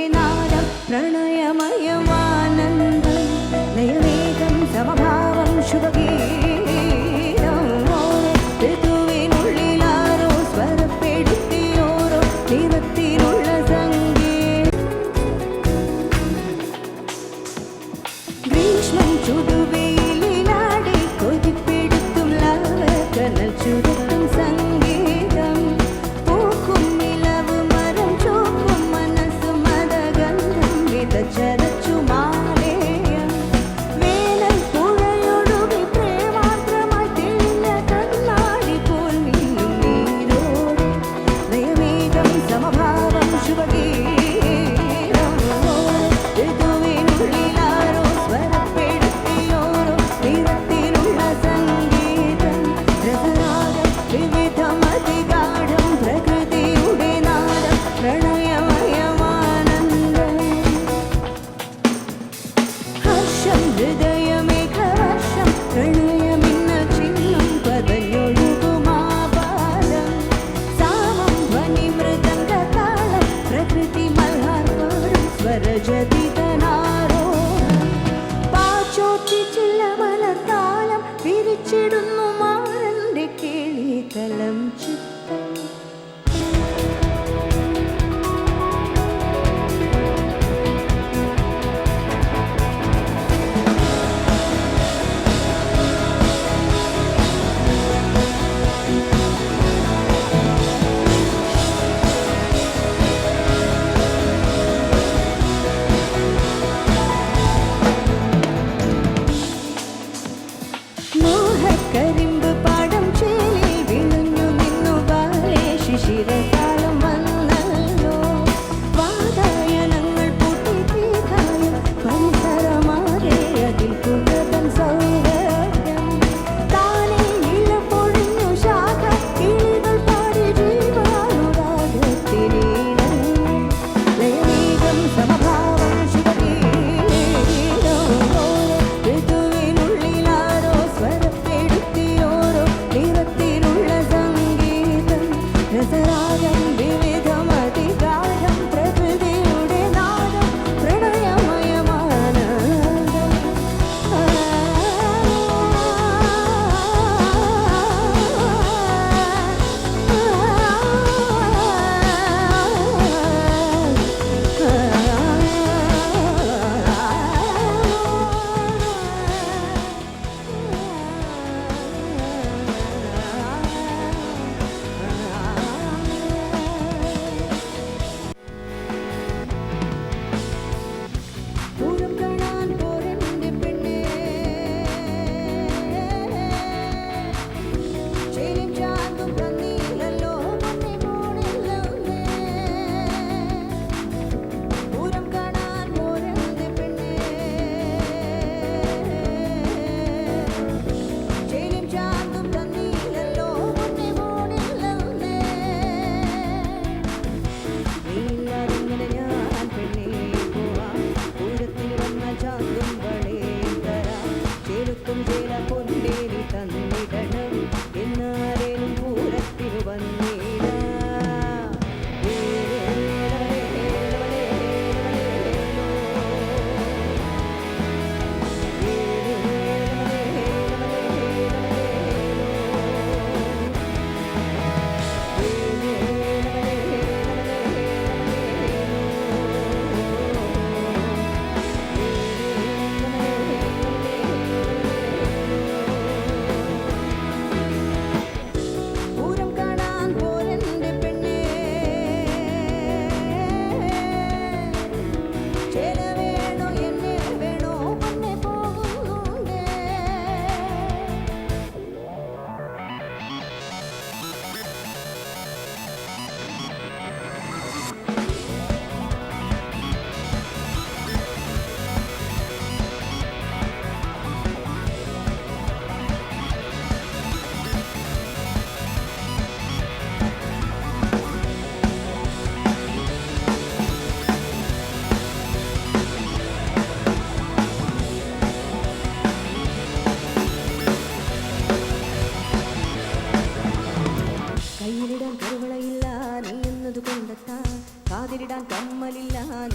നാദം പ്രണയമയമാനന്ദം ലയവേഗം സമഭാവം ശുഭഗീതം ഋതുവിനുള്ളിലാരോ സ്വരപ്പെടുത്തിയോരോ നിറത്തിലുള്ള സംഗീതം ഗ്രീഷ്മം ചുടുവെയിലാടി കൊതിപ്പെടുത്തും ലാവകനൽ ചുരുത്തും സംഗീതം പൂക്കും നിലവ് മരം ചോക്കും മനസ്സ് മദഗന്ധം വിതച്ചരച്ചു മാലേയം വേനൽ പുഴയൊടുങ്ങി പ്രേമാർദ്രമായി തെളിഞ്ഞ കണ്ണാടി പോൽ നീയും നീരോടെ ലയമേകം സമഭാവം ശുഭഗീതം ഋതുവിനുള്ളിലാരോ സ്വരപ്പെടുത്തിയോരോ നിറത്തിലുള്ള സംഗീതം രസരാഗം വിവിധം അതിഗാഢം പ്രകൃതിയുടെ നാദം പ്രണയമയമാനന്ദം ഹർഷം ഹൃദയമേഘവർഷം പ്രണയമിന്നൽ ചിഹ്നം പതഞ്ഞൊഴുകുമാപാലം സാമം ധ്വനി മൃദംഗതാളം പ്രകൃതി മൽഹാർപ്പാടും സ്വരജതിതനാരോഹം പാച്ചോട്ടിച്ചില്ലമലത്താളം വിരിച്ചിടുന്നു മാറന്റെ കേളിതലം ചിത്തം മോഹക്കരിമ്പ് പാടം ചേലിൽ വിളഞ്ഞു നിന്നു ബാലേ ശിശിരകാലം വന്നല്ലോ വാതായനങ്ങൾ പൂട്ടി തീകായം പരിസരമാകെ അതിൽ പുലകൻ സൗരഭ്യം താനേ ഇല പൊഴിഞ്ഞു ശാഖ കിളികൾ പാടി ജീവാനുരാഗത്തിനീണം ലയമേകം സമഭാവം ശുഭഗീതം ഋതുവിനുള്ളിലാരോ സ്വരപ്പെടുത്തിയോരോ നിറത്തിലുള്ള സംഗീതം രസരാഗം വിവിധം അതിഗാഢം പ്രകൃതിയുടെ നാദം പ്രണയമയമാനന്ദം പൂരം കാണാൻ പോരെന്റെ പെണ്ണേ ചേലും ചാന്തും തന്നീലല്ലോ പൊന്നെ മോളിലൊന്നേ പൂരം കാണാൻ പോരെന്റെ പെണ്ണേ ചേലും ചാന്തും തന്നീലല്ലോ പൊന്നെ മോളിലൊന്നേ നീയില്ലാതെങ്ങനെ ഞാൻ പെണ്ണേ പോവാം പൂരത്തിൽ വന്നാൽ ചാന്തും വളയും തരാം ചേലുത്തും ചേല പൊന്നേരി തന്നിടണം എന്നാരേലും പൂരത്തിൽ വന്നിടാം പൂരം കാണാൻ പോരെന്റെ പെണ്ണേ ചേല വേണോ എന്നെ വേണോ പൊന്നെ പോകുന്നുണ്ടേ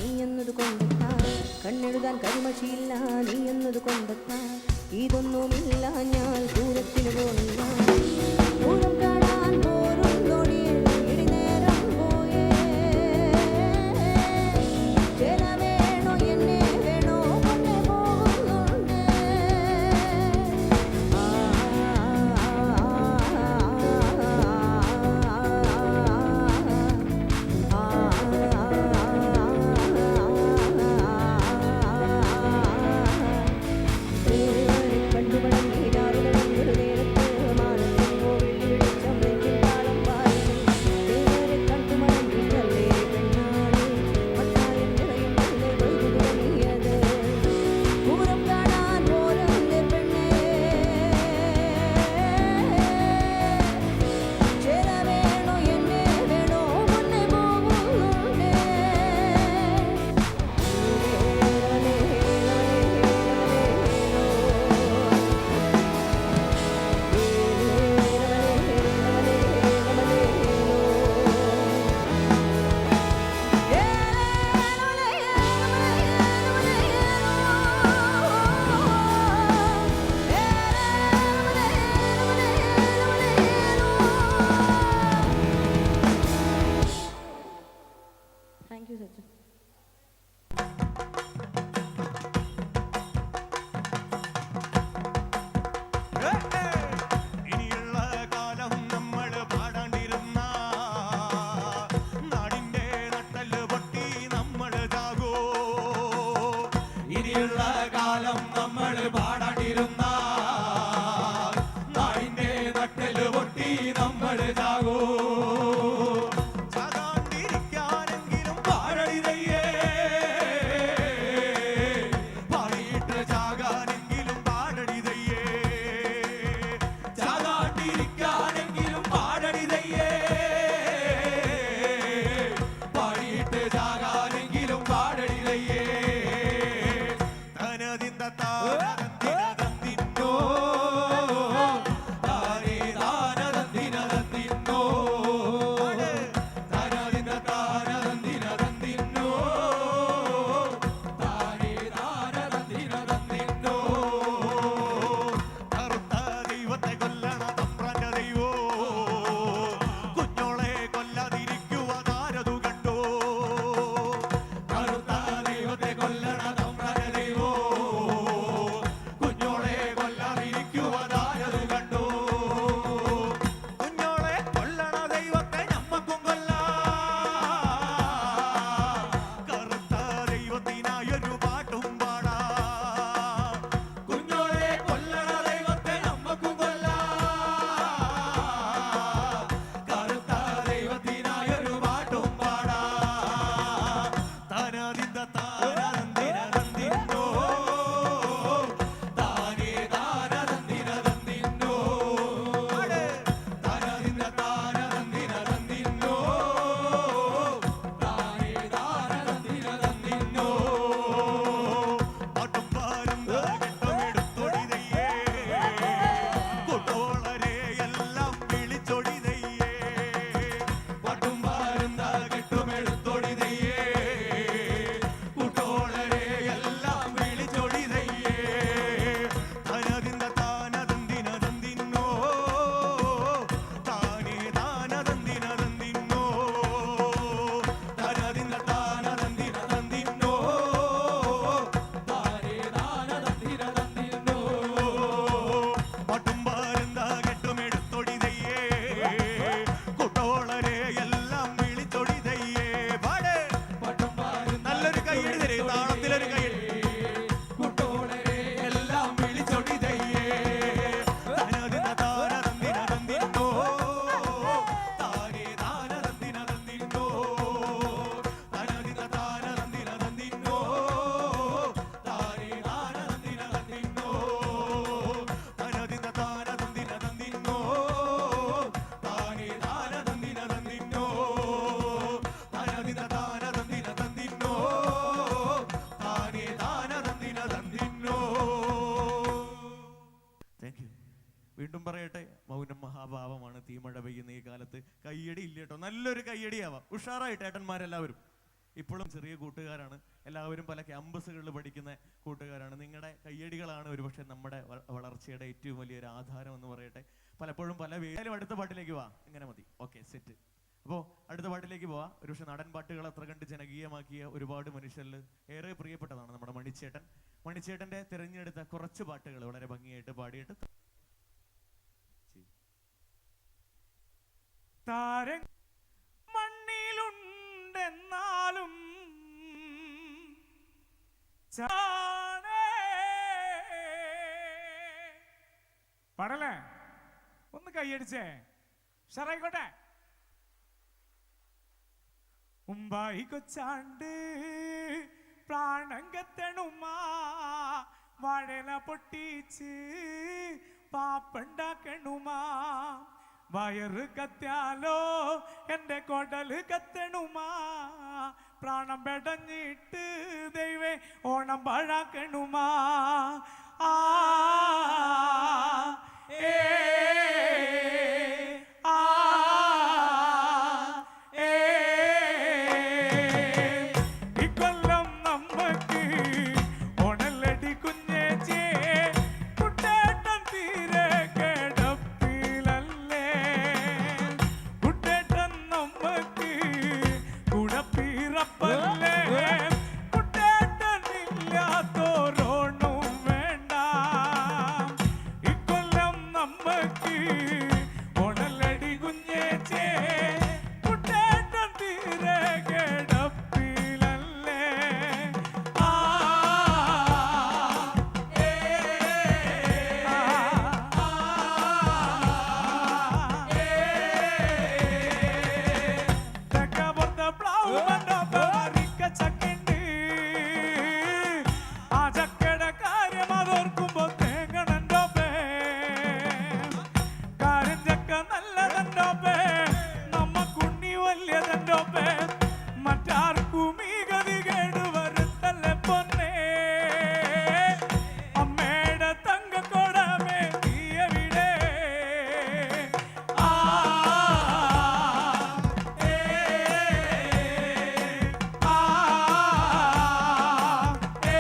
നീ എന്നത് കൊണ്ടെത്താ കണ്ണെഴുതാൻ കരിമഷിയില്ല നീ എന്നത് കൊണ്ടെത്താ ഇതൊന്നുമില്ല ഞാൻ ദൂരത്തിന് പോയില്ല ദൂരം കാണാൻ പോരും നോടിയിൽ ഇടിനേരം പോയേ ചില വേണോ എന്നെ വേണോ കൊണ്ടേ പോകുന്നുണ്ട് Thank you, Sachin. ഇനിയുള്ള കാലം നമ്മൾ പാടാണ്ടിരുന്ന നാടിന്റെ നട്ടല് പൊട്ടി നമ്മൾ ചാകോ ഇനിയുള്ള കാലം നമ്മൾ പാടാണ്ടിരുന്ന നാടിന്റെ നട്ടല് പൊട്ടി നമ്മൾ ചാകോ ചാകാണ്ടിരിക്കാനെങ്കിലും പാടണിതയ്യേ പാടിയിട്ട് ചാകാനെങ്കിലും പാടണിതയ്യേ ചാകാണ്ടിരിക്കാനെങ്കിലും പാടണിതയ്യേ പാടിയിട്ട് ചാകാനെങ്കിലും പാടണിതയ്യേ തനതിന്ത താനതിന്നോ താനേ താനതിന്നോ തനതിന്ത താനതിന്നോ താനേ താനതിന്നോ കറുത്ത ദൈവത്തെ കൊല്ലണ തമ്പ്രാന്റെ ദൈവോ കുഞ്ഞോളെ കൊല്ലാതിരിക്കുവാനാരതു കണ്ടോ കറുത്ത ദൈവത്തെ കൊല്ലണ തമ്പ്രാന്റെ ദൈവോ കുഞ്ഞോളെ കൊല്ലാതിരിക്കുവാനാരതു കണ്ടോ കുഞ്ഞോളെ കൊല്ലണ ദൈവത്തെ നമ്മക്കും കറുത്ത ദൈവത്തിനായൊരു പാട്ടും പാടാ കുഞ്ഞോളെ കൊല്ലണ ദൈവത്തെ നമ്മക്കും കറുത്ത ദൈവത്തിനായൊരു പാട്ടും പാടാ താനതിന്ത താനന്ദിനോ താനേ താനന്ദിനോ താനതിന്ത താനന്ദിനോ താനേ താനന്ദിനോ പാട്ടും പാരും കെട്ടമെടുത്തൊടിതയ്യേ കൂട്ടോളരെ എല്ലാം വിളിച്ചൊടിതയ്യേ പാട്ടും പാരും കെട്ടുമെടുത്തൊടിതയ്യേ കൂട്ടോളരെ എല്ലാം വിളിച്ചൊടിതയ്യേ തനതിന്ത താനതന്തിനോ താനേ താനതന്തിനോ തനതിന്ത താനതന്തിനോ താനേ താനതന്തിനോ പാട്ടും പാരുന്ന കെട്ടുമെടുത്തൊടിതയ്യേ കൂട്ടോളരെ എല്ലാം വിളിച്ചൊടിതയ്യേ പാട് പാട്ടും പാരും നല്ലൊരു കൈയ്യടി തരേ താളത്തിലൊരു കൈയ്യടി കൂട്ടോളരെ എല്ലാം വിളിച്ചൊടിതയ്യേ തനതിന്ത താനതന്തിനോ താനേ താനതന്തിനോ തനതിന്ത താനതന്തിനോ താനേ താനതന്തിനോ തനതിന്ത താനതന്തിനോ താനേ താനതന്തിനോ തനതിന്ത താനതന്തിനോ താനേ താനതന്തിനോ താങ്ക് യു വീണ്ടും പറയട്ടെ മൗനം മഹാഭാവമാണ് തീമഴ പെയ്യുന്ന ഈ കാലത്ത് കയ്യടി ഇല്ല കേട്ടോ നല്ലൊരു കയ്യടിയാവാം ഉഷാറായിട്ട് ഏട്ടന്മാരെല്ലാവരും ഇപ്പോഴും ചെറിയ കൂട്ടുകാരാണ്. എല്ലാവരും പല ക്യാമ്പസുകളിൽ പഠിക്കുന്ന കൂട്ടുകാരാണ്. നിങ്ങളുടെ കയ്യടികളാണ് ഒരുപക്ഷെ നമ്മുടെ വളർച്ചയുടെ ഏറ്റവും വലിയൊരു ആധാരം എന്ന് പറയട്ടെ. പലപ്പോഴും പല വേലും അടുത്ത പാട്ടിലേക്ക് വാ, ഇങ്ങനെ മതി, ഓക്കെ സെറ്റ്. അപ്പോൾ അടുത്ത പാട്ടിലേക്ക് പോവാം. ഒരുപക്ഷെ നാടൻ പാട്ടുകൾ അത്ര കണ്ട് ജനകീയമാക്കിയ ഒരുപാട് മനുഷ്യരിൽ ഏറെ പ്രിയപ്പെട്ടതാണ് നമ്മുടെ മണിച്ചേട്ടൻ. മണിച്ചേട്ടൻ്റെ തിരഞ്ഞെടുത്ത കുറച്ച് പാട്ടുകൾ വളരെ ഭംഗിയായിട്ട് പാടിയിട്ട് താരം മണ്ണിലുണ്ടെന്നാലും പാടല്ലേ, ഒന്ന് കൈയടിച്ചേ, ഷറായിക്കോട്ടെ. ഉമ്പായി കൊച്ചാണ്ട് പ്രാണങ്കത്തണുമാ വാഴല പൊട്ടിച്ച് പാപ്പുണ്ടാക്കണുമാ വയറ് കത്തിയാലോ എൻ്റെ കൊടല് കത്തണുമാ പ്രാണം പെടഞ്ഞിട്ട് ദൈവേ ഓണം പാഴാക്കണുമാ ആ ഏ ആ ഏ ഇക്കൊല്ലം നമ്മക്ക് ഓണല്ലടി കുഞ്ഞേച്ചേ കുട്ടേട്ടൻ തീരെ കിടപ്പിലല്ലേ കുട്ടേട്ടൻ നമ്മക്ക് കുടപ്പിറപ്പല്ലേ കുട്ടേട്ടൻ ഇല്ലാത്തോരോണും വേണ്ട ഇക്കൊല്ലം നമ്മക്ക് ഓണല്ലടി കുഞ്ഞേച്ചേ കുട്ടേട്ടൻ തീരെ കിടപ്പിലല്ലേ ആ ഏ തെക്കപുറത്ത് പ്ലാവ് കണ്ടപ്പോ മറിക്ക ചക്കണ്ട് ആ ചക്കയുടെ കാര്യം അതോർക്കുമ്പോ തേങ്ങണൻ്റൊപ്പേ കാര്യം ചക്ക നല്ലതൻ്റൊപ്പേ നമ്മക്കുണ്ണി വലിയതൻ്റൊപ്പേ മറ്റാർക്കും ഈ ഗതി കേട് വരുത്തല്ലേ പൊന്നേ അമ്മയുടെ തങ്കക്കൊടമേ നീ എവിടെ ആ ഏ ആ ഏ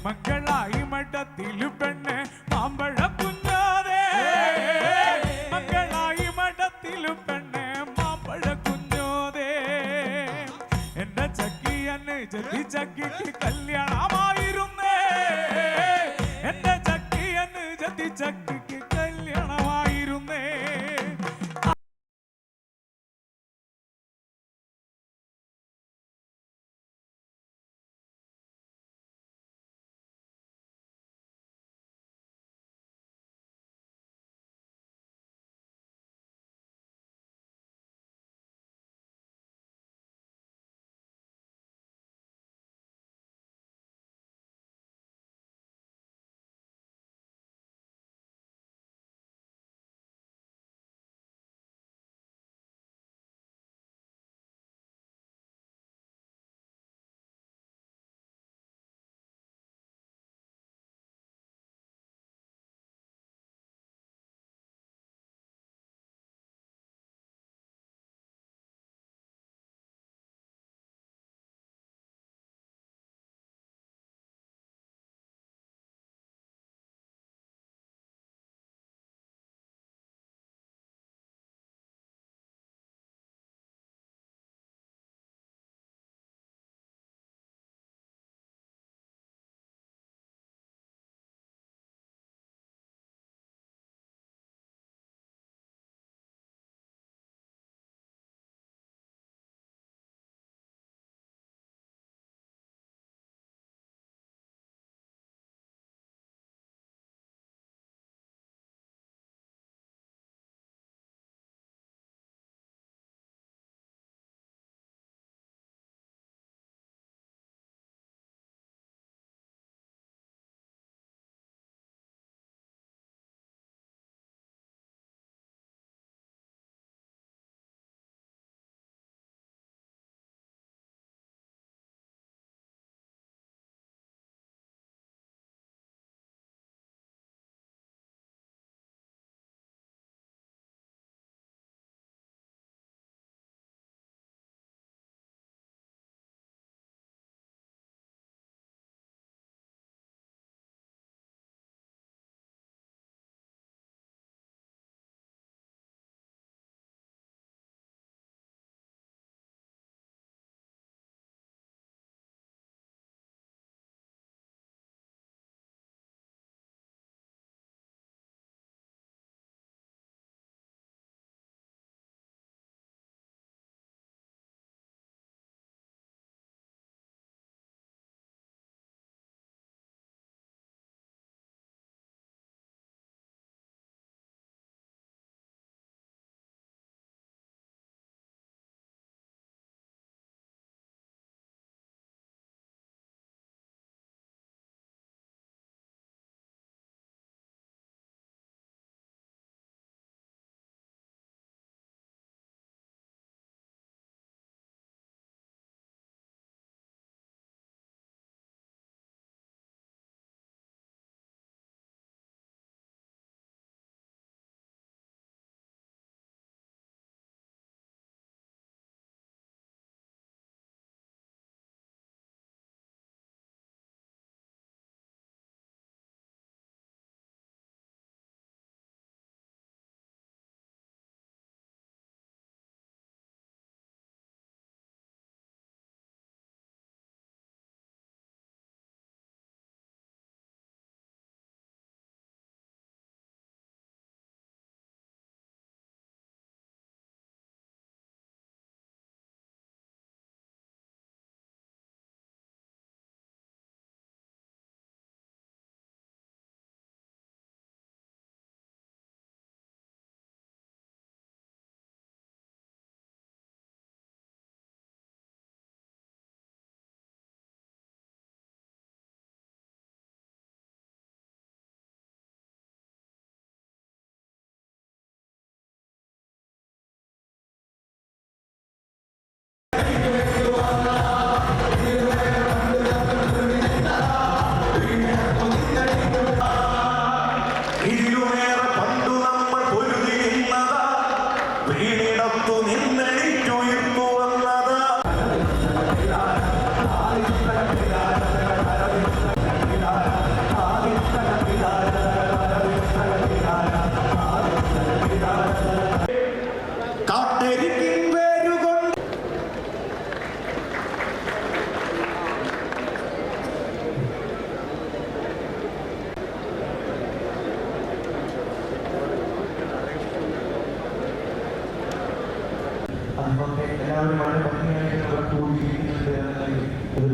മംഗളായി മഠത്തിലു പെണ്ണ് മാമ്പഴ കുഞ്ഞാതെ മംഗളായി മഠത്തിലു പെണ്ണ് മാമ്പഴ കുഞ്ഞോതേ എന്റെ ചക്കിയന്ന് ജതി ചക്കിക്ക് കല്യാണമായിരുന്നേ എന്റെ ചക്കിയന്ന് ജതി ചക്കിക്ക് കല്യാണമായിരുന്നേ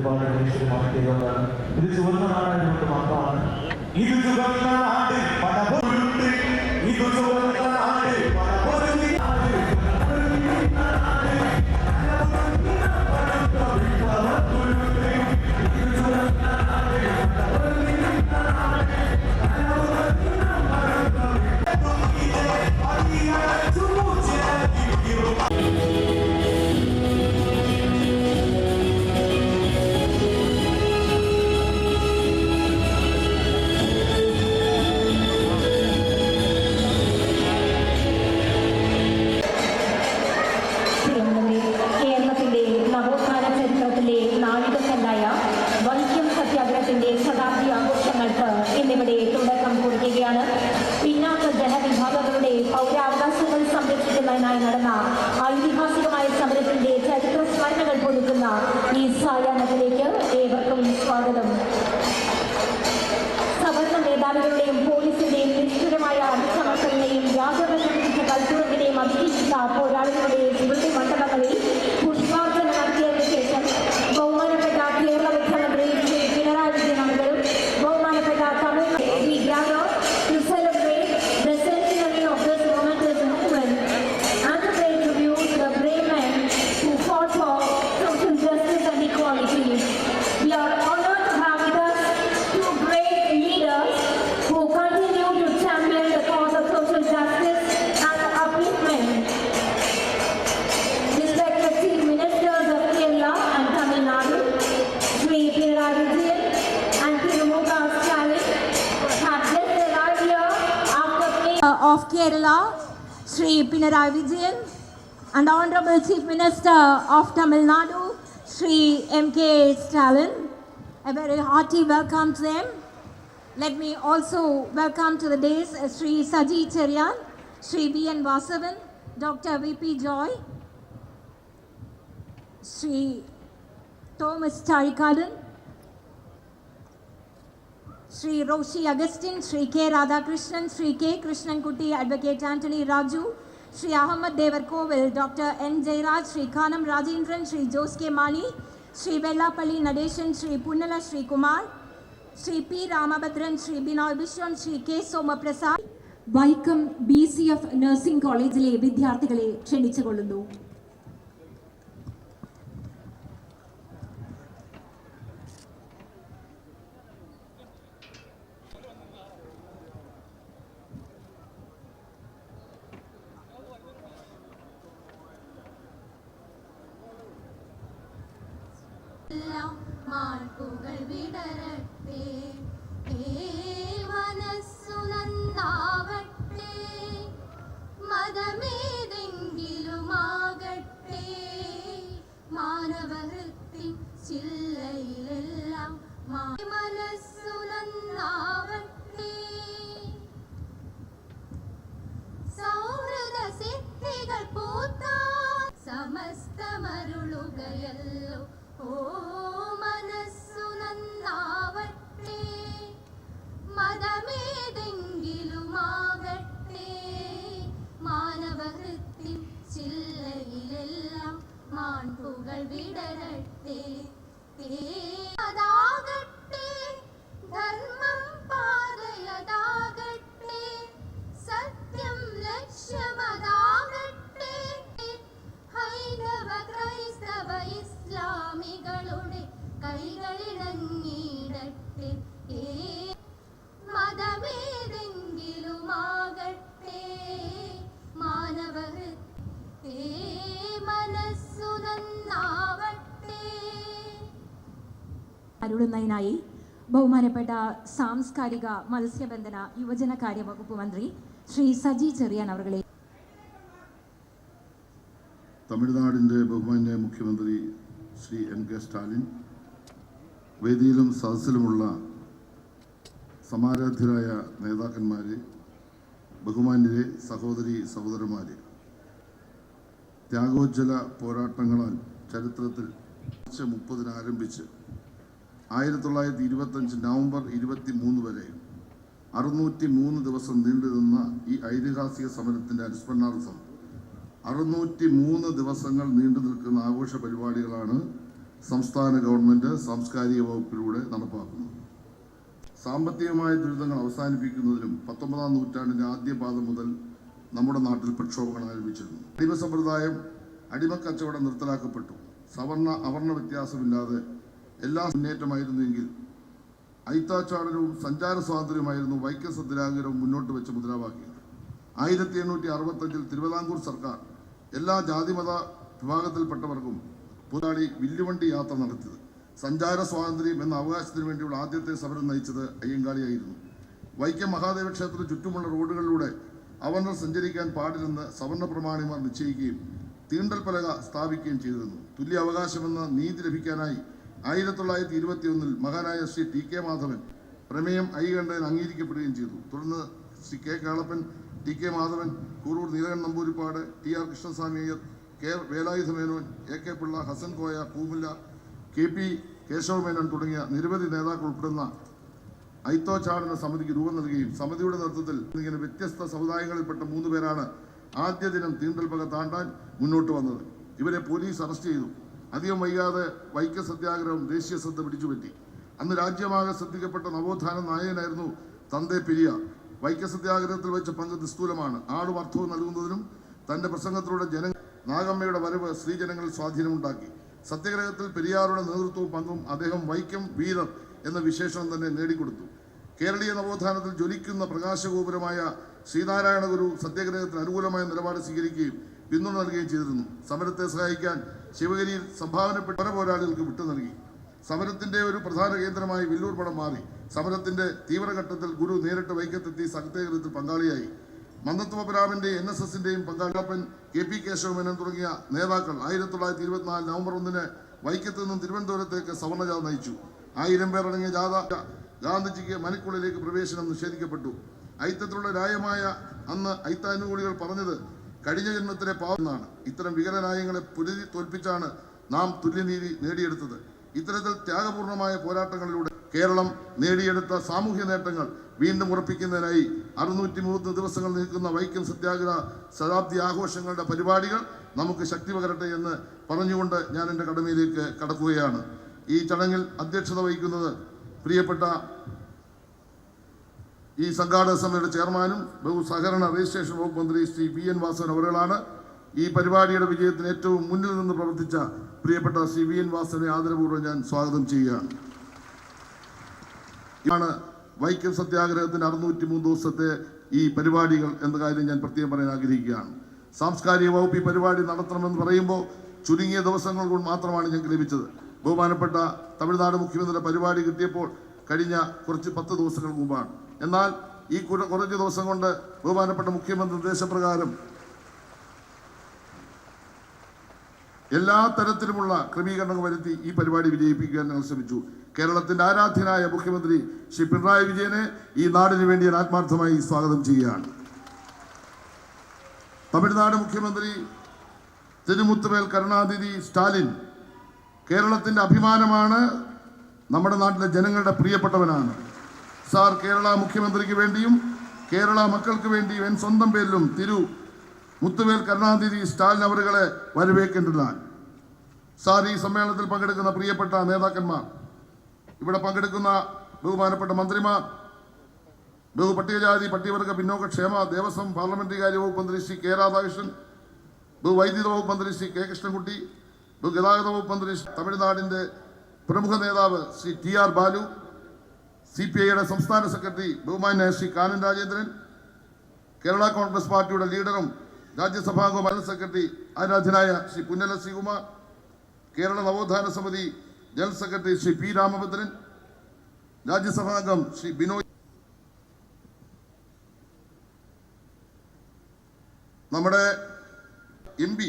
ഒരുപാട് മനുഷ്യരുമായി ചെയ്തതാണ്. ഇത് ചുവന്ന നാടായതുകൊണ്ട് മാത്രമാണ്. ഇത് ചുവന്ന നാട് പടപൊരുണ്ട്, ഇത് ചുവന്ന നാട് പടപൊരുതി കേരളത്തിന്റെ നവോത്ഥാന ചരിത്രത്തിലെ നാഴികക്കല്ലായ വൈക്കം സത്യാഗ്രഹത്തിന്റെ ശതാബ്ദി ആഘോഷങ്ങൾക്ക് ഇന്നിവിടെ തുടക്കം കുറിക്കുകയാണ്. പിന്നാക്ക ജനവിഭാഗങ്ങളുടെ പൗരാവകാശങ്ങൾ സംരക്ഷിക്കുന്നതിനായി നടന്ന ഐതിഹാസികമായ സമരത്തിന്റെ ചരിത്ര സ്മരണകൾ പുതുക്കുന്ന ഈ സായാഹ്നത്തിലേക്ക് ഏവർക്കും സ്വാഗതം. സവർണ മേധാവികളുടെയും പോലീസിന്റെയും നിഷ്ഠുരമായ അടിച്ചമർത്തലിനെയും രാജവൽക്കരിച്ച കൽപ്പുറത്തിനെയും അതിജീവിച്ച പോരാളികളുടെ സ്മൃതി മണ്ഡപങ്ങളിൽ പുഷ്പാർച്ചന നടത്തിയതിനു ശേഷം ബഹുമാനപ്പെട്ട കേരള മുഖ്യമന്ത്രി ശ്രീ പിണറായി വിജയൻ അവർ ബഹുമാനപ്പെട്ട Tamil Nadu to celebrate the centenary of this momentous movement and to pay tribute to the brave men who fought for social justice and equality. We are honored to have with us two great leaders who continue to champion the cause of social justice and upliftment. Respected Chief Ministers of Kerala and Tamil Nadu, Shri Pinarayi Vijayan and Thirumoga Stalin have just arrived here after of Kerala, Shri Pinarayi Vijayan, and Honorable Chief Minister of Tamil Nadu, Shri M.K. Stalin. A very hearty welcome to them. Let me also welcome to the dais Shri Saji Cherian, Shri B.N. Vasavan, Dr. V.P. Joy, Shri Thomas Tarikadan, Shri Roshi Augustine, Shri K. Radhakrishnan, Shri K. Krishnan Kuti, Advocate Anthony Raju, Shri Ahmad Devarkovil, Dr. N. Jairaj, Shri Khanam Rajendran, Shri Jose K. Mani, Shri Vellapalli Nadeshan, Shri Punnala Shri Kumar, Shri P. Ramabhadran, Shri Binoy Vishwan, Shri K. Somaprasad. Vaikom BCF nursing കോളേജിലെ വിദ്യാർത്ഥികളെ ക്ഷണിച്ചുകൊള്ളുന്നു. മാർപ്പുകൾ വിടരട്ടെ, മനസ്സു നന്നാവട്ടെ, മതമേതെങ്കിലുമാകട്ടെ, മാനവഹൃത്തിൻ ചില്ലയിലെല്ലാം മനസ്സു നന്നാവട്ടെ. സൗഹൃദ സിദ്ധികൾ പൂത്താൻ സമസ്തമരുളുകയല്ലോ. ഓ മനസ്സു നന്നാവട്ടെ, മതമേതെങ്കിലുമാകട്ടെ, മാനവഹൃത്തിൻ ചില്ലയിലെല്ലാം മാൺപുകൾ വിടരട്ടെ. അതാകട്ടെ ധർമ്മം പാതയതാകട്ടെ, സത്യം ലക്ഷ്യമതാകട്ടെ, ഹൈന്ദവ ക്രൈസ്തവ ഇസ്ലാമികളുടെ കൈകളിണങ്ങിയിടട്ടെ. മതമേതെങ്കിലുമാകട്ടെ, മാനവഹൃത്തേ മനസ്സു നന്നാവട്ടെ. അരുളുന്നതിനായി ബഹുമാനപ്പെട്ട സാംസ്കാരിക മത്സ്യബന്ധന യുവജനകാര്യ വകുപ്പ് മന്ത്രി ശ്രീ സജി ചെറിയാൻ അവരുടെ തമിഴ്നാടിൻ്റെ ബഹുമാന്യ മുഖ്യമന്ത്രി ശ്രീ M.K. സ്റ്റാലിൻ, വേദിയിലും സദസ്സിലുമുള്ള സമാരാധ്യരായ നേതാക്കന്മാരെ, ബഹുമാന്യരെ, സഹോദരി സഹോദരന്മാരെ, ത്യാഗോജ്വല പോരാട്ടങ്ങളാൽ ചരിത്രത്തിൽ മാർച്ച് 30 ആരംഭിച്ച് 1925 നവംബർ 23 വരെ 603 ദിവസം നീണ്ടുനിന്ന ഈ ഐതിഹാസിക സമരത്തിൻ്റെ അനുസ്മരണാർത്ഥം 603 ദിവസങ്ങൾ നീണ്ടു നിൽക്കുന്ന ആഘോഷ പരിപാടികളാണ് സംസ്ഥാന ഗവൺമെൻറ് സാംസ്കാരിക വകുപ്പിലൂടെ നടപ്പാക്കുന്നത്. സാമ്പത്തികമായ ദുരിതങ്ങൾ അവസാനിപ്പിക്കുന്നതിനും 19-ാം നൂറ്റാണ്ടിൻ്റെ ആദ്യപാദം മുതൽ നമ്മുടെ നാട്ടിൽ പ്രക്ഷോഭങ്ങൾ ആരംഭിച്ചിരുന്നു. അടിമ സമ്പ്രദായം, അടിമക്കച്ചവടം നിർത്തലാക്കപ്പെട്ടു. സവർണ അവർണ വ്യത്യാസമില്ലാതെ എല്ലാ മുന്നേറ്റമായിരുന്നുവെങ്കിൽ അയിത്താചാടനവും സഞ്ചാര സ്വാതന്ത്ര്യമായിരുന്നു വൈക്കം സത്യാഗ്രഹവും മുന്നോട്ട് വെച്ച മുദ്രാവാക്യം. 1865 തിരുവിതാംകൂർ സർക്കാർ എല്ലാ ജാതിമത വിഭാഗത്തിൽപ്പെട്ടവർക്കും പോരാളി വില്ലുവണ്ടി യാത്ര നടത്തിയത്. സഞ്ചാര സ്വാതന്ത്ര്യം എന്ന അവകാശത്തിന് വേണ്ടിയുള്ള ആദ്യത്തെ സമരം നയിച്ചത് അയ്യങ്കാളിയായിരുന്നു. വൈക്കം മഹാദേവ ക്ഷേത്രത്തിന് ചുറ്റുമുള്ള റോഡുകളിലൂടെ അവർണർ സഞ്ചരിക്കാൻ പാടില്ലെന്ന് സവർണ പ്രമാണിമാർ നിശ്ചയിക്കുകയും തീണ്ടൽ പലക സ്ഥാപിക്കുകയും ചെയ്തിരുന്നു. തുല്യ അവകാശമെന്ന നീതി ലഭിക്കാനായി 1921 മഹാനായ ശ്രീ ടി കെ മാധവൻ പ്രമേയം ഐകണ്ഠൻ അംഗീകരിക്കപ്പെടുകയും ചെയ്തു. തുടർന്ന് Shri K Kelappan, T K Madhavan, Kurur Neelakantan Namboodiripad, T R Krishnaswamy Iyer, K Velayudha Menon, A K Pillai, Hassan Koya, Poomulla, K P Keshava Menon തുടങ്ങിയ നിരവധി നേതാക്കൾ ഉൾപ്പെടുന്ന അയിത്തോച്ചാടന സമിതിക്ക് രൂപം നൽകുകയും സമിതിയുടെ നേതൃത്വത്തിൽ ഇങ്ങനെ വ്യത്യസ്ത സമുദായങ്ങളിൽപ്പെട്ട 3 പേരാണ് ആദ്യ ദിനം തീണ്ടൽപക താണ്ടാൻ മുന്നോട്ട് വന്നത്. ഇവരെ പോലീസ് അറസ്റ്റ് ചെയ്തു. അധികം വൈകാതെ വൈക്കം സത്യാഗ്രഹം ദേശീയ ശ്രദ്ധ പിടിച്ചുപറ്റി. അന്ന് രാജ്യമാകെ ശ്രദ്ധിക്കപ്പെട്ട നവോത്ഥാന നായകനായിരുന്നു തന്തേ പെരിയാർ. വൈക്കം സത്യാഗ്രഹത്തിൽ വെച്ച പങ്ക് നിസ്തൂലമാണ്. ആളും അർത്ഥവും നൽകുന്നതിനും തന്റെ പ്രസംഗത്തിലൂടെ നാഗമ്മയുടെ വരവ് സ്ത്രീജനങ്ങളിൽ സ്വാധീനമുണ്ടാക്കി. സത്യാഗ്രഹത്തിൽ പെരിയാറുടെ നേതൃത്വവും പങ്കും അദ്ദേഹം വൈക്കം വീരർ എന്ന വിശേഷണം തന്നെ നേടിക്കൊടുത്തു. കേരളീയ നവോത്ഥാനത്തിൽ ജ്വലിക്കുന്ന പ്രകാശഗോപുരമായ ശ്രീനാരായണ ഗുരു സത്യാഗ്രഹത്തിന് അനുകൂലമായ നിലപാട് സ്വീകരിക്കുകയും പിന്തുണ നൽകുകയും ചെയ്തിരുന്നു. സമരത്തെ സഹായിക്കാൻ ശിവഗിരിയിൽ സംഭാവനപ്പെട്ട പല പോരാളികൾക്ക് വിട്ടു നൽകി. സമരത്തിന്റെ ഒരു പ്രധാന കേന്ദ്രമായി വില്ലൂർ പടം മാറി. സമരത്തിന്റെ തീവ്രഘട്ടത്തിൽ ഗുരു നേരിട്ട് വൈക്കത്തെത്തി സത്യാഗ്രഹത്തിൽ പങ്കാളിയായി. മന്നത്വപുരാമന്റെയും NSSന്റെയും പങ്കാളിപ്പൻ കെ പി കേശവമേനോൻ തുടങ്ങിയ നേതാക്കൾ 1924 നവംബർ 1 വൈക്കത്ത് നിന്നും തിരുവനന്തപുരത്തേക്ക് സവർണജാഥ നയിച്ചു. 1000 പേർ അടങ്ങിയ ജാഥ ഗാന്ധിജിക്ക് മനക്കുള്ളിലേക്ക് പ്രവേശനം നിഷേധിക്കപ്പെട്ടു. ഐത്തത്തിലുള്ള ന്യായമായ അന്ന് ഐത്താനുകൂലികൾ പറഞ്ഞത് കഴിഞ്ഞ ജന്മത്തിലെ പാവനാണ്. ഇത്തരം വികലനായങ്ങളെ പൊരുതി തോൽപ്പിച്ചാണ് നാം തുല്യനീതി നേടിയെടുത്തത്. ഇത്തരത്തിൽ ത്യാഗപൂർണമായ പോരാട്ടങ്ങളിലൂടെ കേരളം നേടിയെടുത്ത സാമൂഹ്യ നേട്ടങ്ങൾ വീണ്ടും ഉറപ്പിക്കുന്നതിനായി 603 ദിവസങ്ങൾ നിൽക്കുന്ന വൈക്കം സത്യാഗ്രഹ ശതാബ്ദി ആഘോഷങ്ങളുടെ പരിപാടികൾ നമുക്ക് ശക്തി പകരട്ടെ എന്ന് പറഞ്ഞുകൊണ്ട് ഞാൻ എൻ്റെ കടമയിലേക്ക് കടക്കുകയാണ്. ഈ ചടങ്ങിൽ അധ്യക്ഷത വഹിക്കുന്നത് പ്രിയപ്പെട്ട ഈ സംഘാടക സമിതിയുടെ ചെയർമാനും ബഹുസഹകരണ രജിസ്ട്രേഷൻ വകുപ്പ് മന്ത്രി ശ്രീ VN വാസവൻ അവരുകളാണ്. ഈ പരിപാടിയുടെ വിജയത്തിന് ഏറ്റവും മുന്നിൽ നിന്ന് പ്രവർത്തിച്ച പ്രിയപ്പെട്ട ശ്രീ VN വാസവനെ ആദരപൂർവ്വം ഞാൻ സ്വാഗതം ചെയ്യുകയാണ്. ഇതാണ് വൈക്കം സത്യാഗ്രഹത്തിന് 603 ദിവസത്തെ ഈ പരിപാടികൾ എന്ന കാര്യം ഞാൻ പ്രത്യേകം പറയാൻ ആഗ്രഹിക്കുകയാണ്. സാംസ്കാരിക വകുപ്പ് ഈ പരിപാടി നടത്തണമെന്ന് പറയുമ്പോൾ ചുരുങ്ങിയ ദിവസങ്ങൾ കൊണ്ട് മാത്രമാണ് ഞങ്ങൾക്ക് ലഭിച്ചത്. ബഹുമാനപ്പെട്ട തമിഴ്നാട് മുഖ്യമന്ത്രിയുടെ പരിപാടി കിട്ടിയപ്പോൾ കഴിഞ്ഞ 10 ദിവസങ്ങൾ മുമ്പാണ്. എന്നാൽ ഈ കുറച്ച് ദിവസം കൊണ്ട് ബഹുമാനപ്പെട്ട മുഖ്യമന്ത്രി നിർദ്ദേശപ്രകാരം എല്ലാ തരത്തിലുമുള്ള ക്രമീകരണങ്ങൾ വരുത്തി ഈ പരിപാടി വിജയിപ്പിക്കാൻ ഞങ്ങൾ ശ്രമിച്ചു. കേരളത്തിന്റെ ആരാധ്യനായ മുഖ്യമന്ത്രി ശ്രീ പിണറായി വിജയനെ ഈ നാടിന് വേണ്ടി ഞാൻ ആത്മാർത്ഥമായി സ്വാഗതം ചെയ്യുകയാണ്. തമിഴ്നാട് മുഖ്യമന്ത്രി തിരുമുത്തുവേൽ കരുണാനിധി സ്റ്റാലിൻ കേരളത്തിന്റെ അഭിമാനമാണ്. നമ്മുടെ നാട്ടിലെ ജനങ്ങളുടെ പ്രിയപ്പെട്ടവനാണ്. സാർ കേരള മുഖ്യമന്ത്രിക്ക് വേണ്ടിയും കേരള മക്കൾക്ക് വേണ്ടിയും എൻ സ്വന്തം പേരിലും മുത്തുവേൽ കരുണാനിധി സ്റ്റാലിൻ അവരുകളെ വരവേൽക്കേണ്ടതില്ല. സാർ ഈ സമ്മേളനത്തിൽ പങ്കെടുക്കുന്ന പ്രിയപ്പെട്ട നേതാക്കന്മാർ, ഇവിടെ പങ്കെടുക്കുന്ന ബഹുമാനപ്പെട്ട മന്ത്രിമാർ, ബഹുപട്ടികജാതി പട്ടികവർഗ പിന്നോക്ക ക്ഷേമ ദേവസ്വം പാർലമെന്ററി കാര്യ വകുപ്പ് മന്ത്രി ശ്രീ കെ രാധാകൃഷ്ണൻ, ബഹുവൈദ്യുത വകുപ്പ് മന്ത്രി ശ്രീ കെ കൃഷ്ണൻകുട്ടി, ബഹുഗതാഗത വകുപ്പ് മന്ത്രി തമിഴ്നാടിന്റെ പ്രമുഖ നേതാവ് ശ്രീ TR ബാലു, CPIയുടെ സംസ്ഥാന സെക്രട്ടറി ബഹുമാന്യ ശ്രീ കാനൻ രാജേന്ദ്രൻ, കേരള കോൺഗ്രസ് പാർട്ടിയുടെ ലീഡറും രാജ്യസഭാംഗവും സെക്രട്ടറി ആരാധ്യനായ Shri Punnala Sreekumar, Kerala Navothana Samithi general secretary Shri P Ramabhadran, രാജ്യസഭാംഗം ശ്രീ ബിനോയ്, നമ്മുടെ MP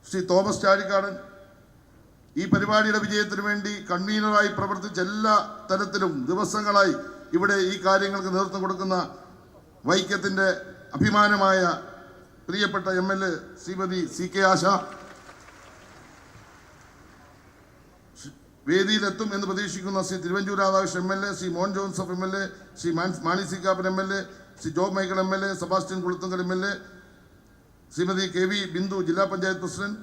ശ്രീ തോമസ് ചാഴിക്കാടൻ, ഈ പരിപാടിയുടെ വിജയത്തിന് വേണ്ടി കൺവീനറായി പ്രവർത്തിച്ച എല്ലാ തരത്തിലും ദിവസങ്ങളായി ഇവിടെ ഈ കാര്യങ്ങൾക്ക് നേതൃത്വം കൊടുക്കുന്ന വൈക്കത്തിൻ്റെ അഭിമാനമായ പ്രിയപ്പെട്ട MLA ശ്രീമതി CK ആശ, വേദിയിലെത്തും എന്ന് പ്രതീക്ഷിക്കുന്ന Shri Thiruvanchoor Radhakrishnan M L A, Shri Mon Joseph M L A, Shri Mani C Kappan M L A, Shri Job Michael M L A, Sebastian Kuluthunkal M L A, Shrimati KV Bindu ജില്ലാ പഞ്ചായത്ത് പ്രസിഡന്റ്,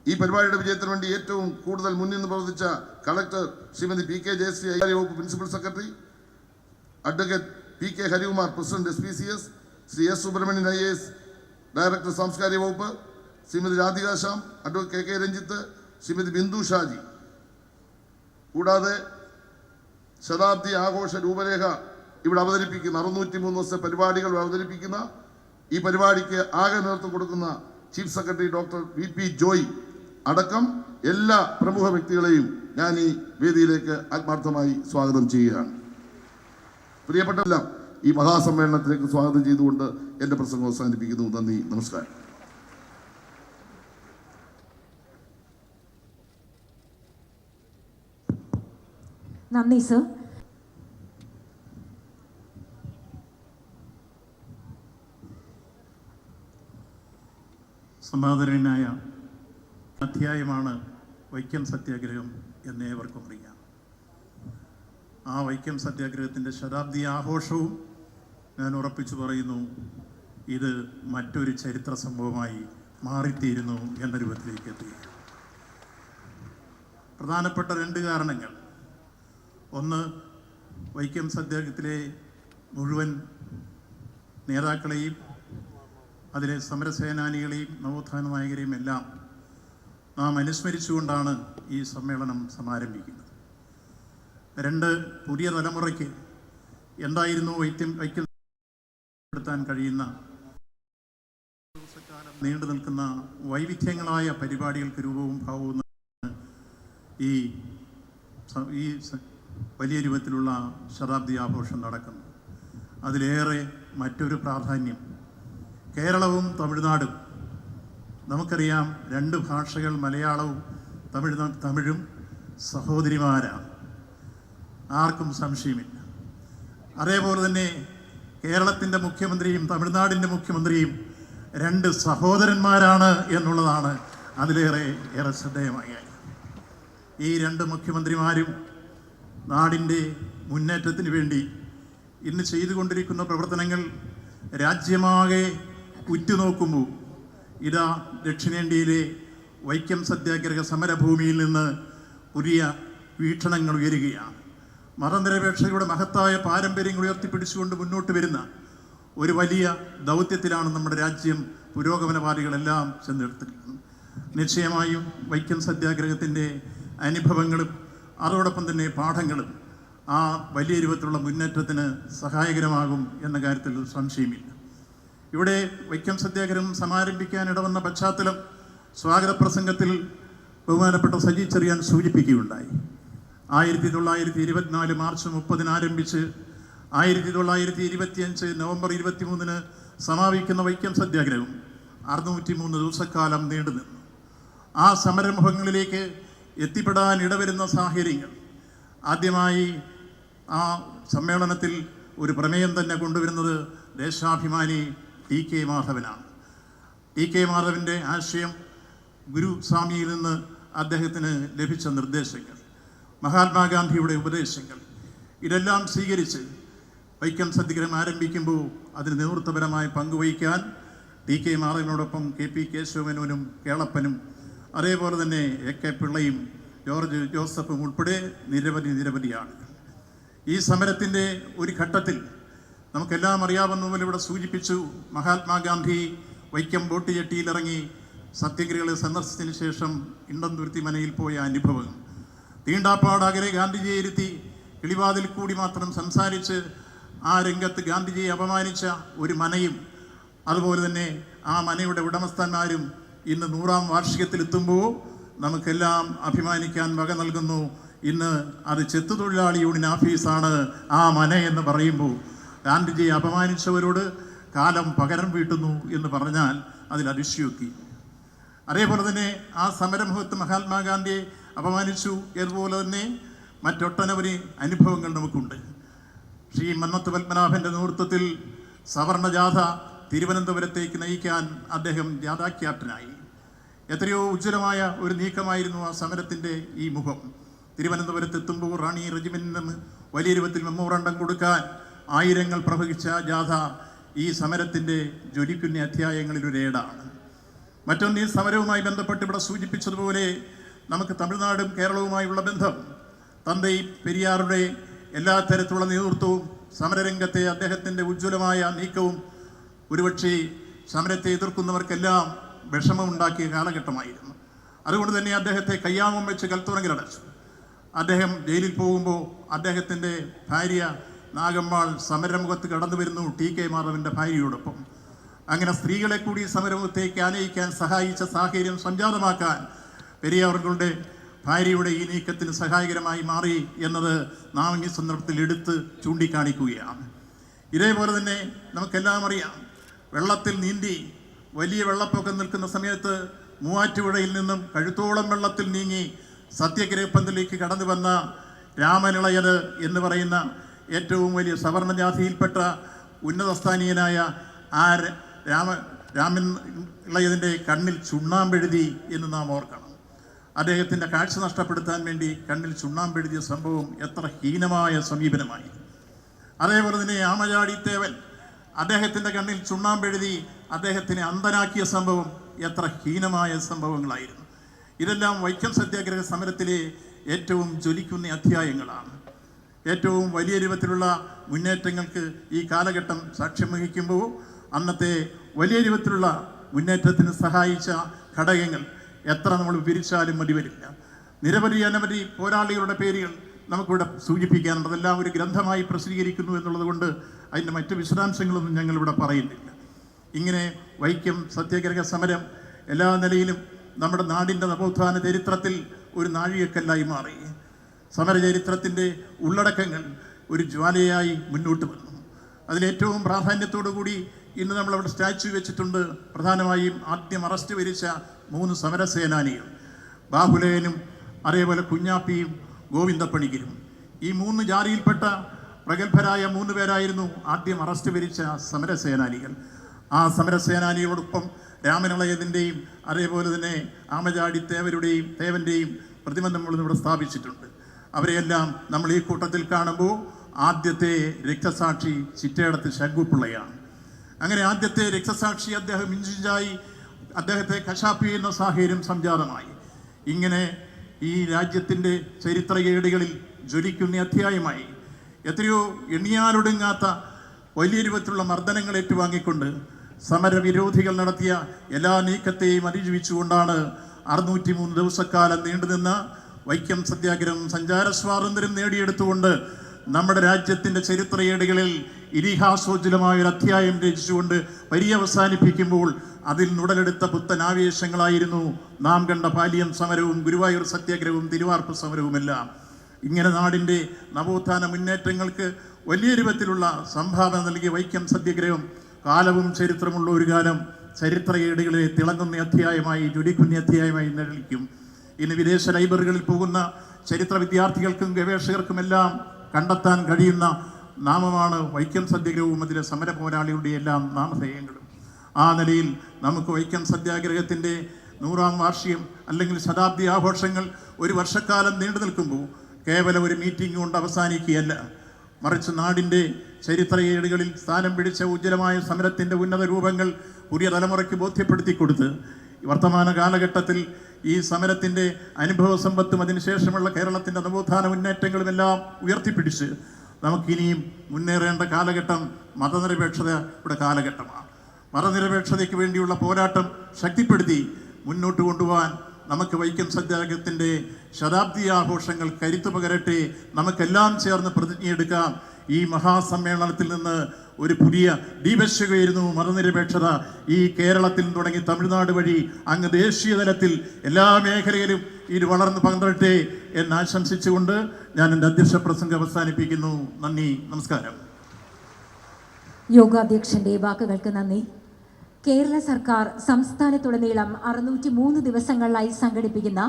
ഈ പരിപാടിയുടെ വിജയത്തിന് വേണ്ടി ഏറ്റവും കൂടുതൽ മുന്നിൽ നിന്ന് പ്രവർത്തിച്ച കളക്ടർ ശ്രീമതി PK ജയശ്രീ, വകുപ്പ് principal secretary advocate PK Harikumar, president SPCS, Shri S Subramanian IAS, director സാംസ്കാരിക വകുപ്പ്, ശ്രീമതി രാധിക ശ്യാം, അഡ്വക്കേറ്റ് KK രഞ്ജിത്ത്, ശ്രീമതി ബിന്ദു ഷാജി, കൂടാതെ ശതാബ്ദി ആഘോഷ രൂപരേഖ ഇവിടെ അവതരിപ്പിക്കുന്ന 603 ദിവസത്തെ പരിപാടികൾ അവതരിപ്പിക്കുന്ന ഈ പരിപാടിക്ക് ആകെ നേതൃത്വം കൊടുക്കുന്ന chief secretary doctor VP Joy അടക്കം എല്ലാ പ്രമുഖ വ്യക്തികളെയും ഞാൻ ഈ വേദിയിലേക്ക് ആത്മാർത്ഥമായി സ്വാഗതം ചെയ്യുകയാണ്. പ്രിയപ്പെട്ടവരെല്ലാം ഈ മഹാസമ്മേളനത്തിലേക്ക് സ്വാഗതം ചെയ്തുകൊണ്ട് എൻ്റെ പ്രസംഗം അവസാനിപ്പിക്കുന്നു. നന്ദി, നമസ്കാരം. നന്ദി സർ. സമാദരനായ അധ്യായമാണ് വൈക്കം സത്യാഗ്രഹം എന്നേവർക്കും അറിയാം. ആ വൈക്കം സത്യാഗ്രഹത്തിൻ്റെ ശതാബ്ദി ആഘോഷവും ഞാൻ ഉറപ്പിച്ചു പറയുന്നു, ഇത് മറ്റൊരു ചരിത്ര സംഭവമായി മാറിത്തീരുന്നു എന്ന രൂപത്തിലേക്ക് എത്തി. പ്രധാനപ്പെട്ട 2 കാരണങ്ങൾ. ഒന്ന്, വൈക്കം സത്യാഗ്രഹത്തിലെ മുഴുവൻ നേതാക്കളെയും അതിലെ സമരസേനാനികളെയും നവോത്ഥാന നായകരെയും എല്ലാം നാം അനുസ്മരിച്ചുകൊണ്ടാണ് ഈ സമ്മേളനം സമാരംഭിക്കുന്നത്. 2, പുതിയ തലമുറയ്ക്ക് എന്തായിരുന്നു വൈക്കം കഴിയുന്ന ദിവസക്കാലം നീണ്ടു നിൽക്കുന്ന വൈവിധ്യങ്ങളായ പരിപാടികൾക്ക് രൂപവും ഭാവവും ഈ വലിയ രൂപത്തിലുള്ള ശതാബ്ദി ആഘോഷം നടക്കുന്നു. അതിലേറെ മറ്റൊരു പ്രാധാന്യം, കേരളവും തമിഴ്നാടും നമുക്കറിയാം, 2 ഭാഷകൾ, മലയാളവും തമിഴും സഹോദരിമാരാണ്, ആർക്കും സംശയമില്ല. അതേപോലെ തന്നെ കേരളത്തിൻ്റെ മുഖ്യമന്ത്രിയും തമിഴ്നാടിൻ്റെ മുഖ്യമന്ത്രിയും 2 സഹോദരന്മാരാണ് എന്നുള്ളതാണ് അതിലേറെ ശ്രദ്ധേയമായ കാര്യം. ഈ 2 മുഖ്യമന്ത്രിമാരും നാടിൻ്റെ മുന്നേറ്റത്തിന് വേണ്ടി ഇന്ന് ചെയ്തുകൊണ്ടിരിക്കുന്ന പ്രവർത്തനങ്ങൾ രാജ്യമാകെ ഉറ്റുനോക്കുമ്പോൾ ഇതാ ദക്ഷിണേന്ത്യയിലെ വൈക്കം സത്യാഗ്രഹ സമരഭൂമിയിൽ നിന്ന് പുതിയ വീക്ഷണങ്ങൾ ഉയരുകയാണ്. മതനിരപേക്ഷതയുടെ മഹത്തായ പാരമ്പര്യങ്ങൾ ഉയർത്തിപ്പിടിച്ചുകൊണ്ട് മുന്നോട്ട് വരുന്ന ഒരു വലിയ ദൗത്യത്തിലാണ് നമ്മുടെ രാജ്യം പുരോഗമനവാദികളെല്ലാം ചെന്നെടുത്തിരിക്കുന്നത്. നിശ്ചയമായും വൈക്കം സത്യാഗ്രഹത്തിൻ്റെ അനുഭവങ്ങളും അതോടൊപ്പം തന്നെ പാഠങ്ങളും ആ വലിയ രൂപത്തിലുള്ള മുന്നേറ്റത്തിന് സഹായകരമാകും എന്ന കാര്യത്തിൽ സംശയമില്ല. ഇവിടെ വൈക്കം സത്യാഗ്രഹം സമാരംഭിക്കാൻ ഇടവന്ന പശ്ചാത്തലം സ്വാഗത പ്രസംഗത്തിൽ ബഹുമാനപ്പെട്ട സജി ചെറിയാൻ സൂചിപ്പിക്കുകയുണ്ടായി. 1924 മാർച്ച് 30 ആരംഭിച്ച് 1925 നവംബർ 23 സമാപിക്കുന്ന വൈക്കം സത്യാഗ്രഹം 603 ദിവസക്കാലം നീണ്ടുനിന്നു. ആ സമരമുഖങ്ങളിലേക്ക് എത്തിപ്പെടാൻ ഇടവരുന്ന സാഹചര്യങ്ങൾ, ആദ്യമായി ആ സമ്മേളനത്തിൽ ഒരു പ്രമേയം തന്നെ കൊണ്ടുവരുന്നത് ദേശാഭിമാനി TK മാധവനാണ്. TK മാധവൻ്റെ ആശയം, ഗുരുസ്വാമിയിൽ നിന്ന് അദ്ദേഹത്തിന് ലഭിച്ച നിർദ്ദേശങ്ങൾ, മഹാത്മാഗാന്ധിയുടെ ഉപദേശങ്ങൾ, ഇതെല്ലാം സ്വീകരിച്ച് വൈക്കം സത്യാഗ്രഹം ആരംഭിക്കുമ്പോൾ അതിന് നേതൃത്വപരമായി പങ്കുവഹിക്കാൻ TK മാധവനോടൊപ്പം KP കേശവമേനോനും കേളപ്പനും അതേപോലെ തന്നെ AK പിള്ളയും ജോർജ് ജോസഫും ഉൾപ്പെടെ നിരവധി ആളുകൾ. ഈ സമരത്തിൻ്റെ ഒരു ഘട്ടത്തിൽ നമുക്കെല്ലാം അറിയാവുന്ന പോലെ ഇവിടെ സൂചിപ്പിച്ചു, മഹാത്മാഗാന്ധി വൈക്കം ബോട്ട് ജെട്ടിയിലിറങ്ങി സത്യഗ്രഹികളെ സന്ദർശിച്ചതിന് ശേഷം ഇണ്ടംതുരുത്തി മനയിൽ പോയ അനുഭവം, തീണ്ടാപ്പാടകലെ ഗാന്ധിജിയെ ഇരുത്തി കിളിവാതിൽ കൂടി മാത്രം സംസാരിച്ച് ആ രംഗത്ത് ഗാന്ധിജിയെ അപമാനിച്ച ഒരു മനയും അതുപോലെ തന്നെ ആ മനയുടെ ഉടമസ്ഥന്മാരും ഇന്ന് 100ാം വാർഷികത്തിലെത്തുമ്പോൾ നമുക്കെല്ലാം അഭിമാനിക്കാൻ വക നൽകുന്നു. ഇന്ന് അത് ചെത്തുതൊഴിലാളി യൂണിയൻ ഓഫീസാണ് ആ മന എന്ന് പറയുമ്പോൾ ഗാന്ധിജിയെ അപമാനിച്ചവരോട് കാലം പകരം വീട്ടുന്നു എന്ന് പറഞ്ഞാൽ അതിൽ അതിശയോക്തി. അതേപോലെ തന്നെ ആ സമരമുഖത്ത് മഹാത്മാഗാന്ധിയെ അപമാനിച്ചു. അതുപോലെ തന്നെ മറ്റൊട്ടനവധി അനുഭവങ്ങൾ നമുക്കുണ്ട്. ശ്രീ മന്നത്ത് പത്മനാഭൻ്റെ നേതൃത്വത്തിൽ സവർണജാഥ തിരുവനന്തപുരത്തേക്ക് നയിക്കാൻ അദ്ദേഹം ജാഥാക്യാപ്റ്റനായി. എത്രയോ ഉജ്ജ്വലമായ ഒരു നീക്കമായിരുന്നു ആ സമരത്തിൻ്റെ ഈ മുഖം. തിരുവനന്തപുരത്ത് എത്തുമ്പോൾ റാണി റെജിമെന്റിൽ നിന്ന് വലിയ രൂപത്തിൽ മെമ്മോറാണ്ടം കൊടുക്കാൻ ആയിരങ്ങൾ പ്രവഹിച്ച ജാഥ ഈ സമരത്തിൻ്റെ ജ്വലിക്കുന്ന അധ്യായങ്ങളിലൊരേടാണ്. മറ്റൊന്ന്, ഈ സമരവുമായി ബന്ധപ്പെട്ട് ഇവിടെ സൂചിപ്പിച്ചതുപോലെ നമുക്ക് തമിഴ്നാടും കേരളവുമായുള്ള ബന്ധം, തന്തൈ പെരിയാറുടെ എല്ലാ തരത്തിലുള്ള നേതൃത്വവും സമരരംഗത്തെ അദ്ദേഹത്തിൻ്റെ ഉജ്ജ്വലമായ നീക്കവും ഒരുപക്ഷെ സമരത്തെ എതിർക്കുന്നവർക്കെല്ലാം വിഷമമുണ്ടാക്കിയ കാലഘട്ടമായിരുന്നു. അതുകൊണ്ട് തന്നെ അദ്ദേഹത്തെ കയ്യാമം വെച്ച് കൽത്തുറങ്കിലടച്ചു. അദ്ദേഹം ജയിലിൽ പോകുമ്പോൾ അദ്ദേഹത്തിൻ്റെ ഭാര്യ നാഗമ്മാൾ സമരമുഖത്ത് കടന്നു വരുന്നു ടി.കെ. മാധവൻ്റെ ഭാര്യയോടൊപ്പം. അങ്ങനെ സ്ത്രീകളെ കൂടി സമരമുഖത്തേക്ക് ആനയിക്കാൻ സഹായിച്ച സാഹചര്യം സംജാതമാക്കാൻ പെരിയാറുകളുടെ ഭാര്യയുടെ ഈ നീക്കത്തിന് സഹായകരമായി മാറി എന്നത് നാം ഈ സന്ദർഭത്തിൽ എടുത്ത് ചൂണ്ടിക്കാണിക്കുകയാണ്. ഇതേപോലെ തന്നെ നമുക്കെല്ലാം അറിയാം, വെള്ളത്തിൽ നീന്തി വലിയ വെള്ളപ്പൊക്കം നിൽക്കുന്ന സമയത്ത് മൂവാറ്റുപുഴയിൽ നിന്നും കഴുത്തോളം വെള്ളത്തിൽ നീങ്ങി സത്യഗ്രഹപ്പന്തലിലേക്ക് കടന്നു വന്ന രാമനിളയത് എന്ന് പറയുന്ന ഏറ്റവും വലിയ സവർണജാതിയിൽപ്പെട്ട ഉന്നതസ്ഥാനീയനായ ആ രാമൻ ഇളയതിൻ്റെ കണ്ണിൽ ചുണ്ണാമ്പെഴുതി എന്ന് നാം ഓർക്കണം. അദ്ദേഹത്തിൻ്റെ കാഴ്ച നഷ്ടപ്പെടുത്താൻ വേണ്ടി കണ്ണിൽ ചുണ്ണാമ്പെഴുതിയ സംഭവം എത്ര ഹീനമായ സമീപനമായി. അതേപോലെ തന്നെ ആമചാടിത്തേവൻ അദ്ദേഹത്തിൻ്റെ കണ്ണിൽ ചുണ്ണാമ്പെഴുതി അദ്ദേഹത്തിനെ അന്ധനാക്കിയ സംഭവം എത്ര ഹീനമായ സംഭവങ്ങളായിരുന്നു. ഇതെല്ലാം വൈക്കം സത്യാഗ്രഹ സമരത്തിലെ ഏറ്റവും ജ്വലിക്കുന്ന അധ്യായങ്ങളാണ്. ഏറ്റവും വലിയ രൂപത്തിലുള്ള മുന്നേറ്റങ്ങൾക്ക് ഈ കാലഘട്ടം സാക്ഷ്യം വഹിക്കുമ്പോൾ അന്നത്തെ വലിയ രൂപത്തിലുള്ള മുന്നേറ്റത്തിന് സഹായിച്ച ഘടകങ്ങൾ എത്ര നമ്മൾ വിവരിച്ചാലും മതി വരില്ല. നിരവധി അനവധി പോരാളികളുടെ പേരുകൾ നമുക്കിവിടെ സൂചിപ്പിക്കാനുണ്ട്. അതെല്ലാം ഒരു ഗ്രന്ഥമായി പ്രസിദ്ധീകരിക്കുന്നു എന്നുള്ളത് കൊണ്ട് അതിൻ്റെ മറ്റ് വിശദാംശങ്ങളൊന്നും ഞങ്ങളിവിടെ പറയുന്നില്ല. ഇങ്ങനെ വൈക്കം സത്യാഗ്രഹ സമരം എല്ലാ നിലയിലും നമ്മുടെ നാടിൻ്റെ നവോത്ഥാന ചരിത്രത്തിൽ ഒരു നാഴികക്കല്ലായി മാറി. സമരചരിത്രത്തിൻ്റെ ഉള്ളടക്കങ്ങൾ ഒരു ജ്വാലയായി മുന്നോട്ട് വന്നു. അതിലേറ്റവും പ്രാധാന്യത്തോടു കൂടി ഇന്ന് നമ്മളവിടെ സ്റ്റാച്യു വെച്ചിട്ടുണ്ട്. പ്രധാനമായും ആദ്യം അറസ്റ്റ് വരിച്ച 3 സമരസേനാനികൾ, ബാഹുലേയനും അതേപോലെ കുഞ്ഞാപ്പിയും ഗോവിന്ദപ്പണിക്കരും. ഈ 3 ജാതിയിൽപ്പെട്ട പ്രഗത്ഭരായ 3 പേരായിരുന്നു ആദ്യം അറസ്റ്റ് വരിച്ച സമരസേനാനികൾ. ആ സമരസേനാനികളോടൊപ്പം രാമനിളയതിൻ്റെയും അതേപോലെ തന്നെ ആമചാടി തേവൻ്റെയും പ്രതിമ നമ്മളിവിടെ സ്ഥാപിച്ചിട്ടുണ്ട്. അവരെയെല്ലാം നമ്മൾ ഈ കൂട്ടത്തിൽ കാണുമ്പോൾ ആദ്യത്തെ രക്തസാക്ഷി ചിറ്റേടത്ത് ശങ്കുപിള്ളയാണ്. അങ്ങനെ ആദ്യത്തെ രക്തസാക്ഷി അദ്ദേഹം ഇഞ്ചിഞ്ചായി അദ്ദേഹത്തെ കശാപ്പ് ചെയ്യുന്ന സാഹചര്യം സംജാതമായി. ഇങ്ങനെ ഈ രാജ്യത്തിൻ്റെ ചരിത്രകേടുകളിൽ ജ്വലിക്കുന്ന അധ്യായമായി എത്രയോ എണ്ണിയാലൊടുങ്ങാത്ത വലിയ രൂപത്തിലുള്ള മർദ്ദനങ്ങൾ ഏറ്റുവാങ്ങിക്കൊണ്ട് സമരവിരോധികൾ നടത്തിയ എല്ലാ നീക്കത്തെയും അതിജീവിച്ചുകൊണ്ടാണ് 603 ദിവസക്കാലം നീണ്ടുനിന്ന വൈക്കം സത്യാഗ്രഹം സഞ്ചാര സ്വാതന്ത്ര്യം നേടിയെടുത്തുകൊണ്ട് നമ്മുടെ രാജ്യത്തിൻ്റെ ചരിത്രയേടുകളിൽ ഇതിഹാസോജ്വലമായൊരു അധ്യായം രചിച്ചുകൊണ്ട് പര്യവസാനിപ്പിക്കുമ്പോൾ അതിൽ ഉടലെടുത്ത പുത്തൻ ആവേശങ്ങളായിരുന്നു നാം കണ്ട പാലിയം സമരവും ഗുരുവായൂർ സത്യാഗ്രഹവും തിരുവാർപ്പ് സമരവുമെല്ലാം. ഇങ്ങനെ നാടിൻ്റെ നവോത്ഥാന മുന്നേറ്റങ്ങൾക്ക് വലിയ രൂപത്തിലുള്ള സംഭാവന നൽകിയ വൈക്കം സത്യാഗ്രഹം കാലവും ചരിത്രമുള്ള ഒരു കാലം ചരിത്രയേടുകളെ തിളങ്ങുന്ന അധ്യായമായി ജ്വലിക്കുന്ന അധ്യായമായി നിലനിൽക്കും. ഇന്ന് വിദേശ ലൈബ്രറികളിൽ പോകുന്ന ചരിത്ര വിദ്യാർത്ഥികൾക്കും ഗവേഷകർക്കുമെല്ലാം കണ്ടെത്താൻ കഴിയുന്ന നാമമാണ് വൈക്കം സത്യാഗ്രഹവും അതിലെ സമര പോരാളികളുടെ എല്ലാം നാമധേയങ്ങളും. ആ നിലയിൽ നമുക്ക് വൈക്കം സത്യാഗ്രഹത്തിൻ്റെ 100ാം വാർഷികം അല്ലെങ്കിൽ ശതാബ്ദി ആഘോഷങ്ങൾ ഒരു വർഷക്കാലം നീണ്ടു നിൽക്കുമ്പോൾ കേവലം ഒരു മീറ്റിംഗ് കൊണ്ട് അവസാനിക്കുകയല്ല, മറിച്ച് നാടിൻ്റെ ചരിത്രയേടുകളിൽ സ്ഥാനം പിടിച്ച ഉജ്ജ്വലമായ സമരത്തിൻ്റെ ഉന്നത രൂപങ്ങൾ പുതിയ തലമുറയ്ക്ക് ബോധ്യപ്പെടുത്തി കൊടുത്ത് വർത്തമാന കാലഘട്ടത്തിൽ ഈ സമരത്തിൻ്റെ അനുഭവ സമ്പത്തും അതിനുശേഷമുള്ള കേരളത്തിൻ്റെ നവോത്ഥാന മുന്നേറ്റങ്ങളുമെല്ലാം ഉയർത്തിപ്പിടിച്ച് നമുക്കിനിയും മുന്നേറേണ്ട കാലഘട്ടം മതനിരപേക്ഷതയുടെ കാലഘട്ടമാണ്. മതനിരപേക്ഷതയ്ക്ക് വേണ്ടിയുള്ള പോരാട്ടം ശക്തിപ്പെടുത്തി മുന്നോട്ട് കൊണ്ടുപോകാൻ നമുക്ക് വൈക്കം സത്യാഗ്രഹത്തിൻ്റെ ശതാബ്ദി ആഘോഷങ്ങൾ കരുത്തു പകരട്ടെ. നമുക്കെല്ലാം ചേർന്ന് പ്രതിജ്ഞയെടുക്കാം. ഈ മഹാസമ്മേളനത്തിൽ നിന്ന് ഒരു പുതിയ ദീപശിഖയായിരുന്നു മതനിരപേക്ഷത. ഈ കേരളത്തിൽ തുടങ്ങി തമിഴ്നാട് വഴി അങ്ങ് ദേശീയ തലത്തിൽ എല്ലാ മേഖലയിലും ഇത് വളർന്ന് പന്തരട്ടെ എന്ന് ആശംസിച്ചുകൊണ്ട് ഞാൻ എൻ്റെ അധ്യക്ഷ പ്രസംഗം അവസാനിപ്പിക്കുന്നു. നന്ദി, നമസ്കാരം. യോഗാധ്യക്ഷന്റെ വാക്കുകൾക്ക് നന്ദി. കേരള സർക്കാർ സംസ്ഥാനത്തുടനീളം 603 ദിവസങ്ങളിലായി സംഘടിപ്പിക്കുന്ന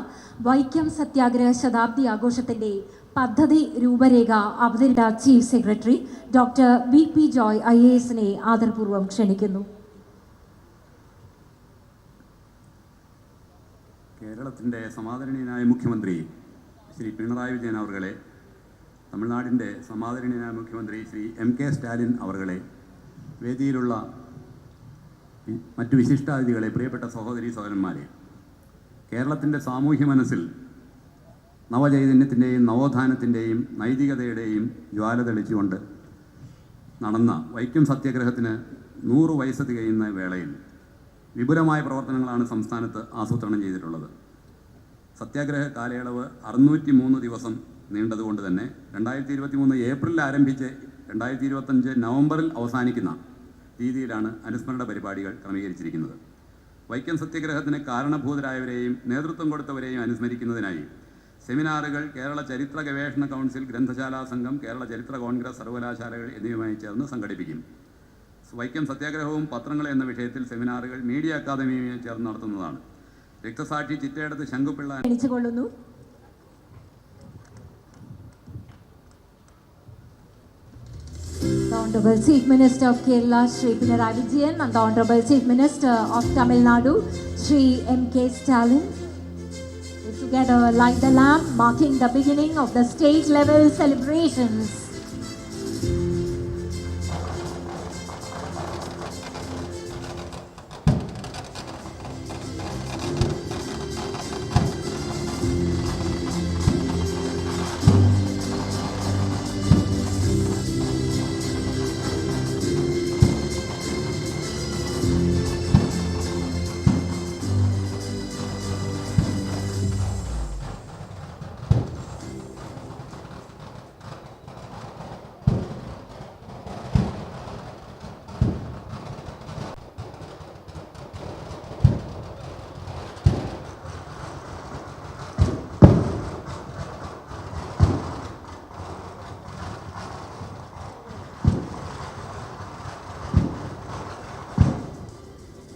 വൈക്കം സത്യാഗ്രഹ ശതാബ്ദി ആഘോഷത്തിന്റെ പദ്ധതി രൂപരേഖ അവതരിപ്പിച്ച chief secretary doctor VP Joy IAS ആദരപൂർവ്വം ക്ഷണിക്കുന്നു. കേരളത്തിൻ്റെ സമാദരണീയനായ മുഖ്യമന്ത്രി ശ്രീ പിണറായി വിജയൻ അവർകളെ, തമിഴ്നാടിൻ്റെ സമാദരണീയനായ മുഖ്യമന്ത്രി ശ്രീ MK സ്റ്റാലിൻ അവർകളെ, വേദിയിലുള്ള മറ്റു വിശിഷ്ടാതിഥികളെ, പ്രിയപ്പെട്ട സഹോദരീ സഹോദരന്മാരെ, കേരളത്തിൻ്റെ സാമൂഹ്യ മനസ്സിൽ നവചൈതന്യത്തിൻ്റെയും നവോത്ഥാനത്തിൻ്റെയും നൈതികതയുടെയും ജ്വാല തെളിച്ചുകൊണ്ട് നടന്ന വൈക്കം സത്യാഗ്രഹത്തിന് 100 വയസ്സ് തികയുന്ന വേളയിൽ വിപുലമായ പ്രവർത്തനങ്ങളാണ് സംസ്ഥാനത്ത് ആസൂത്രണം ചെയ്തിട്ടുള്ളത്. സത്യാഗ്രഹ കാലയളവ് 603 ദിവസം നീണ്ടതുകൊണ്ട് തന്നെ 2023 ഏപ്രിലിൽ ആരംഭിച്ച് 2025 നവംബറിൽ അവസാനിക്കുന്ന രീതിയിലാണ് അനുസ്മരണ പരിപാടികൾ ക്രമീകരിച്ചിരിക്കുന്നത്. വൈക്കം സത്യാഗ്രഹത്തിന് കാരണഭൂതരായവരെയും നേതൃത്വം കൊടുത്തവരെയും അനുസ്മരിക്കുന്നതിനായി സെമിനാറുകൾ കേരള ചരിത്ര ഗവേഷണ കൗൺസിൽ, ഗ്രന്ഥശാലാ സംഘം, കേരള ചരിത്ര കോൺഗ്രസ്, സർവകലാശാലകൾ എന്നിവയുമായി ചേർന്ന് സംഘടിപ്പിക്കും. വൈക്കം സത്യാഗ്രഹവും പത്രങ്ങൾ എന്ന വിഷയത്തിൽ സെമിനാറുകൾ മീഡിയ അക്കാദമിയുമായി ചേർന്ന് നടത്തുന്നതാണ്. രക്തസാക്ഷി ചിറ്റയെടുത്ത് Shankupillai ക്ഷണിച്ചുകൊള്ളുന്നു. The Honorable Chief Minister of Kerala, Shri Pinarayi Vijayan, and the Honorable Chief Minister of Tamil Nadu, Shri MK Stalin, will together light the lamp, marking the beginning of the state-level celebrations.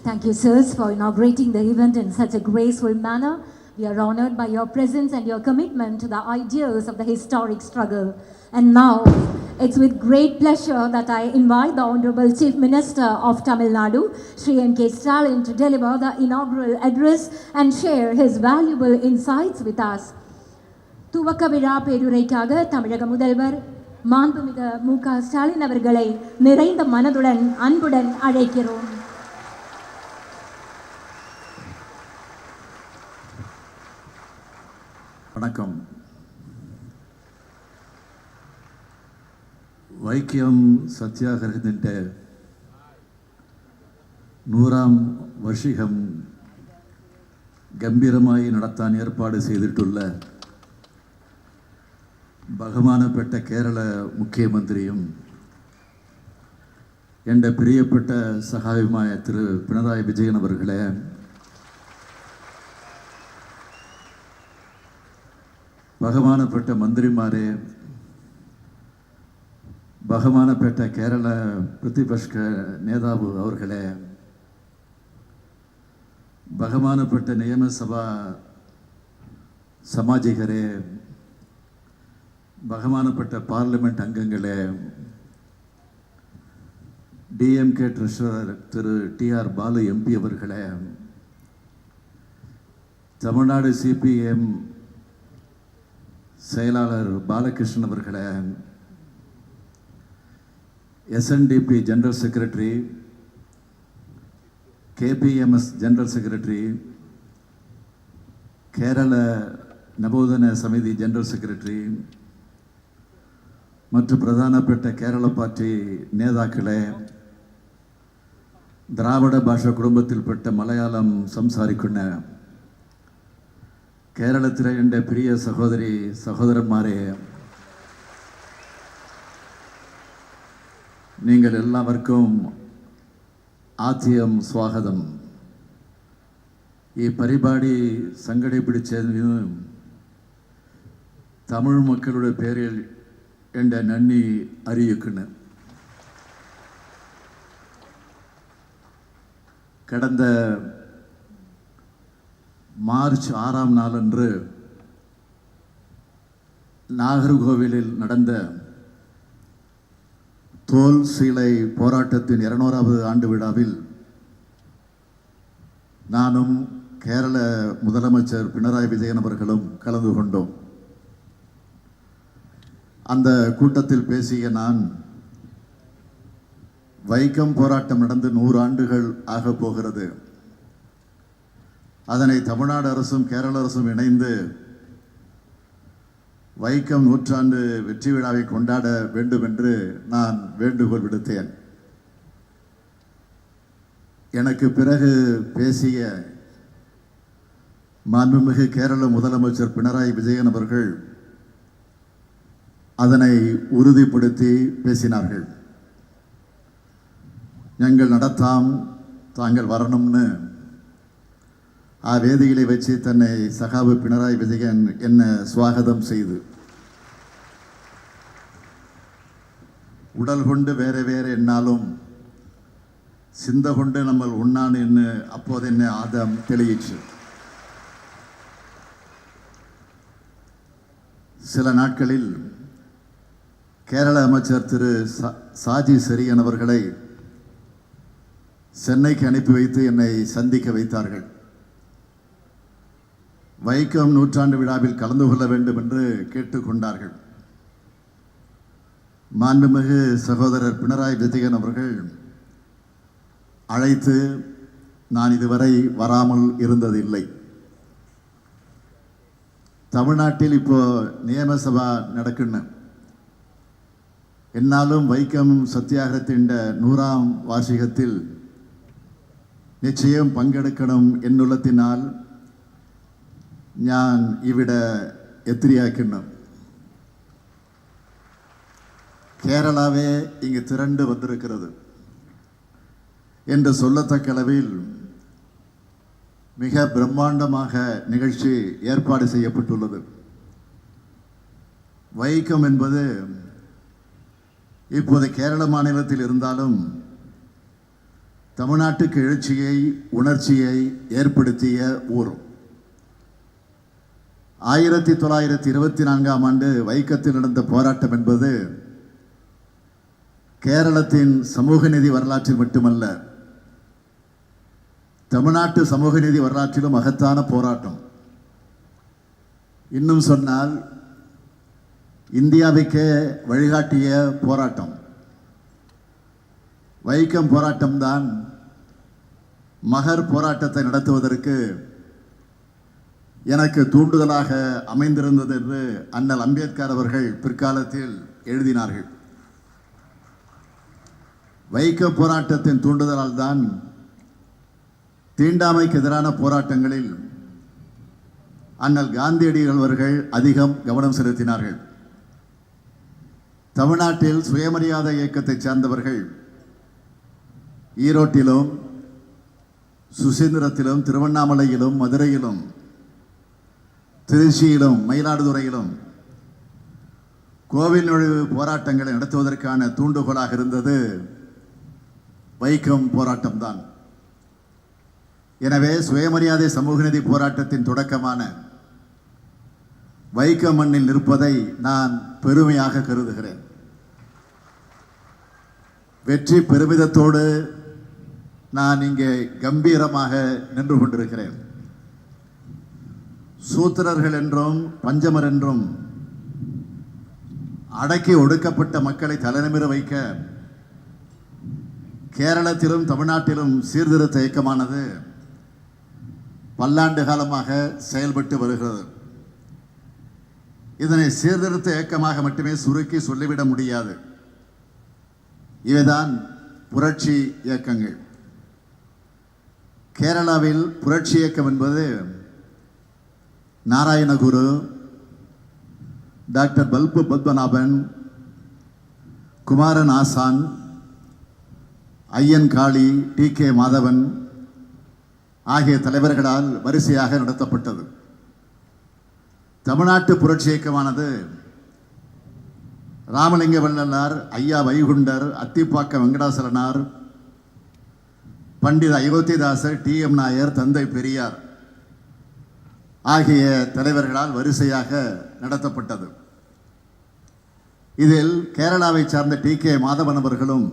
Thank you, sirs, for inaugurating the event in such a graceful manner. We are honored by your presence and your commitment to the ideals of the historic struggle. And now, it's with great pleasure that I invite the Honorable Chief Minister of Tamil Nadu, Shri MK Stalin, to deliver the inaugural address and share his valuable insights with us. துவக்க விழா பேருரைக்காக தமிழக முதல்வர் மாண்புமிகு MK Stalin அவர்களை நிறைந்த மனதுடன் அன்புடன் அழைக்கிறோம். வணக்கம். വൈക്കം സത്യാഗ്രഹത്തിൻ്റെ 100ാം വാർഷികം ഗംഭീരമായി നടത്താൻ ഏർപ്പാട് ചെയ്തിട്ടുള്ള ബഹുമാനപ്പെട്ട കേരള മുഖ്യമന്ത്രിയും എൻ്റെ പ്രിയപ്പെട്ട സഹായിയുമായ തിരു പിണറായി വിജയൻ അവർകളെ, ബഹുമാനപ്പെട്ട മന്ത്രിമാരെ, ബഹുമാനപ്പെട്ട കേരള പ്രതിപക്ഷ നേതാവ് അവർകളെ, ബഹുമാനപ്പെട്ട നിയമസഭാ സാമാജികരെ, ബഹുമാനപ്പെട്ട പാർലമെൻറ്റ് അംഗങ്ങളെ, DMK treasurer Thiru TR Baalu MP அவர்களே, தமிழ்நாடு CPM செயலாளர் பாலகிருஷ்ணன் அவர்களே, SNDP general secretary, KPMS general secretary, Kerala Navothana Samithi general secretary மற்றும் பிரதானപ്പെട്ട കേരള പാർട്ടി നേതാക്കളെ, ദ്രാവിഡ ഭാഷ കുടുംബത്തിൽപ്പെട്ട മലയാളം സംസാരിക്കുന്ന കേരളത്തിലെ എൻ്റെ പ്രിയ സഹോദരി സഹോദരന്മാരെ, നിങ്ങൾ എല്ലാവർക്കും ആദ്യം സ്വാഗതം. ഈ പരിപാടി സംഘടിപ്പിച്ചതിന് തമിഴ് മക്കളുടെ പേരിൽ എൻ്റെ നന്ദി അറിയിക്കുന്നു. கடந்த மார்ச் 6ஆம் நாளன்று நாகர்கோவிலில் நடந்த தோல் சீலை போராட்டத்தின் 200வது ஆண்டு விழாவில் நானும் கேரள முதலமைச்சர் பினராயி விஜயன் அவர்களும் கலந்து கொண்டோம். அந்த கூட்டத்தில் பேசிய நான், வைக்கம் போராட்டம் நடந்து 100 ஆண்டுகள் ஆக போகிறது. அதனை தமிழ்நாடு அரசும் கேரள அரசும் இணைந்து வைக்கம் 100ஆண்டு வெற்றி விழாவை கொண்டாட வேண்டும் என்று நான் வேண்டுகோள் விடுத்தேன். எனக்கு பிறகு பேசிய மாண்புமிகு கேரள முதலமைச்சர் பினராயி விஜயன் அவர்கள் அதனை உறுதிப்படுத்தி பேசினார்கள். ഞങ്ങൾ നടത്താം, താങ്കൾ வரணும்னு வேதியிலே வச்சு தன்னை சகாவு பினராயி விஜயன் என்ன சுவாகதம் செய்து, உடல் கொண்டு வேற வேற என்னாலும் சிந்த கொண்டு நம்ம உண்ணான் என்று அப்போது என்ன ஆதம் தெளியிற்று. சில நாட்களில் கேரள அமைச்சர் திரு சாஜி செரியன் அவர்களை சென்னைக்கு அனுப்பி வைத்து என்னை சந்திக்க வைத்தார்கள். வைக்கம் 100ஆண்டு விழாவில் கலந்து கொள்ள வேண்டும் என்று கேட்டுக்கொண்டார்கள். மாண்புமிகு சகோதரர் பினராயி விஜயன் அவர்கள் அழைத்து நான் இதுவரை வராமல் இருந்ததில்லை. தமிழ்நாட்டில் இப்போ நியமசபா நடக்குன்னு എന്നാലും വൈക്കം സത്യാഗ്രഹത്തിൻ്റെ 100ആം വാർഷികത്തിൽ നിശ്ചയം പങ്കെടുക്കണം എന്നുള്ളതിനാൽ ഞാൻ ഇവിടെ എത്തിയിരിക്കുന്നു. കേരളാവേ ഇങ്ങ് திரண்டு வந்திருக்கிறது என்று சொல்லத்தக்க அளவில் மிக பிரம்மாண்டமாக நிகழ்ச்சி ஏற்பாடு செய்யப்பட்டுள்ளது. வைக்கம் என்பது இப்போது கேரள மாநிலத்தில் இருந்தாலும் தமிழ்நாட்டுக்கு எழுச்சியை உணர்ச்சியை ஏற்படுத்திய ஊர். 1924ஆம் ஆண்டு வைக்கத்தில் நடந்த போராட்டம் என்பது கேரளத்தின் சமூக நீதி வரலாற்றில் மட்டுமல்ல, தமிழ்நாட்டு சமூக நீதி வரலாற்றிலும் மகத்தான போராட்டம். இன்னும் சொன்னால் இந்தியாவுக்கே வழிகாட்டிய போராட்டம். வைக்கம் போராட்டம்தான் மகர் போராட்டத்தை நடத்துவதற்கு எனக்கு தூண்டுதலாக அமைந்திருந்தது என்று அண்ணல் அம்பேத்கர் அவர்கள் பிற்காலத்தில் எழுதினார்கள். வைக்கம் போராட்டத்தின் தூண்டுதலால் தான் தீண்டாமைக்கு எதிரான போராட்டங்களில் அண்ணல் காந்தியடிகள் அவர்கள் அதிகம் கவனம் செலுத்தினார்கள். தமிழ்நாட்டில் சுயமரியாதை இயக்கத்தைச் சேர்ந்தவர்கள் ஈரோட்டிலும் சுசீந்திரத்திலும் திருவண்ணாமலையிலும் மதுரையிலும் திருச்சியிலும் மயிலாடுதுறையிலும் கோவில் நுழைவு போராட்டங்களை நடத்துவதற்கான தூண்டுகோலாக இருந்தது வைக்கம் போராட்டம்தான். எனவே சுயமரியாதை சமூக நீதி போராட்டத்தின் தொடக்கமான வைக்கம் மண்ணில் நிற்பதை நான் பெருமையாக கருதுகிறேன். வெற்றி பெருமிதத்தோடு நான் இங்கே கம்பீரமாக நின்று கொண்டிருக்கிறேன். சூத்திரர்கள் என்றும் பஞ்சமர் என்றும் அடக்கி ஒடுக்கப்பட்ட மக்களை தலைநிமிர வைக்க கேரளத்திலும் தமிழ்நாட்டிலும் சீர்திருத்த இயக்கமானது பல்லாண்டு காலமாக செயல்பட்டு வருகிறது. இதனை சீர்திருத்த இயக்கமாக மட்டுமே சுருக்கி சொல்லிவிட முடியாது. இவைதான் புரட்சி இயக்கங்கள். கேரளாவில் புரட்சி இயக்கம் என்பது நாராயணகுரு, டாக்டர் பல்பு பத்மநாபன், குமாரன் ஆசான், ஐயன் காளி, டி.கே. மாதவன் ஆகிய தலைவர்களால் வரிசையாக நடத்தப்பட்டது. தமிழ்நாட்டு புரட்சி இயக்கமானது ராமலிங்க வள்ளலார், ஐயா வைகுண்டர், அத்திப்பாக்கம் வெங்கடாசலனார், பண்டித அயோத்திதாசர், டி.எம். நாயர், தந்தை பெரியார் ஆகிய தலைவர்களால் வரிசையாக நடத்தப்பட்டது. இதில் கேரளாவை சார்ந்த டி.கே. மாதவன் அவர்களும்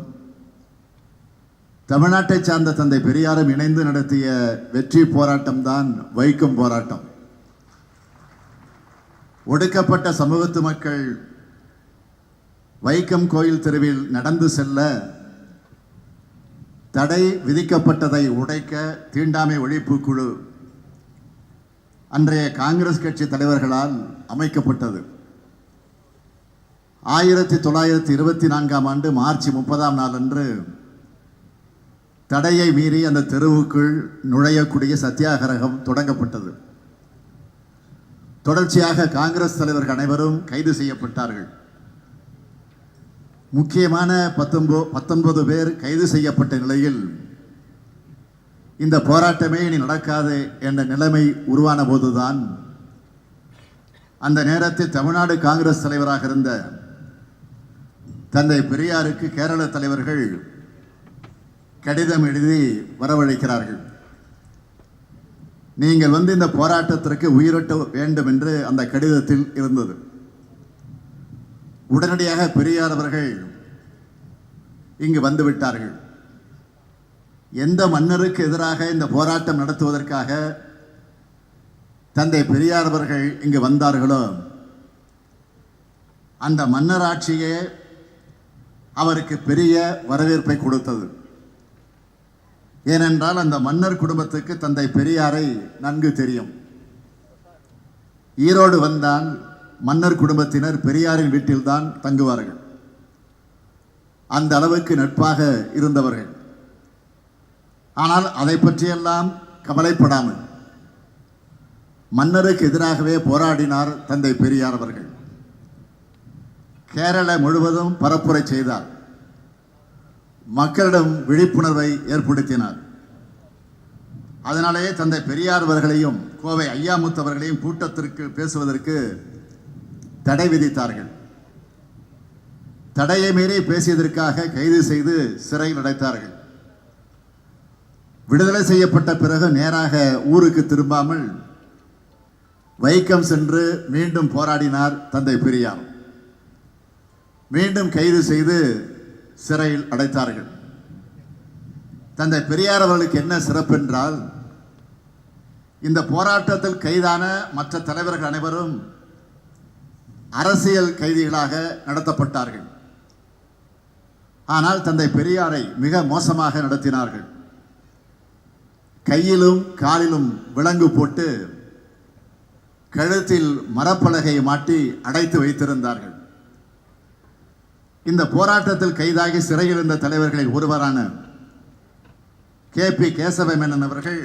தமிழ்நாட்டை சார்ந்த தந்தை பெரியாரும் இணைந்து நடத்திய வெற்றி போராட்டம் தான் வைக்கம் போராட்டம். ஒடுக்கப்பட்ட சமூகத்து மக்கள் வைக்கம் கோயில் தெருவில் நடந்து செல்ல தடை விதிக்கப்பட்டதை உடைக்க தீண்டாமை ஒழிப்பு குழு அன்றைய காங்கிரஸ் கட்சி தலைவர்களால் அமைக்கப்பட்டது. 1924 மார்ச் 30 அன்று தடையை மீறி அந்த தெருவுக்குள் நுழையக்கூடிய சத்தியாகிரகம் தொடங்கப்பட்டது. தொடர்ச்சியாக காங்கிரஸ் தலைவர்கள் அனைவரும் கைது செய்யப்பட்டார்கள். முக்கியமான 19 பேர் கைது செய்யப்பட்ட நிலையில் இந்த போராட்டமே இனி நடக்காது என்ற நிலைமை உருவான போதுதான் அந்த நேரத்தில் தமிழ்நாடு காங்கிரஸ் தலைவராக இருந்த தந்தை பெரியாருக்கு கேரள தலைவர்கள் கடிதம் எழுதி வரவழைக்கிறார்கள். நீங்கள் வந்து இந்த போராட்டத்திற்கு உயிரோட்ட வேண்டும் என்று அந்த கடிதத்தில் இருந்தது. உடனடியாக பெரியார் அவர்கள் இங்கு வந்துவிட்டார்கள். எந்த மன்னருக்கு எதிராக இந்த போராட்டம் நடத்துவதற்காக தந்தை பெரியார் அவர்கள் இங்கு வந்தார்களோ அந்த மன்னராட்சியே அவருக்கு பெரிய வரவேற்பை கொடுத்தது. ஏனென்றால் அந்த மன்னர் குடும்பத்துக்கு தந்தை பெரியாரை நன்கு தெரியும். ஈரோடு வந்தால் மன்னர் குடும்பத்தினர் பெரியாரின் வீட்டில்தான் தங்குவார்கள். அந்த அளவுக்கு நட்பாக இருந்தவர்கள். ஆனால் அதை பற்றியெல்லாம் கவலைப்படாமல் மன்னருக்கு எதிராகவே போராடினார் தந்தை பெரியார் அவர்கள். கேரள முழுவதும் பரப்புரை செய்தார். மக்களிடம் விழிப்புணர்வை ஏற்படுத்தினார். அதனாலேயே தந்தை பெரியார் அவர்களையும் கோவை ஐயாமுத்து அவர்களையும் கூட்டத்திற்கு பேசுவதற்கு தடை விதித்தார்கள். தடையை மீறி பேசியதற்காக கைது செய்து சிறையில் அடைத்தார்கள். விடுதலை செய்யப்பட்ட பிறகு நேராக ஊருக்கு திரும்பாமல் வைக்கம் சென்று மீண்டும் போராடினார் தந்தை பெரியார். மீண்டும் கைது செய்து சிறையில் அடைத்தார்கள். தந்தை பெரியார் அவர்களுக்கு என்ன சிறப்பு என்றால் இந்த போராட்டத்தில் கைதான மற்ற தலைவர்கள் அனைவரும் அரசியல் கைதிகளாக நடத்தப்பட்டார்கள். ஆனால் தந்தை பெரியாரை மிக மோசமாக நடத்தினார்கள். கையிலும் காலிலும் விலங்கு போட்டு கழுத்தில் மரப்பலகையை மாட்டி அடைத்து வைத்திருந்தார்கள். இந்த போராட்டத்தில் கைதாகி சிறையில் இருந்த தலைவர்களில் ஒருவரான KP கேசவமேனன் அவர்கள்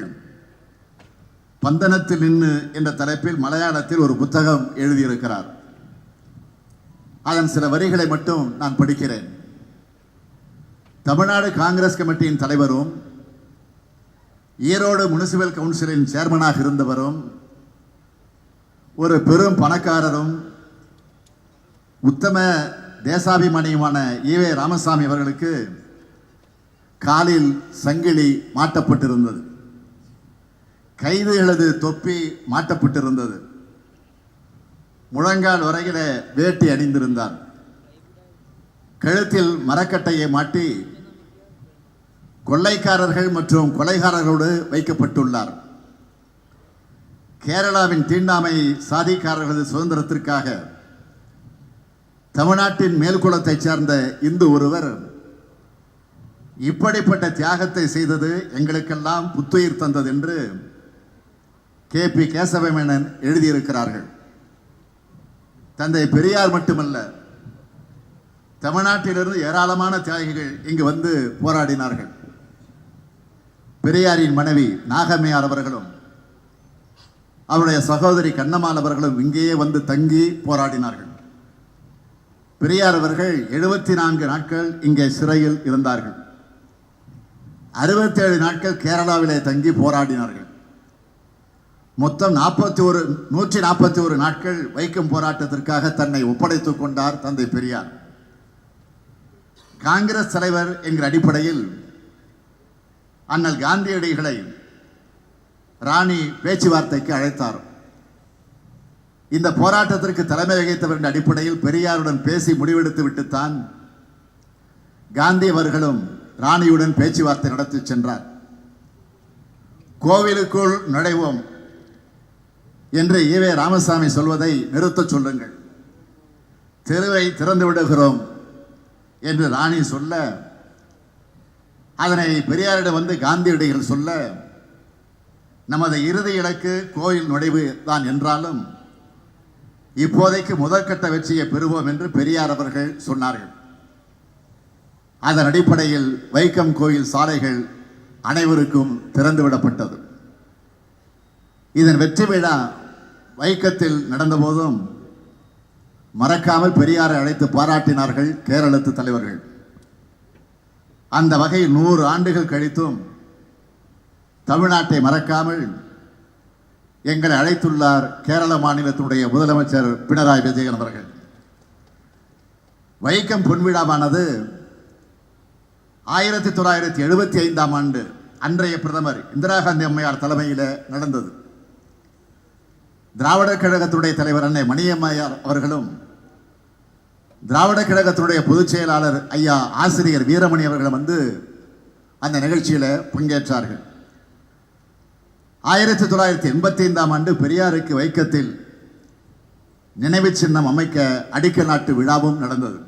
பந்தனத்தில் நின்று என்ற தலைப்பில் மலையாளத்தில் ஒரு புத்தகம் எழுதியிருக்கிறார். அதன் சில வரிகளை மட்டும் நான் படிக்கிறேன். தமிழ்நாடு காங்கிரஸ் கமிட்டியின் தலைவரும் ஈரோடு முனிசிபல் கவுன்சிலின் சேர்மனாக இருந்தவரும் ஒரு பெரும் பணக்காரரும் உத்தம தேசாபிமானியுமான ஈ.வே. ராமசாமி அவர்களுக்கு காலில் சங்கிலி மாட்டப்பட்டிருந்தது. கைதிகளது தொப்பி மாட்டப்பட்டிருந்தது. முழங்கால் வரையில வேட்டி அணிந்திருந்தார். கழுத்தில் மரக்கட்டையை மாட்டி கொள்ளைக்காரர்கள் மற்றும் கொலைகாரர்களோடு வைக்கப்பட்டுள்ளார். கேரளாவின் தீண்டாமை சாதிக்காரர்களது சுதந்திரத்திற்காக தமிழ்நாட்டின் மேல்குளத்தைச் சேர்ந்த இந்து ஒருவர் இப்படிப்பட்ட தியாகத்தை செய்தது எங்களுக்கெல்லாம் புத்துயிர் தந்தது என்று KP கேசவமேனன் எழுதியிருக்கிறார்கள். தந்தை பெரியார் மட்டுமல்ல, தமிழ்நாட்டிலிருந்து ஏராளமான தியாகிகள் இங்கு வந்து போராடினார்கள். பெரியாரின் மனைவி நாகம்மையார் அவர்களும் அவருடைய சகோதரி கண்ணம்மாள் அவர்களும் இங்கேயே வந்து தங்கி போராடினார்கள். பெரியார் அவர்கள் 74 நாட்கள் இங்கே சிறையில் இருந்தார்கள். 67 நாட்கள் கேரளாவிலே தங்கி போராடினார்கள். மொத்தம் 141 நாட்கள் வைக்கம் போராட்டத்திற்காக தன்னை ஒப்படைத்துக் கொண்டார் தந்தை பெரியார். காங்கிரஸ் தலைவர் என்கிற அடிப்படையில் அண்ணல் காந்தியடிகளை ராணி பேச்சுவார்த்தைக்கு அழைத்தார். இந்த போராட்டத்திற்கு தலைமை வகித்தவர் என்ற அடிப்படையில் பெரியாருடன் பேசி முடிவெடுத்து விட்டுத்தான் காந்தி அவர்களும் ராணியுடன் பேச்சுவார்த்தை நடத்தி சென்றார். கோவிலுக்குள் நுழைவோம் என்று ஈ.வே. ராமசாமி சொல்வதை நிறுத்த சொல்லுங்கள், தெருவை திறந்து விடுகிறோம் என்று ராணி சொல்ல, அதனை பெரியாரிடம் வந்து காந்தியடிகள் சொல்ல, நமது இறுதி இலக்கு கோயில் நுழைவு தான் என்றாலும் இப்போதைக்கு முதற்கட்ட வெற்றியை பெறுவோம் என்று பெரியார் அவர்கள் சொன்னார்கள். அதன் அடிப்படையில் வைக்கம் கோயில் சாலைகள் அனைவருக்கும் திறந்துவிடப்பட்டது. இதன் வெற்றி விழா வைக்கத்தில் நடந்தபோதும் மறக்காமல் பெரியாரை அழைத்து பாராட்டினார்கள் கேரளத்து தலைவர்கள். அந்த வகையில் 100 ஆண்டுகள் கழித்தும் தமிழ்நாட்டை மறக்காமல் எங்களை அழைத்துள்ளார் கேரள மாநிலத்தினுடைய முதலமைச்சர் பினராயி விஜயன் அவர்கள். வைக்கம் பொன்விழாவானது 1975ஆம் ஆண்டு அன்றைய பிரதமர் இந்திரா காந்தி அம்மையார் தலைமையில் நடந்தது. திராவிடர் கழகத்துடைய தலைவர் அன்னை மணியம்மையார் அவர்களும் திராவிடர் கழகத்துடைய பொதுச் செயலாளர் ஐயா ஆசிரியர் வீரமணி அவர்களும் வந்து அந்த நிகழ்ச்சியில் பங்கேற்றார்கள். 1985ஆம் ஆண்டு பெரியாருக்கு வைக்கத்தில் நினைவு சின்னம் அமைக்க அடிக்கல் நாட்டு விழாவும் நடந்தது.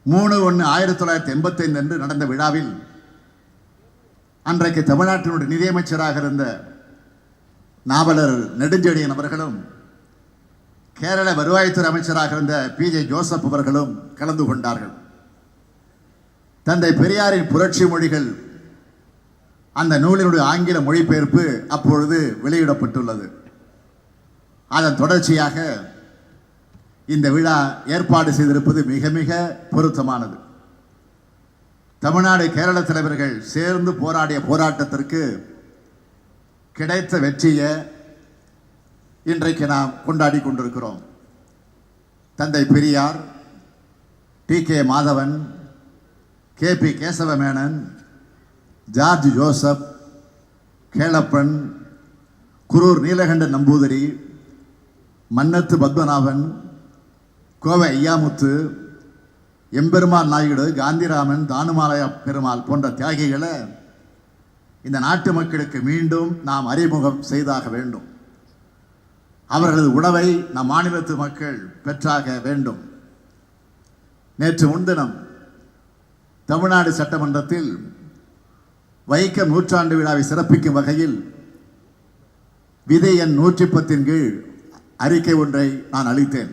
3/1/1985 அன்று நடந்த விழாவில் அன்றைக்கு தமிழ்நாட்டினுடைய நிதியமைச்சராக இருந்த நாவலர் நெடுஞ்செழியன் அவர்களும் கேரள வருவாய்த்துறை அமைச்சராக இருந்த PJ ஜோசப் அவர்களும் கலந்து கொண்டார்கள். தந்தை பெரியாரின் புரட்சி மொழிகள் அந்த நூலினுடைய ஆங்கில மொழிபெயர்ப்பு அப்பொழுது வெளியிடப்பட்டுள்ளது. அதன் தொடர்ச்சியாக இந்த விழா ஏற்பாடு செய்திருப்பது மிக மிக பொருத்தமானது. தமிழ்நாடு கேரள தலைவர்கள் சேர்ந்து போராடிய போராட்டத்திற்கு கிடைத்த வெற்றியை இன்றைக்கு நாம் கொண்டாடி கொண்டிருக்கிறோம். தந்தை பெரியார், TK மாதவன், KP கேசவமேனன், ஜார்ஜ் ஜோசப், கேளப்பன், குரூர் நீலகண்டன் நம்பூதிரி, மன்னத்து பத்மநாபன், கோவை ஐயாமுத்து, எம்பெருமான் நாயுடு, காந்திராமன், தானுமாலய பெருமாள் போன்ற தியாகிகளை இந்த நாட்டு மக்களுக்கு மீண்டும் நாம் அறிமுகம் செய்தாக வேண்டும். அவர்களது உணவை நம் மாநிலத்து மக்கள் பெற்றாக வேண்டும். நேற்று முன்தினம் தமிழ்நாடு சட்டமன்றத்தில் வைக்கம் நூற்றாண்டு விழாவை சிறப்பிக்கும் வகையில் விதி எண் 110 கீழ் அறிக்கை ஒன்றை நான் அளித்தேன்.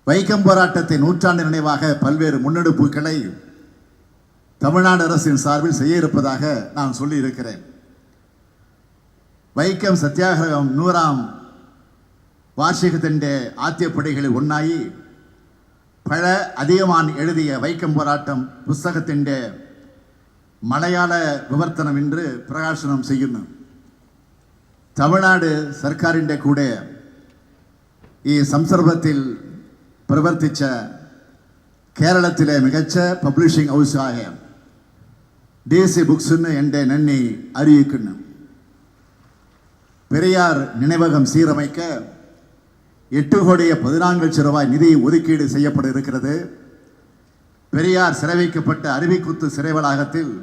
வைக்கம் போராட்டத்தை நூற்றாண்டு நினைவாக பல்வேறு முன்னெடுப்புகளை தமிழ்நாடு அரசின் சார்பில் செய்ய இருப்பதாக நான் சொல்லி இருக்கிறேன். வைக்கம் சத்தியாகிரகம் 100ஆம் வார்ஷிகத்திൻ്റെ ஆத்தியப்படைகளில் ஒன்றாയി பழ அதிகமான் எழுதிய வைக்கம் போராட்டம் புஸ்தகத்திൻ്റെ മലയാള വിവർത്തനം ഇன்று പ്രകാശനം ചെയ്യുന്നു. തമിഴ്നാട് സർക്കാരിൻ്റെ കൂടെ ഈ സംസർഗത്തിൽ പ്രവർത്തിച്ച കേരളത്തിലെ മികച്ച പബ്ലിഷിംഗ് ഹൗസായ DC ബുക്സിന് എൻ്റെ നന്ദി അറിയിക്കുന്നു. பெரியார் நினைவகம் சீரமைக்க 8,14,00,000 நிதி ஒதுக்கீடு செய்யப்பட இருக்கிறது. பெரியார் சிறை வைக்கப்பட்ட அருவிக்குத்து சிறை வளாகத்தில்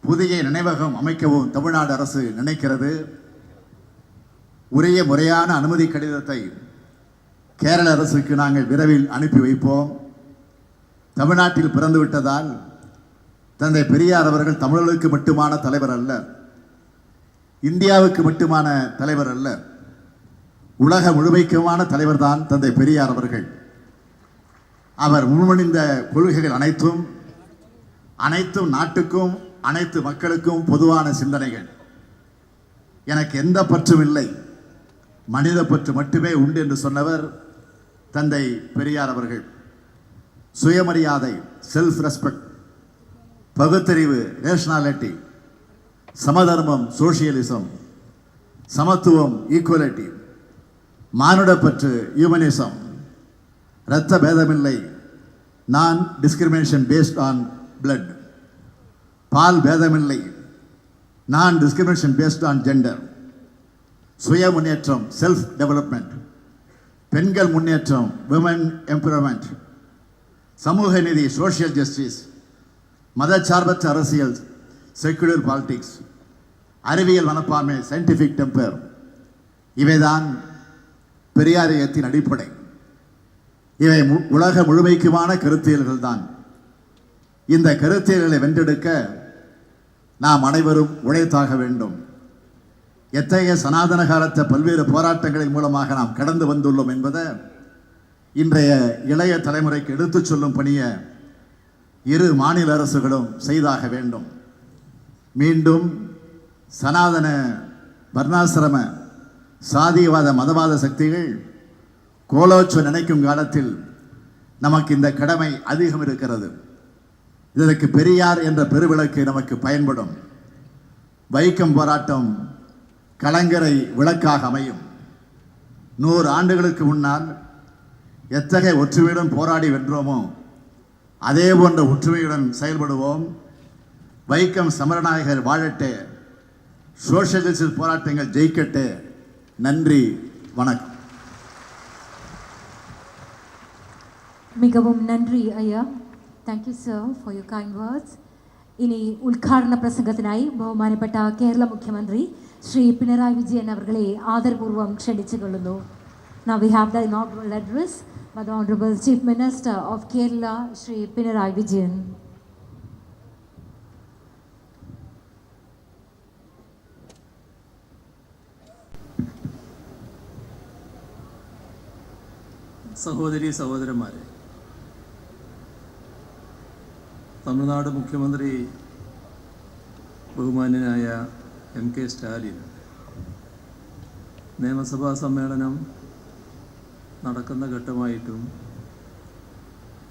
புதிய நினைவகம் அமைக்கவும் தமிழ்நாடு அரசு நினைக்கிறது. உரிய முறையான அனுமதி கடிதத்தை கேரள அரசுக்கு நாங்கள் விரைவில் அனுப்பி வைப்போம். தமிழ்நாட்டில் பிறந்து விட்டதால் தந்தை பெரியார் அவர்கள் தமிழர்களுக்கு மட்டுமான தலைவர் அல்ல, இந்தியாவுக்கு மட்டுமான தலைவர் அல்ல, உலக முழுமைக்குமான தலைவர் தான் தந்தை பெரியார் அவர்கள். அவர் முன்மொழிந்த கொள்கைகள் அனைத்தும் நாட்டுக்கும் அனைத்து மக்களுக்கும் பொதுவான சிந்தனைகள். எனக்கு எந்த பற்றும் இல்லை, மனித பற்று மட்டுமே உண்டு என்று சொன்னவர் தந்தை பெரியார் அவர்கள். சுயமரியாதை, செல்ஃப் ரெஸ்பெக்ட், பகுத்தறிவு, ரேஷனாலிட்டி, சமதர்மம், சோசியலிசம், சமத்துவம், ஈக்குவலிட்டி, மானுடப்பற்று, ஹியூமனிசம், இரத்த பேதமில்லை, நான் டிஸ்கிரிமினேஷன் பேஸ்ட் ஆன் பிளட், பால் பேதமில்லை, நான் டிஸ்கிரிமினேஷன் பேஸ்ட் ஆன் ஜெண்டர், சுய முன்னேற்றம், செல்ஃப் டெவலப்மெண்ட், பெண்கள் முன்னேற்றம், விமன் எம்பவர்மெண்ட், சமூக நீதி, சோஷியல் ஜஸ்டிஸ், மதச்சார்பற்ற அரசியல், செக்குலர் பாலிடிக்ஸ், அறிவியல் மனப்பான்மை, சயின்டிஃபிக் டெம்பர், இவைதான் பெரியாரியத்தின் அடிப்படை. இவை உலக முழுமைக்குமான கருத்தியல்கள் தான். இந்த கருத்தியல்களை வென்றெடுக்க நாம் அனைவரும் உழைத்தாக வேண்டும். எத்தகைய சனாதன காலத்த பல்வேறு போராட்டங்களின் மூலமாக நாம் கடந்து வந்துள்ளோம் என்பதை இன்றைய இளைய தலைமுறைக்கு எடுத்துச் சொல்லும் பணியை இரு மாநில அரசுகளும் செய்தாக வேண்டும். மீண்டும் சனாதன வர்ணாசிரம சாதியவாத மதவாத சக்திகள் கோலோச்ச நினைக்கும் காலத்தில் நமக்கு இந்த கடமை அதிகம் இருக்கிறது. இதற்கு பெரியார் என்ற பெருவிளக்கு நமக்கு பயன்படும். வைக்கம் போராட்டம் கலைஞரை விளக்காக அமையும். 100 ஆண்டுகளுக்கு முன்னால் எத்தகைய ஒற்றுமையுடன் போராடி வென்றோமோ அதே போன்ற ஒற்றுமையுடன் செயல்படுவோம். வைக்கம் சமரநாயகர் வாழட்டே, சோஷலிஸ்ட் போராட்டங்கள் ஜெயிக்கட்டே. நன்றி, வணக்கம். മികവും നന്ദി അയ്യ. Thank you sir for your kind words. ഇനി ഉദ്ഘാടന പ്രസംഗത്തിനായി ബഹുമാനപ്പെട്ട കേരള മുഖ്യമന്ത്രി ശ്രീ പിണറായി വിജയൻ അവരെ ആദരപൂർവ്വം ക്ഷണിച്ചുകൊള്ളുന്നു. Now we have the inaugural address by the Honorable Chief Minister of Kerala, Shri Pinarayi Vijayan. സഹോദരി സഹോദരന്മാരെ, തമിഴ്നാട് മുഖ്യമന്ത്രി ബഹുമാന്യനായ എം കെ സ്റ്റാലിൻ നിയമസഭാ സമ്മേളനം നടക്കുന്ന ഘട്ടമായിട്ടും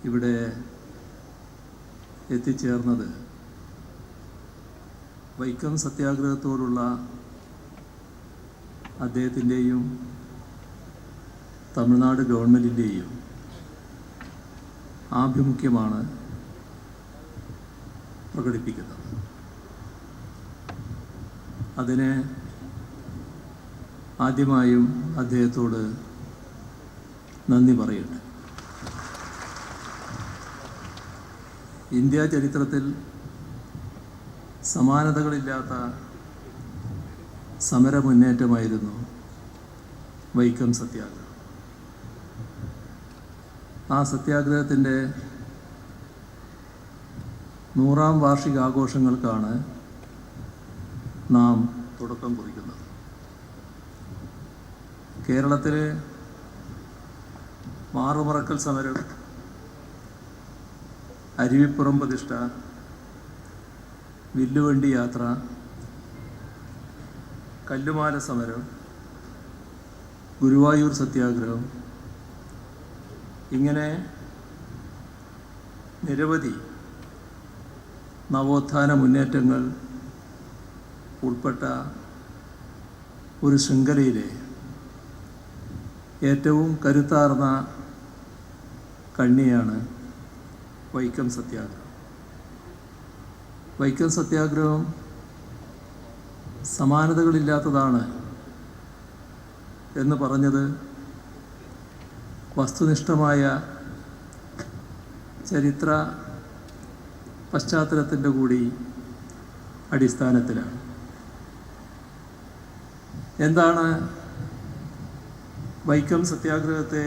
ഇവിടെ എത്തിച്ചേർന്നത് വൈക്കം സത്യാഗ്രഹത്തോടുള്ള അദ്ദേഹത്തിൻ്റെയും തമിഴ്നാട് ഗവൺമെൻറ്റിൻ്റെയും ആഭിമുഖ്യമാണ് പ്രകടിപ്പിക്കുന്നത്. അതിന് ആദ്യമായും അദ്ദേഹത്തോട് നന്ദി പറയട്ടെ. ഇന്ത്യ ചരിത്രത്തിൽ സമാനതകളില്ലാത്ത സമര മുന്നേറ്റമായിരുന്നു വൈക്കം സത്യാഗ്രഹം. ആ സത്യാഗ്രഹത്തിൻ്റെ 100ാം വാർഷികാഘോഷങ്ങൾക്കാണ് നാം തുടക്കം കുറിക്കുന്നത്. കേരളത്തിൽ മാറുമറക്കൽ സമരം, അരുവിപ്പുറം പ്രതിഷ്ഠ, വില്ലുവണ്ടി യാത്ര, കല്ലുമാല സമരം, ഗുരുവായൂർ സത്യാഗ്രഹം, ഇങ്ങനെ നിരവധി നവോത്ഥാന മുന്നേറ്റങ്ങൾ ഉൾപ്പെട്ട ഒരു ശൃംഖലയിലെ ഏറ്റവും കരുത്താർന്ന കണ്ണിയാണ് വൈക്കം സത്യാഗ്രഹം. വൈക്കം സത്യാഗ്രഹം സമാനതകളില്ലാത്തതാണ് എന്ന് പറഞ്ഞത് വസ്തുനിഷ്ഠമായ ചരിത്ര പശ്ചാത്തലത്തിൻ്റെ കൂടി അടിസ്ഥാനത്തിലാണ്. എന്താണ് വൈക്കം സത്യാഗ്രഹത്തെ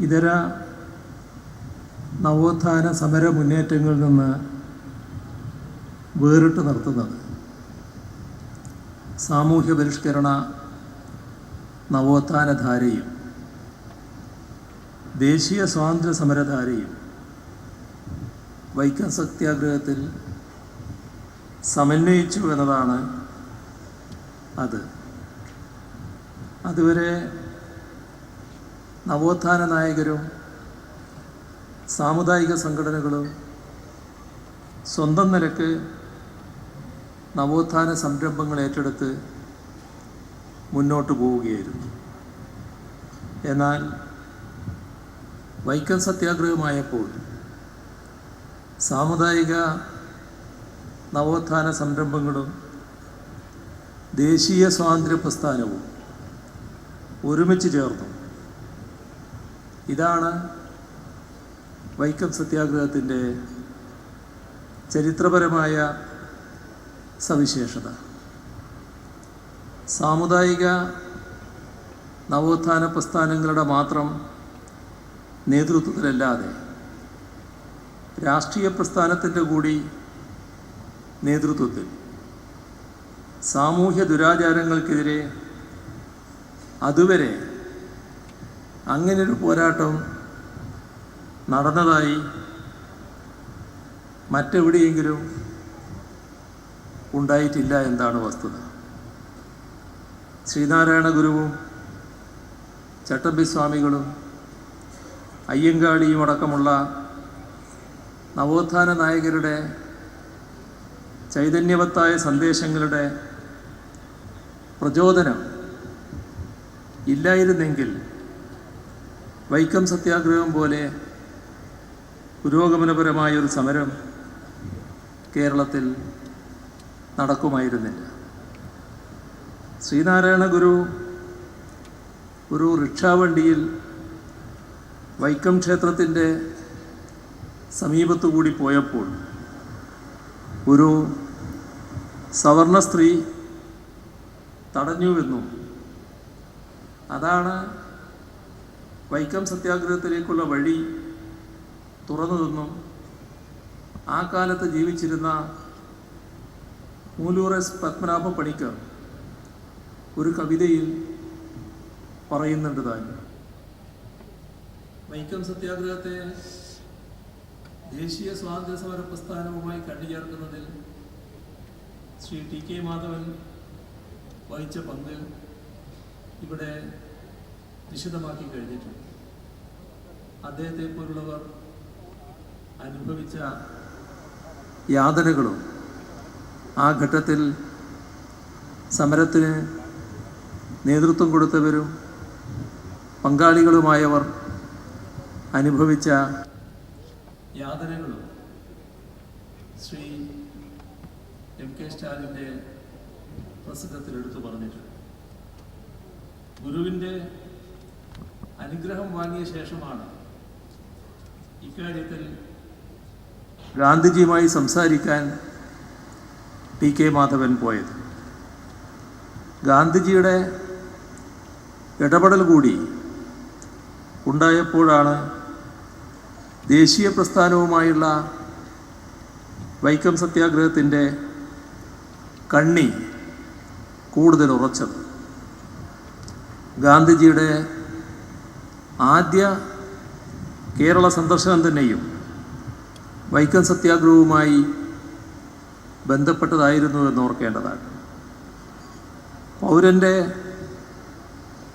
ഇതര നവോത്ഥാന സമര മുന്നേറ്റങ്ങളിൽ നിന്ന് വേറിട്ട് നിർത്തുന്നത്? സാമൂഹ്യ പരിഷ്കരണ നവോത്ഥാനധാരയും ദേശീയ സ്വാതന്ത്ര്യ സമരധാരയും വൈക്കം സത്യാഗ്രഹത്തിൽ സമന്വയിച്ചു എന്നതാണ് അത്. അതുവരെ നവോത്ഥാന നായകരും സാമുദായിക സംഘടനകളും സ്വന്തം നിലക്ക് നവോത്ഥാന സംരംഭങ്ങൾ ഏറ്റെടുത്ത് മുന്നോട്ട് പോവുകയായിരുന്നു. എന്നാൽ വൈക്കം സത്യാഗ്രഹമായപ്പോൾ സാമുദായിക നവോത്ഥാന സംരംഭങ്ങളും ദേശീയ സ്വാതന്ത്ര്യ പ്രസ്ഥാനവും ഒരുമിച്ച് ചേർന്നു. ഇതാണ് വൈക്കം സത്യാഗ്രഹത്തിൻ്റെ ചരിത്രപരമായ സവിശേഷത. സാമുദായിക നവോത്ഥാന പ്രസ്ഥാനങ്ങളുടെ മാത്രം നേതൃത്വത്തിലല്ലാതെ രാഷ്ട്രീയ പ്രസ്ഥാനത്തിൻ്റെ കൂടി നേതൃത്വത്തിൽ സാമൂഹ്യ ദുരാചാരങ്ങൾക്കെതിരെ അതുവരെ അങ്ങനൊരു പോരാട്ടം നടന്നതായി മറ്റെവിടെയെങ്കിലും ഉണ്ടായിട്ടില്ല എന്നാണ് വസ്തുത. ശ്രീനാരായണ ഗുരുവും ചട്ടമ്പി സ്വാമികളും അയ്യങ്കാളിയും അടക്കമുള്ള നവോത്ഥാന നായകരുടെ ചൈതന്യവത്തായ സന്ദേശങ്ങളുടെ പ്രചോദനം ഇല്ലായിരുന്നെങ്കിൽ വൈക്കം സത്യാഗ്രഹം പോലെ പുരോഗമനപരമായൊരു സമരം കേരളത്തിൽ നടക്കുമായിരുന്നില്ല. ശ്രീനാരായണ ഗുരു ഒരു റിക്ഷാവണ്ടിയിൽ വൈക്കം ക്ഷേത്രത്തിൻ്റെ സമീപത്തുകൂടി പോയപ്പോൾ ഒരു സവർണ സ്ത്രീ തടഞ്ഞുവെന്നും അതാണ് വൈക്കം സത്യാഗ്രഹത്തിലേക്കുള്ള വഴി തുറന്നതെന്നും ആ കാലത്ത് ജീവിച്ചിരുന്ന മൂലൂർ എസ് പത്മനാഭ പണിക്കർ ഒരു കവിതയിൽ പറയുന്നുണ്ട് താൻ. വൈക്കം സത്യാഗ്രഹത്തെ ദേശീയ സ്വാതന്ത്ര്യ സമര പ്രസ്ഥാനവുമായി കണ്ടുചേർക്കുന്നതിൽ ശ്രീ ടി കെ മാധവൻ വഹിച്ച പങ്ക് ഇവിടെ വിശദമാക്കി കഴിഞ്ഞിട്ടുണ്ട്. അദ്ദേഹത്തെ പോലുള്ളവർ അനുഭവിച്ച യാതനകളും ആ ഘട്ടത്തിൽ സമരത്തിന് നേതൃത്വം കൊടുത്തവരും പങ്കാളികളുമായവർ അനുഭവിച്ച യാതനകളും ശ്രീ എം കെ സ്റ്റാലിൻ്റെ പ്രസംഗത്തിൽ എടുത്തു പറഞ്ഞിട്ടുണ്ട്. ഗുരുവിൻ്റെ അനുഗ്രഹം വാങ്ങിയ ശേഷമാണ് ഇക്കാര്യത്തിൽ ഗാന്ധിജിയുമായി സംസാരിക്കാൻ ടി കെ മാധവൻ പോയത്. ഗാന്ധിജിയുടെ ഇടപെടൽ കൂടി ഉണ്ടായപ്പോഴാണ് ദേശീയ പ്രസ്ഥാനവുമായുള്ള വൈക്കം സത്യാഗ്രഹത്തിൻ്റെ കണ്ണി കൂടുതൽ ഉറച്ചത്. ഗാന്ധിജിയുടെ ആദ്യ കേരള സന്ദർശനം തന്നെയും വൈക്കം സത്യാഗ്രഹവുമായി ബന്ധപ്പെട്ടതായിരുന്നു എന്ന് ഓർക്കേണ്ടതാണ്. പൗരൻ്റെ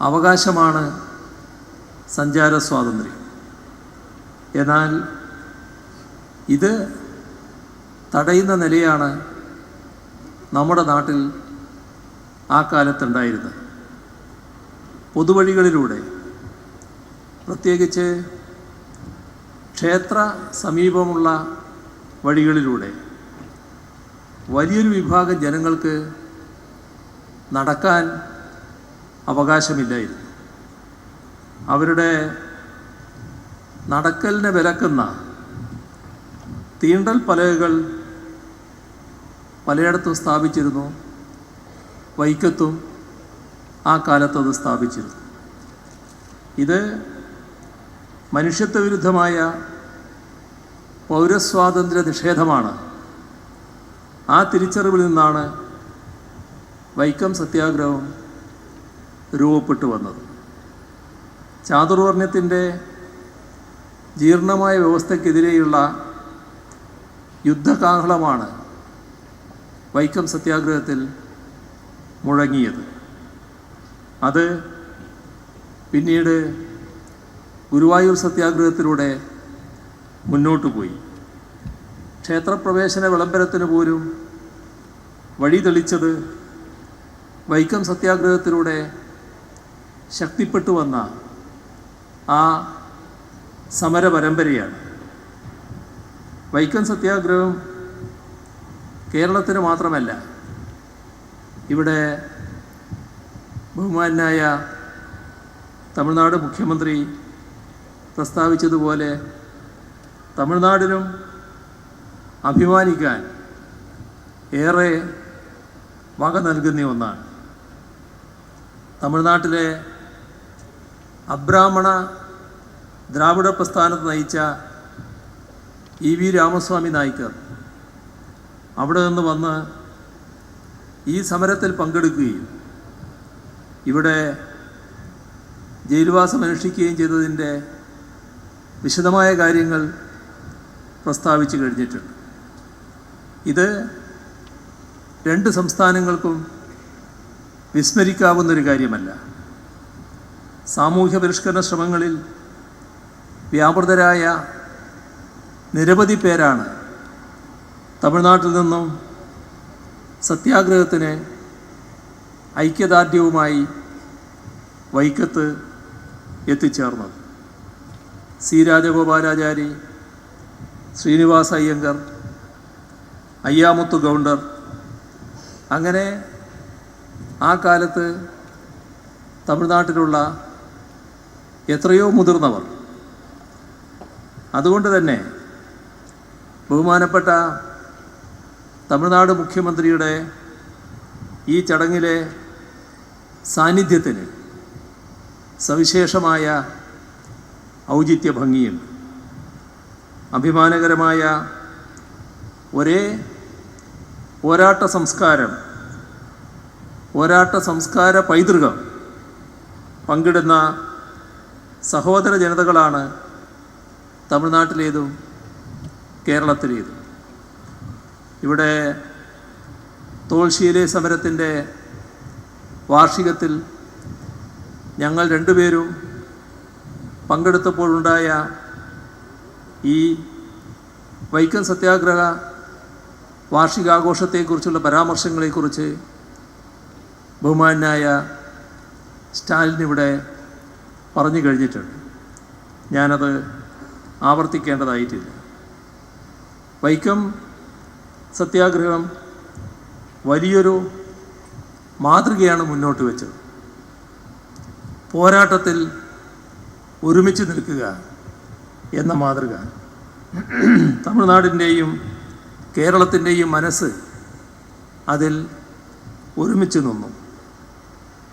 അവകാശമാണ് സഞ്ചാര സ്വാതന്ത്ര്യം. എന്നാൽ ഇത് തടയുന്ന നിലയാണ് നമ്മുടെ നാട്ടിൽ ആ കാലത്തുണ്ടായിരുന്നത്. പൊതുവഴികളിലൂടെ, പ്രത്യേകിച്ച് ക്ഷേത്ര സമീപമുള്ള വഴികളിലൂടെ വലിയൊരു വിഭാഗം ജനങ്ങൾക്ക് നടക്കാൻ അവകാശമില്ലായിരുന്നു. അവരുടെ നടക്കലിനെ വിലക്കുന്ന തീണ്ടൽ പലകകൾ പലയിടത്തും സ്ഥാപിച്ചിരുന്നു. വൈക്കത്തും ആ കാലത്തത് സ്ഥാപിച്ചിരുന്നു. ഇത് മനുഷ്യത്വ വിരുദ്ധമായ പൗരസ്വാതന്ത്ര്യ നിഷേധമാണ്. ആ തിരിച്ചറിവിൽ നിന്നാണ് വൈക്കം സത്യാഗ്രഹം രൂപപ്പെട്ടു വന്നത്. ചാതുർവർണ്ണയത്തിൻ്റെ ജീർണമായ വ്യവസ്ഥയ്ക്കെതിരെയുള്ള യുദ്ധകാഹളമാണ് വൈക്കം സത്യാഗ്രഹത്തിൽ മുഴങ്ങിയത്. അത് പിന്നീട് ഗുരുവായൂർ സത്യാഗ്രഹത്തിലൂടെ മുന്നോട്ട് പോയി. ക്ഷേത്രപ്രവേശന വിളംബരത്തിന് പോലും വഴി തെളിച്ചത് വൈക്കം സത്യാഗ്രഹത്തിലൂടെ ശക്തിപ്പെട്ടു വന്ന ആ സമര പരമ്പരയാണ്. വൈക്കം സത്യാഗ്രഹം കേരളത്തിന് മാത്രമല്ല, ഇവിടെ ബഹുമാനായ തമിഴ്നാട് മുഖ്യമന്ത്രി പ്രസ്താവിച്ചതുപോലെ തമിഴ്നാടിനും അഭിമാനിക്കാൻ ഏറെ വക നൽകുന്ന ഒന്നാണ്. തമിഴ്നാട്ടിലെ അബ്രാഹ്മണ ദ്രാവിഡ പ്രസ്ഥാനത്ത് നയിച്ച ഇ വി രാമസ്വാമി നായ്ക്കർ അവിടെ നിന്ന് വന്ന് ഈ സമരത്തിൽ പങ്കെടുക്കുകയും ഇവിടെ ജയിൽവാസം അനുഷ്ഠിക്കുകയും ചെയ്തതിൻ്റെ വിശദമായ കാര്യങ്ങൾ പ്രസ്താവിച്ചു കഴിഞ്ഞിട്ടുണ്ട്. ഇത് രണ്ട് സംസ്ഥാനങ്ങൾക്കും വിസ്മരിക്കാവുന്നൊരു കാര്യമല്ല. സാമൂഹ്യ പരിഷ്കരണ ശ്രമങ്ങളിൽ വ്യാപൃതരായ നിരവധി പേരാണ് തമിഴ്നാട്ടിൽ നിന്നും സത്യാഗ്രഹത്തിന് ഐക്യദാർഢ്യവുമായി വൈക്കത്ത് എത്തിച്ചേർന്നത്. സി രാജഗോപാലാചാരി, ശ്രീനിവാസ അയ്യങ്കർ, അയ്യാമുത്തു ഗൗണ്ടർ, അങ്ങനെ ആ കാലത്ത് തമിഴ്നാട്ടിലുള്ള എത്രയോ മുതിർന്നവർ. അതുകൊണ്ട് തന്നെ ബഹുമാനപ്പെട്ട തമിഴ്നാട് മുഖ്യമന്ത്രിയുടെ ഈ ചടങ്ങിലെ സാന്നിധ്യത്തിന് സവിശേഷമായ ഔചിത്യ ഭംഗിയുണ്ട്. അഭിമാനകരമായ ഒരേ പോരാട്ട സംസ്കാര പൈതൃകം പങ്കിടുന്ന സഹോദര ജനതകളാണ് തമിഴ്നാട്ടിലേതും കേരളത്തിലേതും. ഇവിടെ തോൾശീലെ സമരത്തിൻ്റെ വാർഷികത്തിൽ ഞങ്ങൾ രണ്ടുപേരും പങ്കെടുത്തപ്പോഴുണ്ടായ ഈ വൈക്കം സത്യാഗ്രഹ വാർഷികാഘോഷത്തെക്കുറിച്ചുള്ള പരാമർശങ്ങളെക്കുറിച്ച് ബഹുമാനായ സ്റ്റാലിൻ ഇവിടെ പറഞ്ഞു കഴിഞ്ഞിട്ടുണ്ട്. ഞാനത് ആവർത്തിക്കേണ്ടതായിട്ടില്ല. വൈക്കം സത്യാഗ്രഹം വലിയൊരു മാതൃകയാണ് മുന്നോട്ട് വെച്ചത്. പോരാട്ടത്തിൽ ഒരുമിച്ച് നിൽക്കുക എന്ന മാതൃക തമിഴ്നാടിൻ്റെയും കേരളത്തിൻ്റെയും മനസ്സ് അതിൽ ഒരുമിച്ച് നിന്നു.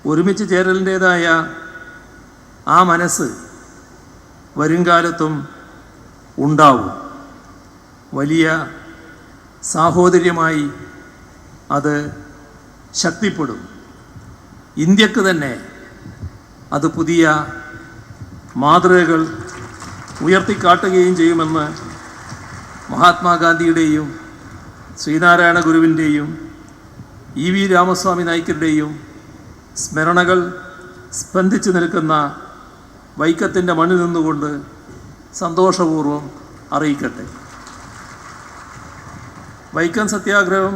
ഒരുമിച്ച് ചേരലിൻ്റേതായ ആ മനസ്സ് വരുംകാലത്തും ഉണ്ടാവും. വലിയ സാഹോദര്യമായി അത് ശക്തിപ്പെടും. ഇന്ത്യക്ക് തന്നെ അത് പുതിയ മാതൃകകൾ ഉയർത്തിക്കാട്ടുകയും ചെയ്യുമെന്ന് മഹാത്മാഗാന്ധിയുടെയും ശ്രീനാരായണ ഗുരുവിൻ്റെയും ഇ വി രാമസ്വാമി നായ്ക്കരുടെയും സ്മരണകൾ സ്പന്ദിച്ചു നിൽക്കുന്ന വൈക്കത്തിൻ്റെ മണ്ണിൽ നിന്നുകൊണ്ട് സന്തോഷപൂർവ്വം അറിയിക്കട്ടെ. വൈക്കം സത്യാഗ്രഹം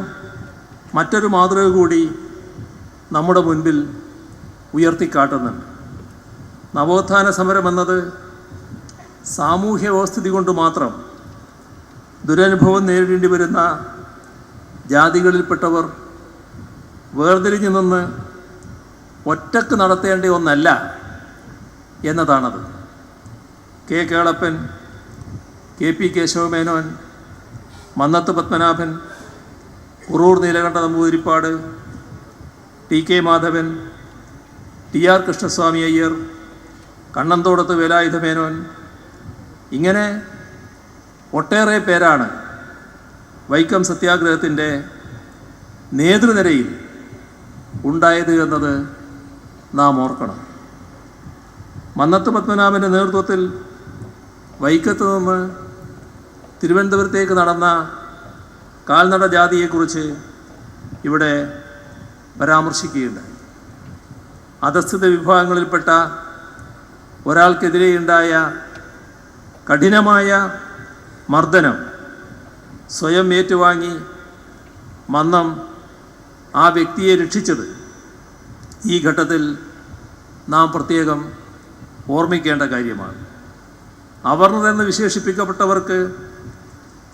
മറ്റൊരു മാതൃക കൂടി നമ്മുടെ മുൻപിൽ ഉയർത്തിക്കാട്ടുന്നുണ്ട്. നവോത്ഥാന സമരമെന്നത് സാമൂഹ്യ വ്യവസ്ഥിതി കൊണ്ട് മാത്രം ദുരനുഭവം നേരിടേണ്ടി വരുന്ന ജാതികളിൽപ്പെട്ടവർ വേർതിരിഞ്ഞു നിന്ന് ഒറ്റക്ക് നടത്തേണ്ട ഒന്നല്ല എന്നതാണത്. K Kelappan, K P Kesavamenon, Mannath Padmanabhan, Kurur Neelakanta Namboothiripad, T K Madhavan, T R Krishnaswamy Iyer, Kannanthodath Velayudha Menon, ഇങ്ങനെ ഒട്ടേറെ പേരാണ് വൈക്കം സത്യാഗ്രഹത്തിൻ്റെ നേതൃനിരയിൽ ഉണ്ടായത് എന്നത് നാം ഓർക്കണം. മന്നത്ത് പത്മനാഭൻ്റെ നേതൃത്വത്തിൽ വൈക്കത്ത് നിന്ന് തിരുവനന്തപുരത്തേക്ക് നടന്ന കാൽനട ജാതിയെക്കുറിച്ച് ഇവിടെ പരാമർശിക്കുകയുണ്ടായി. അധസ്ഥിത വിഭാഗങ്ങളിൽപ്പെട്ട ഒരാൾക്കെതിരെയുണ്ടായ കഠിനമായ മർദ്ദനം സ്വയം ഏറ്റുവാങ്ങി മന്നം ആ വ്യക്തിയെ രക്ഷിച്ചത് ഈ ഘട്ടത്തിൽ നാം പ്രത്യേകം ഓർമ്മിക്കേണ്ട കാര്യമാണ്. അവർണരെന്ന് വിശേഷിപ്പിക്കപ്പെട്ടവർക്ക്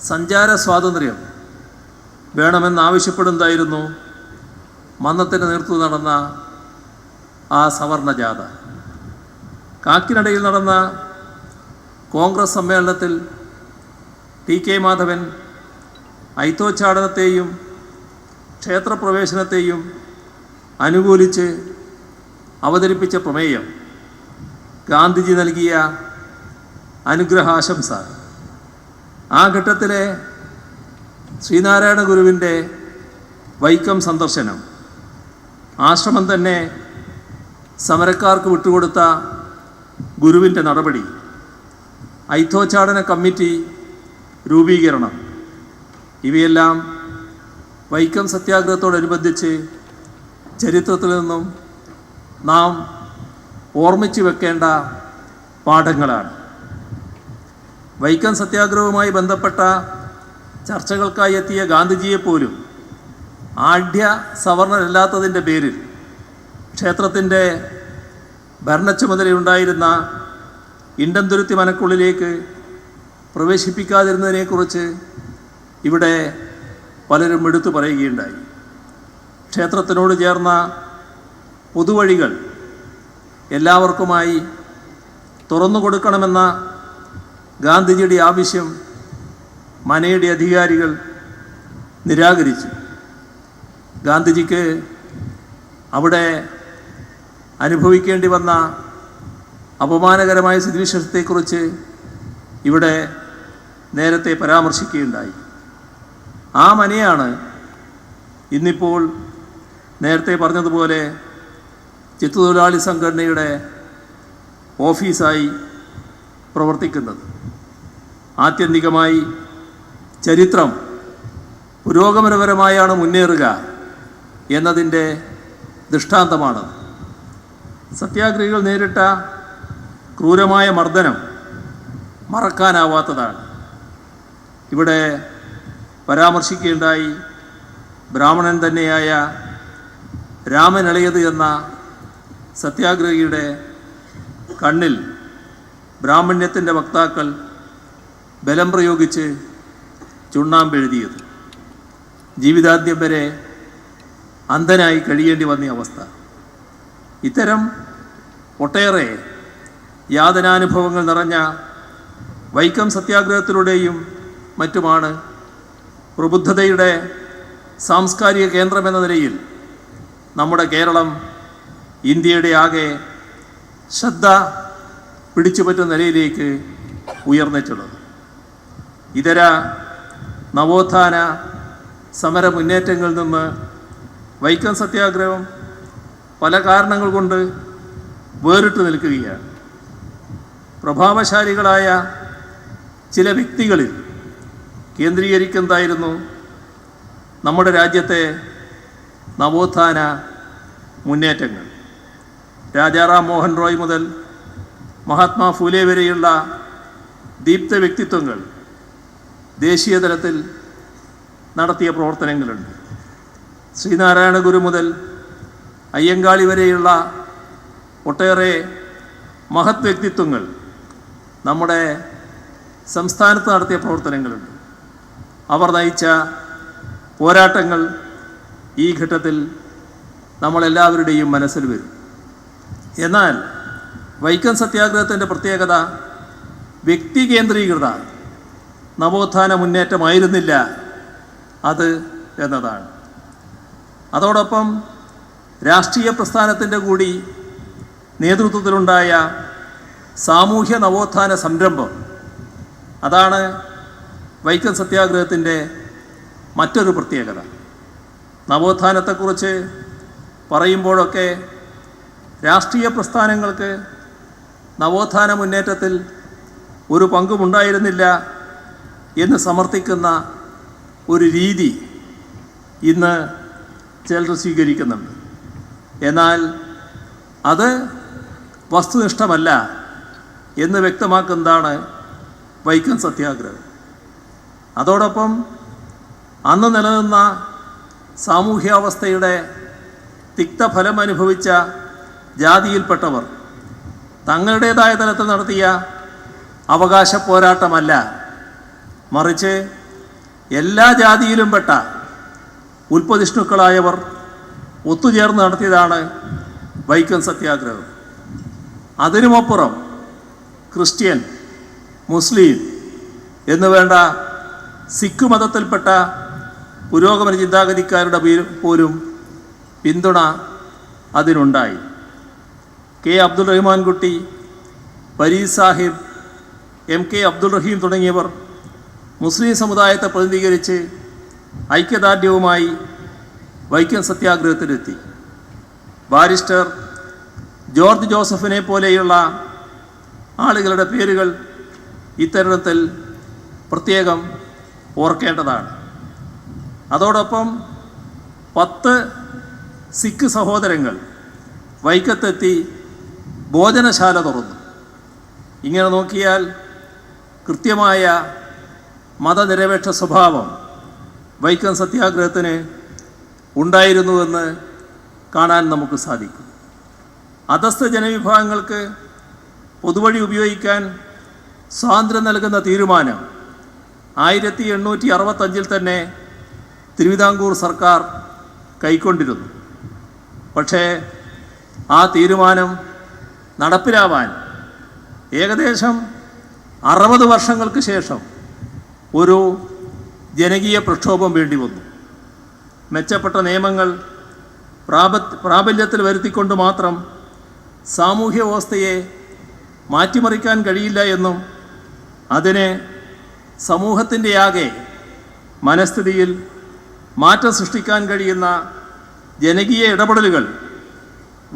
സഞ്ചാര സ്വാതന്ത്ര്യം വേണമെന്നാവശ്യപ്പെടുന്നതായിരുന്നു മന്നത്തിൻ്റെ നേതൃത്വത്തിൽ നടന്ന ആ സവർണ ജാഥ. കാക്കിനടയിൽ നടന്ന കോൺഗ്രസ് സമ്മേളനത്തിൽ ടി കെ മാധവൻ ഐത്തോച്ചാടനത്തെയും ക്ഷേത്രപ്രവേശനത്തെയും അനുകൂലിച്ച് അവതരിപ്പിച്ച പ്രമേയം ഗാന്ധിജി നൽകിയ അനുഗ്രഹാശംസ. ആ ഘട്ടത്തിലെ ശ്രീനാരായണ ഗുരുവിൻ്റെ വൈക്കം സന്ദർശനം, ആശ്രമം തന്നെ സമരക്കാർക്ക് വിട്ടുകൊടുത്ത ഗുരുവിൻ്റെ നടപടി, ഐത്തോച്ചാടന കമ്മിറ്റി രൂപീകരണം, ഇവയെല്ലാം വൈക്കം സത്യാഗ്രഹത്തോടനുബന്ധിച്ച് ചരിത്രത്തിൽ നിന്നും നാം ഓർമ്മിച്ചു വെക്കേണ്ട പാഠങ്ങളാണ്. വൈക്കം സത്യാഗ്രഹവുമായി ബന്ധപ്പെട്ട ചർച്ചകൾക്കായി എത്തിയ ഗാന്ധിജിയെപ്പോലും ആഢ്യ സവർണരല്ലാത്തതിൻ്റെ പേരിൽ ക്ഷേത്രത്തിൻ്റെ ഭരണച്ചുമതലയുണ്ടായിരുന്ന ഇണ്ടംതുരുത്തി മനക്കുള്ളിലേക്ക് പ്രവേശിപ്പിക്കാതിരുന്നതിനെക്കുറിച്ച് ഇവിടെ പലരും എടുത്തു പറയുകയുണ്ടായി. ക്ഷേത്രത്തിനോട് ചേർന്ന പൊതുവഴികൾ എല്ലാവർക്കുമായി തുറന്നു കൊടുക്കണമെന്ന ഗാന്ധിജിയുടെ ആവശ്യം മനയുടെ അധികാരികൾ നിരാകരിച്ചു. ഗാന്ധിജിക്ക് അവിടെ അനുഭവിക്കേണ്ടി വന്ന അപമാനകരമായ സ്ഥിതിവിശേഷത്തെക്കുറിച്ച് ഇവിടെ നേരത്തെ പരാമർശിക്കുകയുണ്ടായി. ആ മനയാണ് ഇന്നിപ്പോൾ നേരത്തെ പറഞ്ഞതുപോലെ ചിത്രതൊഴിലാളി സംഘടനയുടെ ഓഫീസായി പ്രവർത്തിക്കുന്നത്. ആത്യന്തികമായി ചരിത്രം പുരോഗമനപരമായാണ് മുന്നേറുക എന്നതിൻ്റെ ദൃഷ്ടാന്തമാണ്. സത്യാഗ്രഹികൾ നേരിട്ട ക്രൂരമായ മർദ്ദനം മറക്കാനാവാത്തതാണ്. ഇവിടെ പരാമർശിക്കുകയുണ്ടായി ബ്രാഹ്മണൻ തന്നെയായ രാമൻ എളയത് എന്ന സത്യാഗ്രഹിയുടെ കണ്ണിൽ ബ്രാഹ്മണ്യത്തിൻ്റെ വക്താക്കൾ ബലം പ്രയോഗിച്ച് ചുണ്ണാമ്പെഴുതിയത്, ജീവിതാന്ത്യം വരെ അന്ധനായി കഴിയേണ്ടി വന്ന അവസ്ഥ. ഇത്തരം ഒട്ടേറെ യാതനാനുഭവങ്ങൾ നിറഞ്ഞ വൈക്കം സത്യാഗ്രഹത്തിലൂടെയും മറ്റുമാണ് പ്രബുദ്ധതയുടെ സാംസ്കാരിക കേന്ദ്രമെന്ന നിലയിൽ നമ്മുടെ കേരളം ഇന്ത്യയുടെ ആകെ ശ്രദ്ധ പിടിച്ചുപറ്റുന്ന നിലയിലേക്ക് ഉയർന്നിട്ടുള്ളത്. ഇതര നവോത്ഥാന സമര മുന്നേറ്റങ്ങളിൽ നിന്ന് വൈക്കം സത്യാഗ്രഹം പല കാരണങ്ങൾ കൊണ്ട് വേറിട്ട് നിൽക്കുകയാണ്. പ്രഭാവശാലികളായ ചില വ്യക്തികളിൽ കേന്ദ്രീകരിക്കുന്നതായിരുന്നു നമ്മുടെ രാജ്യത്തെ നവോത്ഥാന മുന്നേറ്റങ്ങൾ. രാജാറാം മോഹൻ റോയ് മുതൽ മഹാത്മാ ഫൂലെ വരെയുള്ള ദീപ്ത വ്യക്തിത്വങ്ങൾ ദേശീയ തലത്തിൽ നടത്തിയ പ്രവർത്തനങ്ങളുണ്ട്. ശ്രീനാരായണ ഗുരു മുതൽ അയ്യങ്കാളി വരെയുള്ള ഒട്ടേറെ മഹത് വ്യക്തിത്വങ്ങൾ നമ്മുടെ സംസ്ഥാനത്ത് നടത്തിയ പ്രവർത്തനങ്ങളുണ്ട്. അവർ നയിച്ച പോരാട്ടങ്ങൾ ഈ ഘട്ടത്തിൽ നമ്മളെല്ലാവരുടെയും മനസ്സിൽ വരും. എന്നാൽ വൈക്കം സത്യാഗ്രഹത്തിൻ്റെ പ്രത്യേകത വ്യക്തി കേന്ദ്രീകൃത നവോത്ഥാന മുന്നേറ്റമായിരുന്നില്ല അത് എന്നതാണ്. അതോടൊപ്പം രാഷ്ട്രീയ പ്രസ്ഥാനത്തിൻ്റെ കൂടി നേതൃത്വത്തിലുണ്ടായ സാമൂഹ്യ നവോത്ഥാന സംരംഭം, അതാണ് വൈക്കം സത്യാഗ്രഹത്തിൻ്റെ മറ്റൊരു പ്രത്യേകത. നവോത്ഥാനത്തെക്കുറിച്ച് പറയുമ്പോഴൊക്കെ രാഷ്ട്രീയ പ്രസ്ഥാനങ്ങൾക്ക് നവോത്ഥാന മുന്നേറ്റത്തിൽ ഒരു പങ്കുമുണ്ടായിരുന്നില്ല എന്ന് സമർത്ഥിക്കുന്ന ഒരു രീതി ഇന്ന് ചിലർ സ്വീകരിക്കുന്നുണ്ട്. എന്നാൽ അത് വസ്തുനിഷ്ഠമല്ല എന്ന് വ്യക്തമാക്കുന്നതാണ് വൈക്കം സത്യാഗ്രഹം. അതോടൊപ്പം അന്ന് നിലനിന്ന സാമൂഹ്യാവസ്ഥയുടെ തിക്തഫലം അനുഭവിച്ച ജാതിയിൽപ്പെട്ടവർ തങ്ങളുടേതായ തലത്തിൽ നടത്തിയ അവകാശ പോരാട്ടമല്ല, മറിച്ച് എല്ലാ ജാതിയിലും പെട്ട ഉൽപ്പതിഷ്ണുക്കളായവർ ഒത്തുചേർന്ന് നടത്തിയതാണ് വൈക്കം സത്യാഗ്രഹം. അതിനുമപ്പുറം ക്രിസ്ത്യൻ, മുസ്ലിം എന്ന് വേണ്ട സിഖ് മതത്തിൽപ്പെട്ട പുരോഗമന ചിന്താഗതിക്കാരുടെ പോലും പിന്തുണ അതിനുണ്ടായി. കെ അബ്ദുൾ റഹ്മാൻ കുട്ടി, പരീദ് സാഹിബ്, MK അബ്ദുൾ റഹീം തുടങ്ങിയവർ മുസ്ലിം സമുദായത്തെ പ്രതിനിധീകരിച്ച് ഐക്യദാർഢ്യവുമായി വൈക്കം സത്യാഗ്രഹത്തിലെത്തി. ബാരിസ്റ്റർ ജോർജ് ജോസഫിനെ പോലെയുള്ള ആളുകളുടെ പേരുകൾ ഇത്തരുണത്തിൽ പ്രത്യേകം ഓർക്കേണ്ടതാണ്. അതോടൊപ്പം 10 സിഖ് സഹോദരങ്ങൾ വൈക്കത്തെത്തി ഭോജനശാല തുറന്നു. ഇങ്ങനെ നോക്കിയാൽ കൃത്യമായ മതനിരപേക്ഷ സ്വഭാവം വൈക്കം സത്യാഗ്രഹത്തിന് ഉണ്ടായിരുന്നുവെന്ന് കാണാൻ നമുക്ക് സാധിക്കും. അധസ്ഥ ജനവിഭാഗങ്ങൾക്ക് പൊതുവഴി ഉപയോഗിക്കാൻ സ്വാതന്ത്ര്യം നൽകുന്ന തീരുമാനം 1865 തന്നെ തിരുവിതാംകൂർ സർക്കാർ കൈക്കൊണ്ടിരുന്നു. പക്ഷേ ആ തീരുമാനം നടപ്പിലാവാൻ ഏകദേശം 60 വർഷങ്ങൾക്ക് ശേഷം ഒരു ജനകീയ പ്രക്ഷോഭം വേണ്ടി വന്നു. മെച്ചപ്പെട്ട നിയമങ്ങൾ പ്രാബല്യത്തിൽ വരുത്തിക്കൊണ്ട് മാത്രം സാമൂഹ്യ വ്യവസ്ഥയെ മാറ്റിമറിക്കാൻ കഴിയില്ല എന്നും അതിന് സമൂഹത്തിൻ്റെ ആകെ മനസ്ഥിതിയിൽ മാറ്റം സൃഷ്ടിക്കാൻ കഴിയുന്ന ജനകീയ ഇടപെടലുകൾ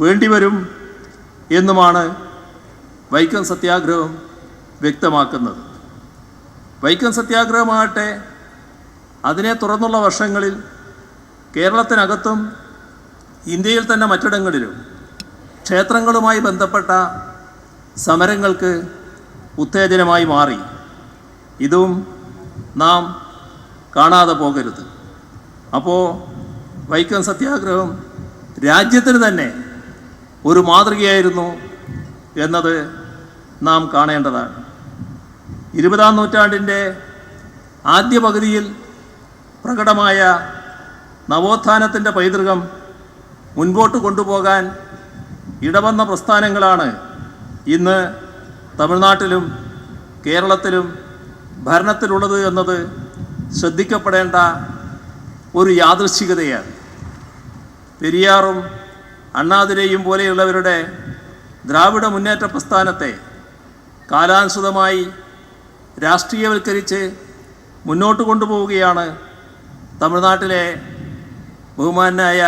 വേണ്ടിവരും എന്നുമാണ് വൈക്കം സത്യാഗ്രഹം വ്യക്തമാക്കുന്നത്. വൈക്കം സത്യാഗ്രഹമാകട്ടെ അതിനെ തുടർന്നുള്ള വർഷങ്ങളിൽ കേരളത്തിനകത്തും ഇന്ത്യയിൽ തന്നെ മറ്റിടങ്ങളിലും ക്ഷേത്രങ്ങളുമായി ബന്ധപ്പെട്ട സമരങ്ങൾക്ക് ഉത്തേജനമായി മാറി. ഇതും നാം കാണാതെ പോകരുത്. അപ്പോൾ വൈക്കം സത്യാഗ്രഹം രാജ്യത്തിന് തന്നെ ഒരു മാതൃകയായിരുന്നു എന്നത് നാം കാണേണ്ടതാണ്. 20-ാം നൂറ്റാണ്ടിൻ്റെ ആദ്യ പകുതിയിൽ പ്രകടമായ നവോത്ഥാനത്തിൻ്റെ പൈതൃകം മുൻപോട്ട് കൊണ്ടുപോകാൻ ഇടവന്ന പ്രസ്ഥാനങ്ങളാണ് ഇന്ന് തമിഴ്നാട്ടിലും കേരളത്തിലും ഭരണത്തിലുള്ളത് എന്നത് ശ്രദ്ധിക്കപ്പെടേണ്ട ഒരു യാദൃശ്ചികതയാണ്. പെരിയാറും അണ്ണാദുരൈയും പോലെയുള്ളവരുടെ ദ്രാവിഡ മുന്നേറ്റ പ്രസ്ഥാനത്തെ കാലാനുസൃതമായി രാഷ്ട്രീയവൽക്കരിച്ച് മുന്നോട്ട് കൊണ്ടുപോവുകയാണ് തമിഴ്നാട്ടിലെ ബഹുമാനായ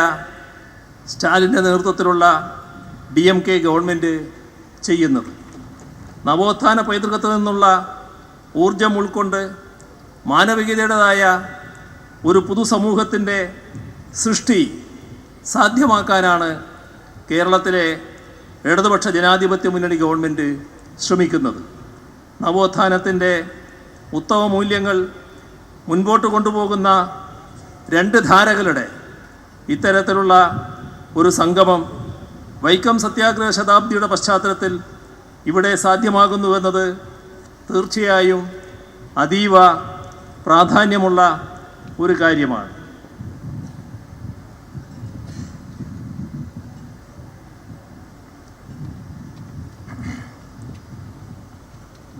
സ്റ്റാലിൻ്റെ നേതൃത്വത്തിലുള്ള DMK ഗവൺമെൻറ് ചെയ്യുന്നത്. നവോത്ഥാന പൈതൃകത്തിൽ നിന്നുള്ള ഊർജം ഉൾക്കൊണ്ട് മാനവികതയുടേതായ ഒരു പൊതുസമൂഹത്തിൻ്റെ സൃഷ്ടി സാധ്യമാക്കാനാണ് കേരളത്തിലെ ഇടതുപക്ഷ ജനാധിപത്യ മുന്നണി ഗവൺമെൻറ് ശ്രമിക്കുന്നത്. നവോത്ഥാനത്തിൻ്റെ ഉത്തമ മൂല്യങ്ങൾ മുൻപോട്ട് കൊണ്ടുപോകുന്ന 2 ധാരകളുടെ ഇത്തരത്തിലുള്ള ഒരു സംഗമം വൈക്കം സത്യാഗ്രഹ ശതാബ്ദിയുടെ പശ്ചാത്തലത്തിൽ ഇവിടെ സാധ്യമാകുന്നുവെന്നത് തീർച്ചയായും അതീവ പ്രാധാന്യമുള്ള ഒരു കാര്യമാണ്.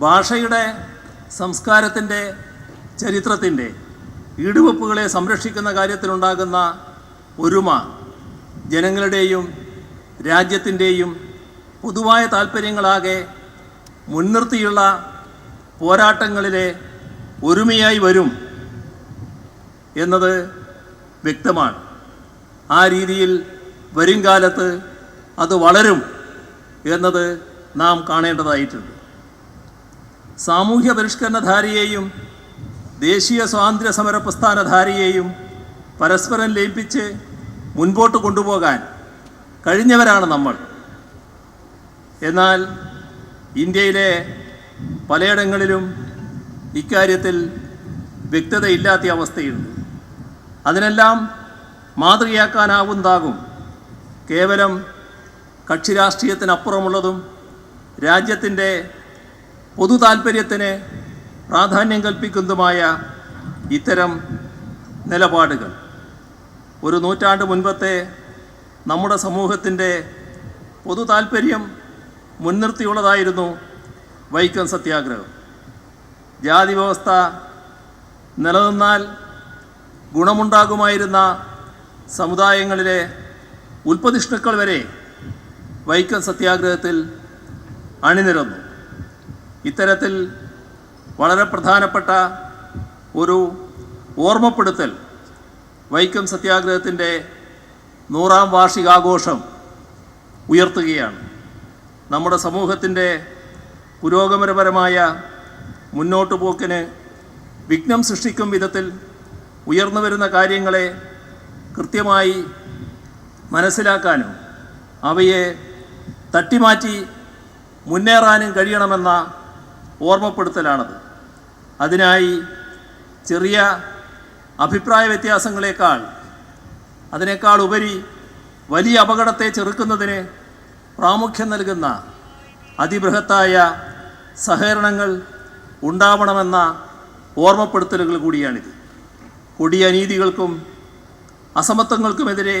ഭാഷയുടെ, സംസ്കാരത്തിൻ്റെ, ചരിത്രത്തിൻ്റെ ഈടുവെപ്പുകളെ സംരക്ഷിക്കുന്ന കാര്യത്തിലുണ്ടാകുന്ന ഒരുമ ജനങ്ങളുടെയും രാജ്യത്തിൻ്റെയും പൊതുവായ താൽപ്പര്യങ്ങളാകെ മുൻനിർത്തിയുള്ള പോരാട്ടങ്ങളിലെ ഒരുമയായി വരും എന്നത് വ്യക്തമാണ്. ആ രീതിയിൽ വരും കാലത്ത് അത് വളരും എന്നത് നാം കാണേണ്ടതായിട്ടുണ്ട്. സാമൂഹ്യ പരിഷ്കരണധാരയെയും ദേശീയ സ്വാതന്ത്ര്യ സമര പ്രസ്ഥാനധാരയെയും പരസ്പരം ലയിപ്പിച്ച് മുൻപോട്ട് കൊണ്ടുപോകാൻ കഴിഞ്ഞവരാണ് നമ്മൾ. എന്നാൽ ഇന്ത്യയിലെ പലയിടങ്ങളിലും ഇക്കാര്യത്തിൽ വ്യക്തതയില്ലാത്ത അവസ്ഥയുണ്ട്. അതിനെല്ലാം മാതൃകയാക്കാനാവുന്നതാകും കേവലം കക്ഷി രാഷ്ട്രീയത്തിനപ്പുറമുള്ളതും രാജ്യത്തിൻ്റെ പൊതു താൽപ്പര്യത്തിന് പ്രാധാന്യം കൽപ്പിക്കുന്നതുമായ ഇത്തരം നിലപാടുകൾ. ഒരു നൂറ്റാണ്ട് മുൻപത്തെ നമ്മുടെ സമൂഹത്തിൻ്റെ പൊതു താൽപ്പര്യം മുൻനിർത്തിയുള്ളതായിരുന്നു വൈക്കം സത്യാഗ്രഹം. ജാതി വ്യവസ്ഥ നിലനിന്നാൽ ഗുണമുണ്ടാകുമായിരുന്ന സമുദായങ്ങളിലെ ഉൽപ്പതിഷ്ണുക്കൾ വരെ വൈക്കം സത്യാഗ്രഹത്തിൽ അണിനിരന്നു. ഇത്തരത്തിൽ വളരെ പ്രധാനപ്പെട്ട ഒരു ഓർമ്മപ്പെടുത്തൽ വൈക്കം സത്യാഗ്രഹത്തിൻ്റെ 100-ാം വാർഷികാഘോഷം ഉയർത്തുകയാണ്. നമ്മുടെ സമൂഹത്തിൻ്റെ പുരോഗമനപരമായ മുന്നോട്ടു പോക്കിന് വിഘ്നം സൃഷ്ടിക്കും വിധത്തിൽ ഉയർന്നു വരുന്ന കാര്യങ്ങളെ കൃത്യമായി മനസ്സിലാക്കാനും അവയെ തട്ടിമാറ്റി മുന്നേറാനും കഴിയണമെന്ന ഓർമ്മപ്പെടുത്തലാണത്. അതിനായി ചെറിയ അഭിപ്രായ വ്യത്യാസങ്ങളേക്കാൾ ഉപരി വലിയ അപകടത്തെ ചെറുക്കുന്നതിന് പ്രാമുഖ്യം നൽകുന്ന അതിബൃഹത്തായ സഹകരണങ്ങൾ ഉണ്ടാവണമെന്ന ഓർമ്മപ്പെടുത്തലുകൾ കൂടിയാണിത്. കൊടിയ അനീതികൾക്കും അസമത്വങ്ങൾക്കുമെതിരെ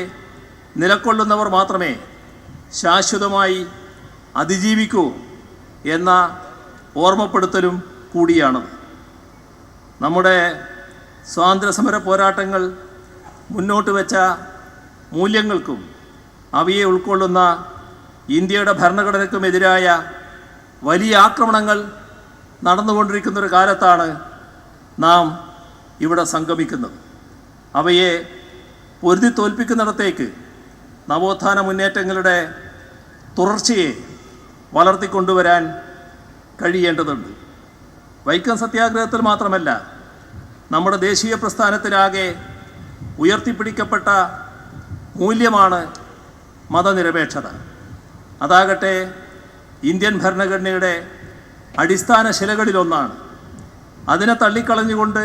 നിലകൊള്ളുന്നവർ മാത്രമേ ശാശ്വതമായി അതിജീവിക്കൂ എന്ന ഓർമ്മപ്പെടുത്തലും കൂടിയാണത്. നമ്മുടെ സ്വാതന്ത്ര്യസമര പോരാട്ടങ്ങൾ മുന്നോട്ട് വെച്ച മൂല്യങ്ങൾക്കും അവയെ ഉൾക്കൊള്ളുന്ന ഇന്ത്യയുടെ ഭരണഘടനയ്ക്കുമെതിരായ വലിയ ആക്രമണങ്ങൾ നടന്നുകൊണ്ടിരിക്കുന്നൊരു കാലത്താണ് നാം ഇവിടെ സംഗമിക്കുന്നത്. അവയെ പൊരുതി തോൽപ്പിക്കുന്നിടത്തേക്ക് നവോത്ഥാന മുന്നേറ്റങ്ങളുടെ തുടർച്ചയെ വളർത്തിക്കൊണ്ടുവരാൻ കഴിയേണ്ടതുണ്ട്. വൈക്കം സത്യാഗ്രഹത്തിൽ മാത്രമല്ല, നമ്മുടെ ദേശീയ പ്രസ്ഥാനത്തിലാകെ ഉയർത്തിപ്പിടിക്കപ്പെട്ട മൂല്യമാണ് മതനിരപേക്ഷത. അതാകട്ടെ ഇന്ത്യൻ ഭരണഘടനയുടെ അടിസ്ഥാന ശിലകളിലൊന്നാണ്. അതിനെ തള്ളിക്കളഞ്ഞുകൊണ്ട്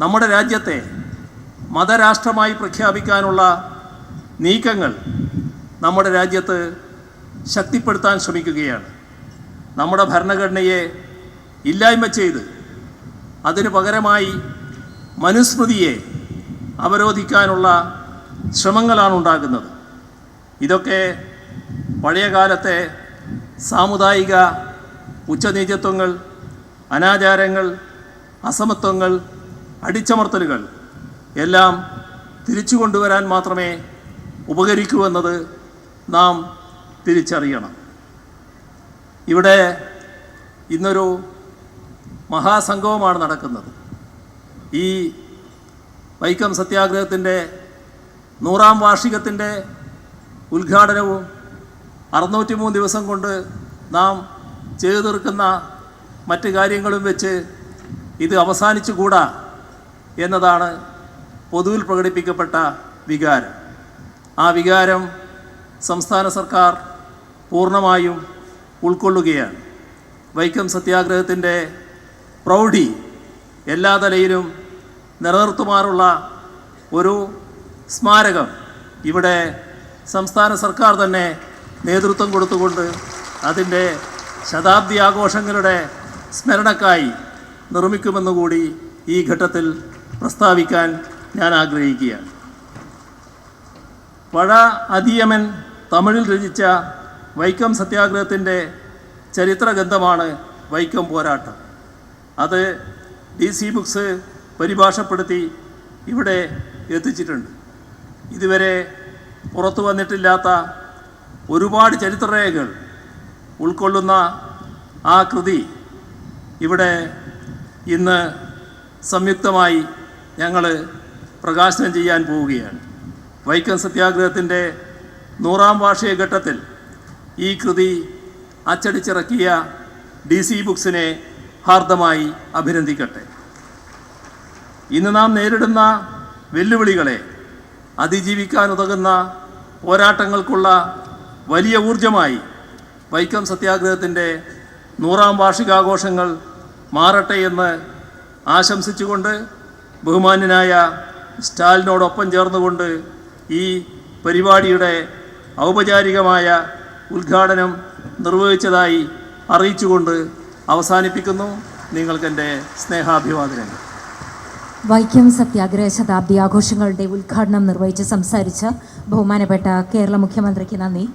നമ്മുടെ രാജ്യത്തെ മതരാഷ്ട്രമായി പ്രഖ്യാപിക്കാനുള്ള നീക്കങ്ങൾ നമ്മുടെ രാജ്യത്ത് ശക്തിപ്പെടുത്താൻ ശ്രമിക്കുകയാണ്. നമ്മുടെ ഭരണഘടനയെ ഇല്ലായ്മ ചെയ്ത് അതിനു പകരമായി മനുസ്മൃതിയെ അവരോധിക്കാനുള്ള ശ്രമങ്ങളാണ് ഉണ്ടാകുന്നത്. ഇതൊക്കെ പഴയകാലത്തെ സാമുദായിക ഉച്ചനീചത്വങ്ങൾ, അനാചാരങ്ങൾ, അസമത്വങ്ങൾ, അടിച്ചമർത്തലുകൾ എല്ലാം തിരിച്ചു കൊണ്ടുവരാൻ മാത്രമേ ഉപകരിക്കൂ എന്നത് നാം തിരിച്ചറിയണം. ഇവിടെ ഇന്നൊരു മഹാസംഗമമാണ് നടക്കുന്നത്. ഈ വൈക്കം സത്യാഗ്രഹത്തിൻ്റെ 100-ാം വാർഷികത്തിൻ്റെ ഉദ്ഘാടനവും 603 ദിവസം കൊണ്ട് നാം ചെയ്തു തീർക്കുന്ന മറ്റ് കാര്യങ്ങളും വെച്ച് ഇത് അവസാനിച്ചുകൂടാ എന്നതാണ് പൊതുവിൽ പ്രകടിപ്പിക്കപ്പെട്ട വികാരം. ആ വികാരം സംസ്ഥാന സർക്കാർ പൂർണ്ണമായും ഉൾക്കൊള്ളുകയാണ്. വൈക്കം സത്യാഗ്രഹത്തിൻ്റെ പ്രൗഢി എല്ലാ തലയിലും നിലനിർത്തുമാറുള്ള ഒരു സ്മാരകം ഇവിടെ സംസ്ഥാന സർക്കാർ തന്നെ നേതൃത്വം കൊടുത്തുകൊണ്ട് അതിൻ്റെ ശതാബ്ദി ആഘോഷങ്ങളുടെ സ്മരണക്കായി നിർമ്മിക്കുമെന്നുകൂടി ഈ ഘട്ടത്തിൽ പ്രസ്താവിക്കാൻ ഞാൻ ആഗ്രഹിക്കുകയാണ്. പഴ അധിയമൻ തമിഴിൽ രചിച്ച വൈക്കം സത്യാഗ്രഹത്തിൻ്റെ ചരിത്രഗ്രന്ഥമാണ് വൈക്കം പോരാട്ടം. അത് DC ബുക്സ് പരിഭാഷപ്പെടുത്തി ഇവിടെ എത്തിച്ചിട്ടുണ്ട്. ഇതുവരെ പുറത്തു വന്നിട്ടില്ലാത്ത ഒരുപാട് ചരിത്രരേഖകൾ ഉൾക്കൊള്ളുന്ന ആ കൃതി ഇവിടെ ഇന്ന് സംയുക്തമായി ഞങ്ങൾ പ്രകാശനം ചെയ്യാൻ പോവുകയാണ്. വൈക്കം സത്യാഗ്രഹത്തിൻ്റെ 100-ാം വാർഷിക ഘട്ടത്തിൽ ഈ കൃതി അച്ചടിച്ചിറക്കിയ DC ബുക്സിനെ ഹാർദമായി അഭിനന്ദിക്കട്ടെ. ഇന്ന് നാം നേരിടുന്ന വെല്ലുവിളികളെ അതിജീവിക്കാനുതകുന്ന പോരാട്ടങ്ങൾക്കുള്ള വലിയ ഊർജമായി വൈക്കം സത്യാഗ്രഹത്തിൻ്റെ 100-ാം വാർഷികാഘോഷങ്ങൾ മാറട്ടെ എന്ന് ആശംസിച്ചുകൊണ്ട് ബഹുമാന്യനായ സ്റ്റാലിനോടൊപ്പം ചേർന്നുകൊണ്ട് ഈ പരിപാടിയുടെ ഔപചാരികമായ ഉദ്ഘാടനം നിർവഹിച്ചതായി അറിയിച്ചുകൊണ്ട് അവസാനിപ്പിക്കുന്നു. നിങ്ങൾക്കെൻ്റെ സ്നേഹാഭിവാദനങ്ങൾ. വൈക്കം സത്യാഗ്രഹ ശതാബ്ദി ആഘോഷങ്ങളുടെ ഉദ്ഘാടനം നിർവഹിച്ച് സംസാരിച്ച ബഹുമാനപ്പെട്ട കേരള മുഖ്യമന്ത്രിക്ക് നന്ദി.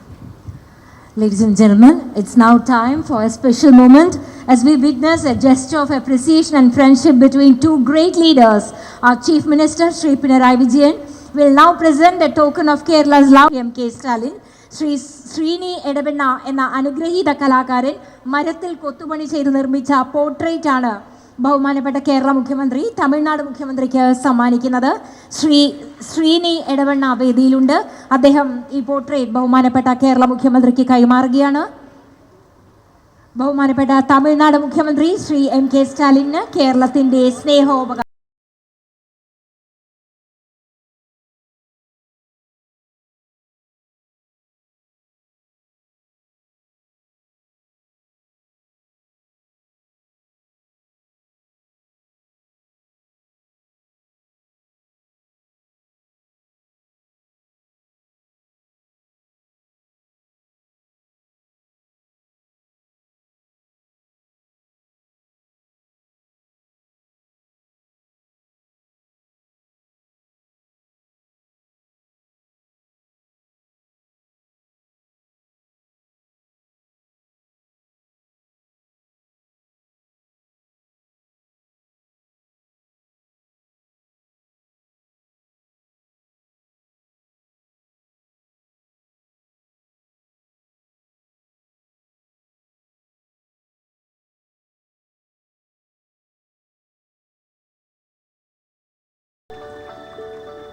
Ladies and gentlemen, it's now time for a special moment as we witness a gesture of appreciation and friendship between two great leaders. Our Chief Minister, Shri Pinarayi Vijayan, will now present a token of Kerala's love to M.K. Stalin. Shri Sreeni Edavanna എന്ന അനുഗ്രഹീത കലാകാരൻ മരത്തിൽ കൊത്തുപണി ചെയ്ത് നിർമ്മിച്ച portrait ആണ് ബഹുമാനപ്പെട്ട കേരള മുഖ്യമന്ത്രി തമിഴ്നാട് മുഖ്യമന്ത്രിക്ക് സമ്മാനിക്കുന്നത്. ശ്രീനി എടവണ്ണ വേദിയിലുണ്ട്. അദ്ദേഹം ഈ പോർട്രേറ്റ് ബഹുമാനപ്പെട്ട കേരള മുഖ്യമന്ത്രിക്ക് കൈമാറുകയാണ്. ബഹുമാനപ്പെട്ട തമിഴ്നാട് മുഖ്യമന്ത്രി ശ്രീ MK സ്റ്റാലിന് കേരളത്തിൻ്റെ സ്നേഹോപകാരം.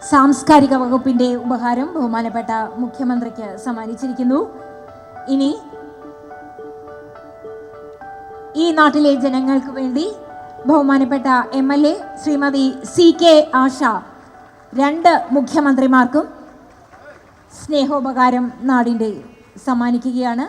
സാംസ്കാരിക വകുപ്പിൻ്റെ ഉപഹാരം ബഹുമാനപ്പെട്ട മുഖ്യമന്ത്രിക്ക് സമ്മാനിച്ചിരിക്കുന്നു. ഇനി ഈ നാട്ടിലെ ജനങ്ങൾക്ക് വേണ്ടി ബഹുമാനപ്പെട്ട MLA ശ്രീമതി CK ആശ 2 മുഖ്യമന്ത്രിമാർക്കും സ്നേഹോപകാരം നാടിൻ്റെ സമ്മാനിക്കുകയാണ്.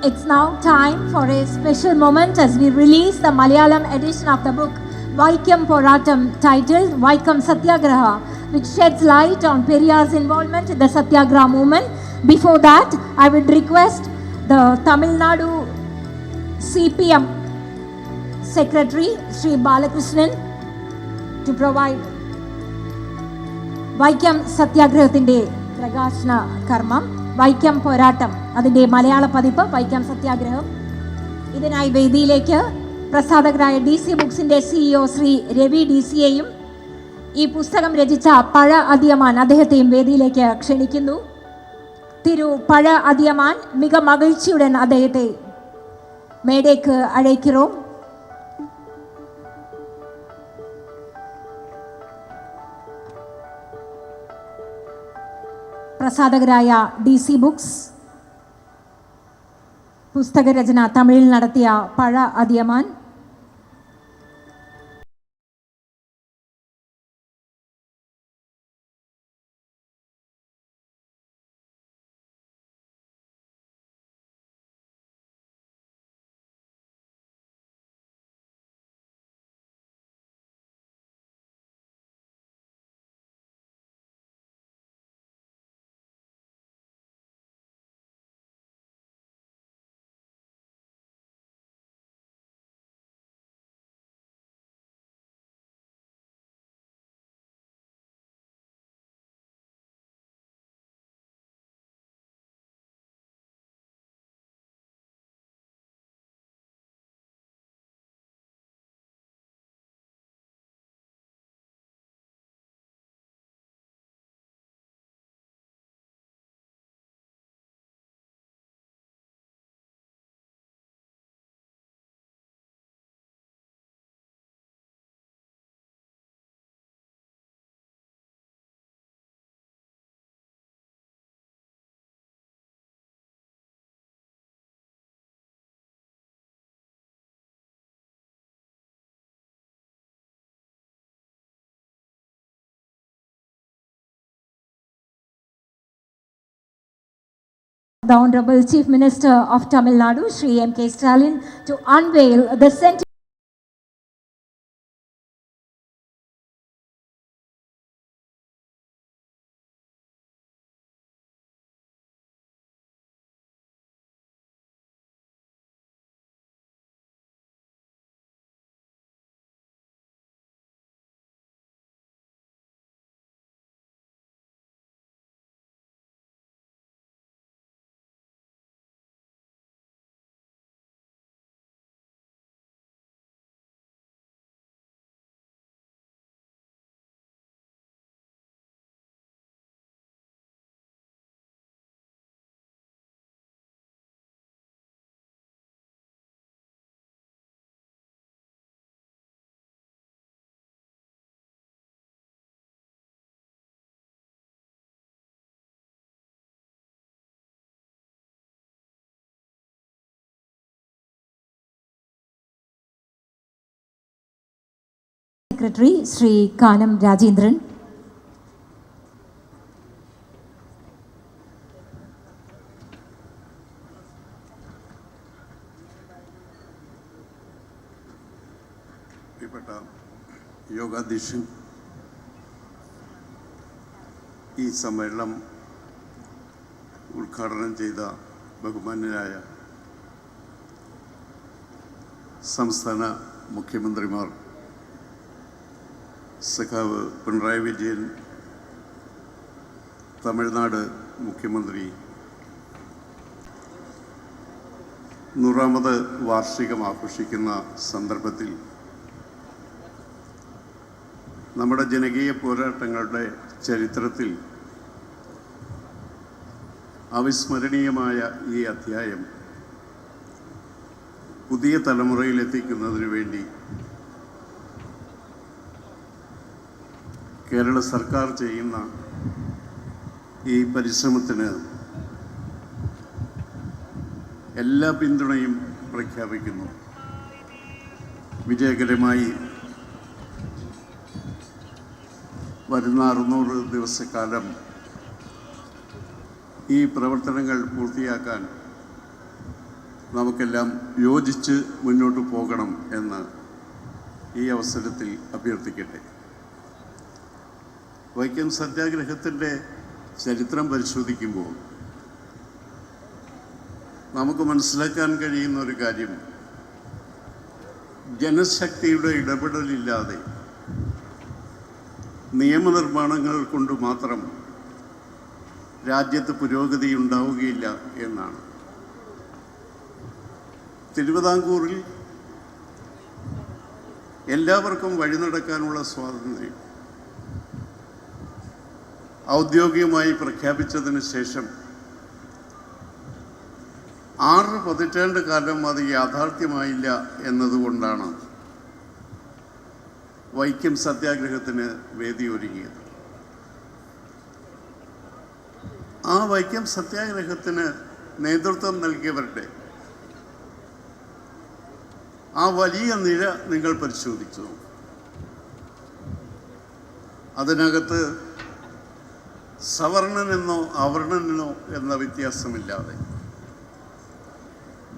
It's now time for a special moment as we release the Malayalam edition of the book Vaikam Poratam, titled Vaikam Satyagraha, which sheds light on Periyar's involvement in the Satyagraha movement. Before that, I would request the Tamil Nadu CPM Secretary Sri Balakrishnan to provide Vaikam Satyagrahathinte Pragashana Karmam. Vaikom പോരാട്ടം അതിൻ്റെ മലയാള പതിപ്പ് വൈക്കം സത്യാഗ്രഹം. ഇതിനായി വേദിയിലേക്ക് പ്രസാധകരായ DC ബുക്സിൻ്റെ CEO Shri Ravi DCയെയും ഈ പുസ്തകം രചിച്ച പഴ അതിയമാൻ അദ്ദേഹത്തെയും വേദിയിലേക്ക് ക്ഷണിക്കുന്നു. തിരു പഴ അതിയമാൻ മിക മகிழ்ச்சியுடன் അദ്ദേഹത്തെ മേടേക്ക് അழைக்கிறோம். പ്രസാധകരായ DC ബുക്സ് പുസ്തകരചന തമിഴിൽ നടത്തിയ പഴ അതിയമാൻ the Honorable Chief Minister of Tamil Nadu, Shri MK Stalin, to unveil the sentiment secretary Shri Kanam Rajendran. പ്രിയപ്പെട്ട യോഗാധ്യക്ഷൻ, ഈ സമ്മേളനം ഉദ്ഘാടനം ചെയ്ത ബഹുമാന്യരായ സംസ്ഥാന മുഖ്യമന്ത്രിമാർ, സഖാവ് പിണറായി വിജയൻ, തമിഴ്നാട് മുഖ്യമന്ത്രി, 100ാമത് വാർഷികം ആഘോഷിക്കുന്ന സന്ദർഭത്തിൽ നമ്മുടെ ജനകീയ പോരാട്ടങ്ങളുടെ ചരിത്രത്തിൽ അവിസ്മരണീയമായ ഈ അധ്യായം പുതിയ തലമുറയിലെത്തിക്കുന്നതിന് വേണ്ടി കേരള സർക്കാർ ചെയ്യുന്ന ഈ പരിശ്രമത്തിന് എല്ലാ പിന്തുണയും പ്രഖ്യാപിക്കുന്നു. വിജയകരമായി വരുന്ന 600 ദിവസക്കാലം ഈ പ്രവർത്തനങ്ങൾ പൂർത്തിയാക്കാൻ നമുക്കെല്ലാം യോജിച്ച് മുന്നോട്ട് പോകണം എന്ന് ഈ അവസരത്തിൽ അഭ്യർത്ഥിക്കട്ടെ. വൈക്കം സത്യാഗ്രഹത്തിൻ്റെ ചരിത്രം പരിശോധിക്കുമ്പോൾ നമുക്ക് മനസ്സിലാക്കാൻ കഴിയുന്ന ഒരു കാര്യം, ജനശക്തിയുടെ ഇടപെടലില്ലാതെ നിയമനിർമ്മാണങ്ങൾ കൊണ്ട് മാത്രം രാജ്യത്ത് പുരോഗതി ഉണ്ടാവുകയില്ല എന്നാണ്. തിരുവിതാംകൂറിൽ എല്ലാവർക്കും വഴി നടക്കാനുള്ള സ്വാതന്ത്ര്യം ഔദ്യോഗികമായി പ്രഖ്യാപിച്ചതിന് ശേഷം 6 പതിറ്റാണ്ട് കാലം അത് യാഥാർത്ഥ്യമായില്ല എന്നതുകൊണ്ടാണ് വൈക്കം സത്യാഗ്രഹത്തിന് വേദിയൊരുങ്ങിയത്. ആ വൈക്കം സത്യാഗ്രഹത്തിന് നേതൃത്വം നൽകിയവരുടെ ആ വലിയ നിര നിങ്ങൾ പരിശോധിച്ചു. അതിനകത്ത് സവർണനെന്നോ അവർണനെന്നോ എന്ന വ്യത്യാസമില്ലാതെ,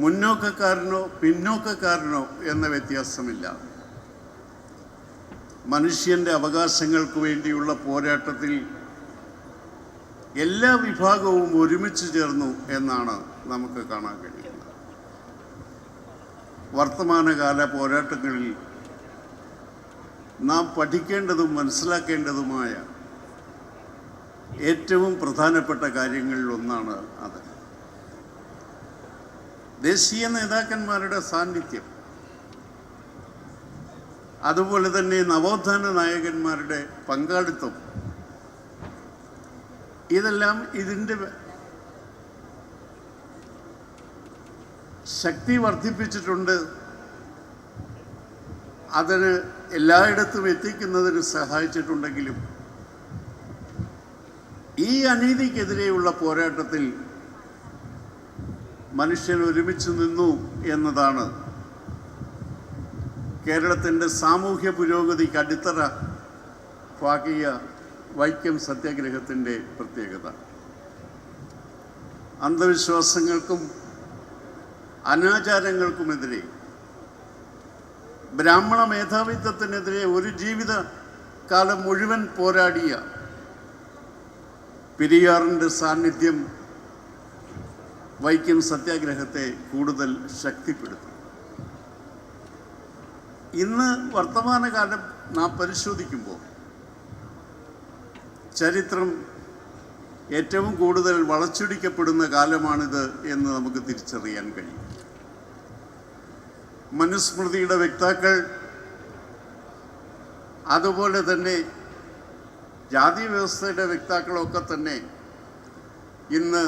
മുന്നോക്കക്കാരനോ പിന്നോക്കക്കാരനോ എന്ന വ്യത്യാസമില്ലാതെ, മനുഷ്യൻ്റെ അവകാശങ്ങൾക്ക് വേണ്ടിയുള്ള പോരാട്ടത്തിൽ എല്ലാ വിഭാഗവും ഒരുമിച്ച് ചേർന്നു എന്നാണ് നമുക്ക് കാണാൻ കഴിയുന്നത്. വർത്തമാനകാല പോരാട്ടങ്ങളിൽ നാം പഠിക്കേണ്ടതും മനസ്സിലാക്കേണ്ടതുമായ ഏറ്റവും പ്രധാനപ്പെട്ട കാര്യങ്ങളിൽ ഒന്നാണ് അത്. ദേശീയ നേതാക്കന്മാരുടെ സാന്നിധ്യം, അതുപോലെ തന്നെ നവോത്ഥാന നായകന്മാരുടെ പങ്കാളിത്തം, ഇതെല്ലാം ഇതിൻ്റെ ശക്തി വർദ്ധിപ്പിച്ചിട്ടുണ്ട്. അതിന് എല്ലായിടത്തും എത്തിക്കുന്നതിന് സഹായിച്ചിട്ടുണ്ടെങ്കിലും ഈ അനീതിക്കെതിരെയുള്ള പോരാട്ടത്തിൽ മനുഷ്യൻ ഒരുമിച്ച് നിന്നു എന്നതാണ് കേരളത്തിൻ്റെ സാമൂഹ്യ പുരോഗതിക്ക് അടിത്തറ പാകിയ വൈക്കം സത്യാഗ്രഹത്തിൻ്റെ പ്രത്യേകത. അന്ധവിശ്വാസങ്ങൾക്കും അനാചാരങ്ങൾക്കുമെതിരെ, ബ്രാഹ്മണ മേധാവിത്വത്തിനെതിരെ ഒരു ജീവിതകാലം മുഴുവൻ പോരാടിയ പെരിയാറിൻ്റെ സാന്നിധ്യം വൈക്കം സത്യാഗ്രഹത്തെ കൂടുതൽ ശക്തിപ്പെടുത്തി. ഇന്ന് വർത്തമാനകാലം നാം പരിശോധിക്കുമ്പോൾ ചരിത്രം ഏറ്റവും കൂടുതൽ വളച്ചൊടിക്കപ്പെടുന്ന കാലമാണിത് എന്ന് നമുക്ക് തിരിച്ചറിയാൻ കഴിയും. മനുസ്മൃതിയുടെ വക്താക്കൾ, അതുപോലെ തന്നെ ജാതി വ്യവസ്ഥയുടെ വക്താക്കളൊക്കെ തന്നെ ഇന്ന്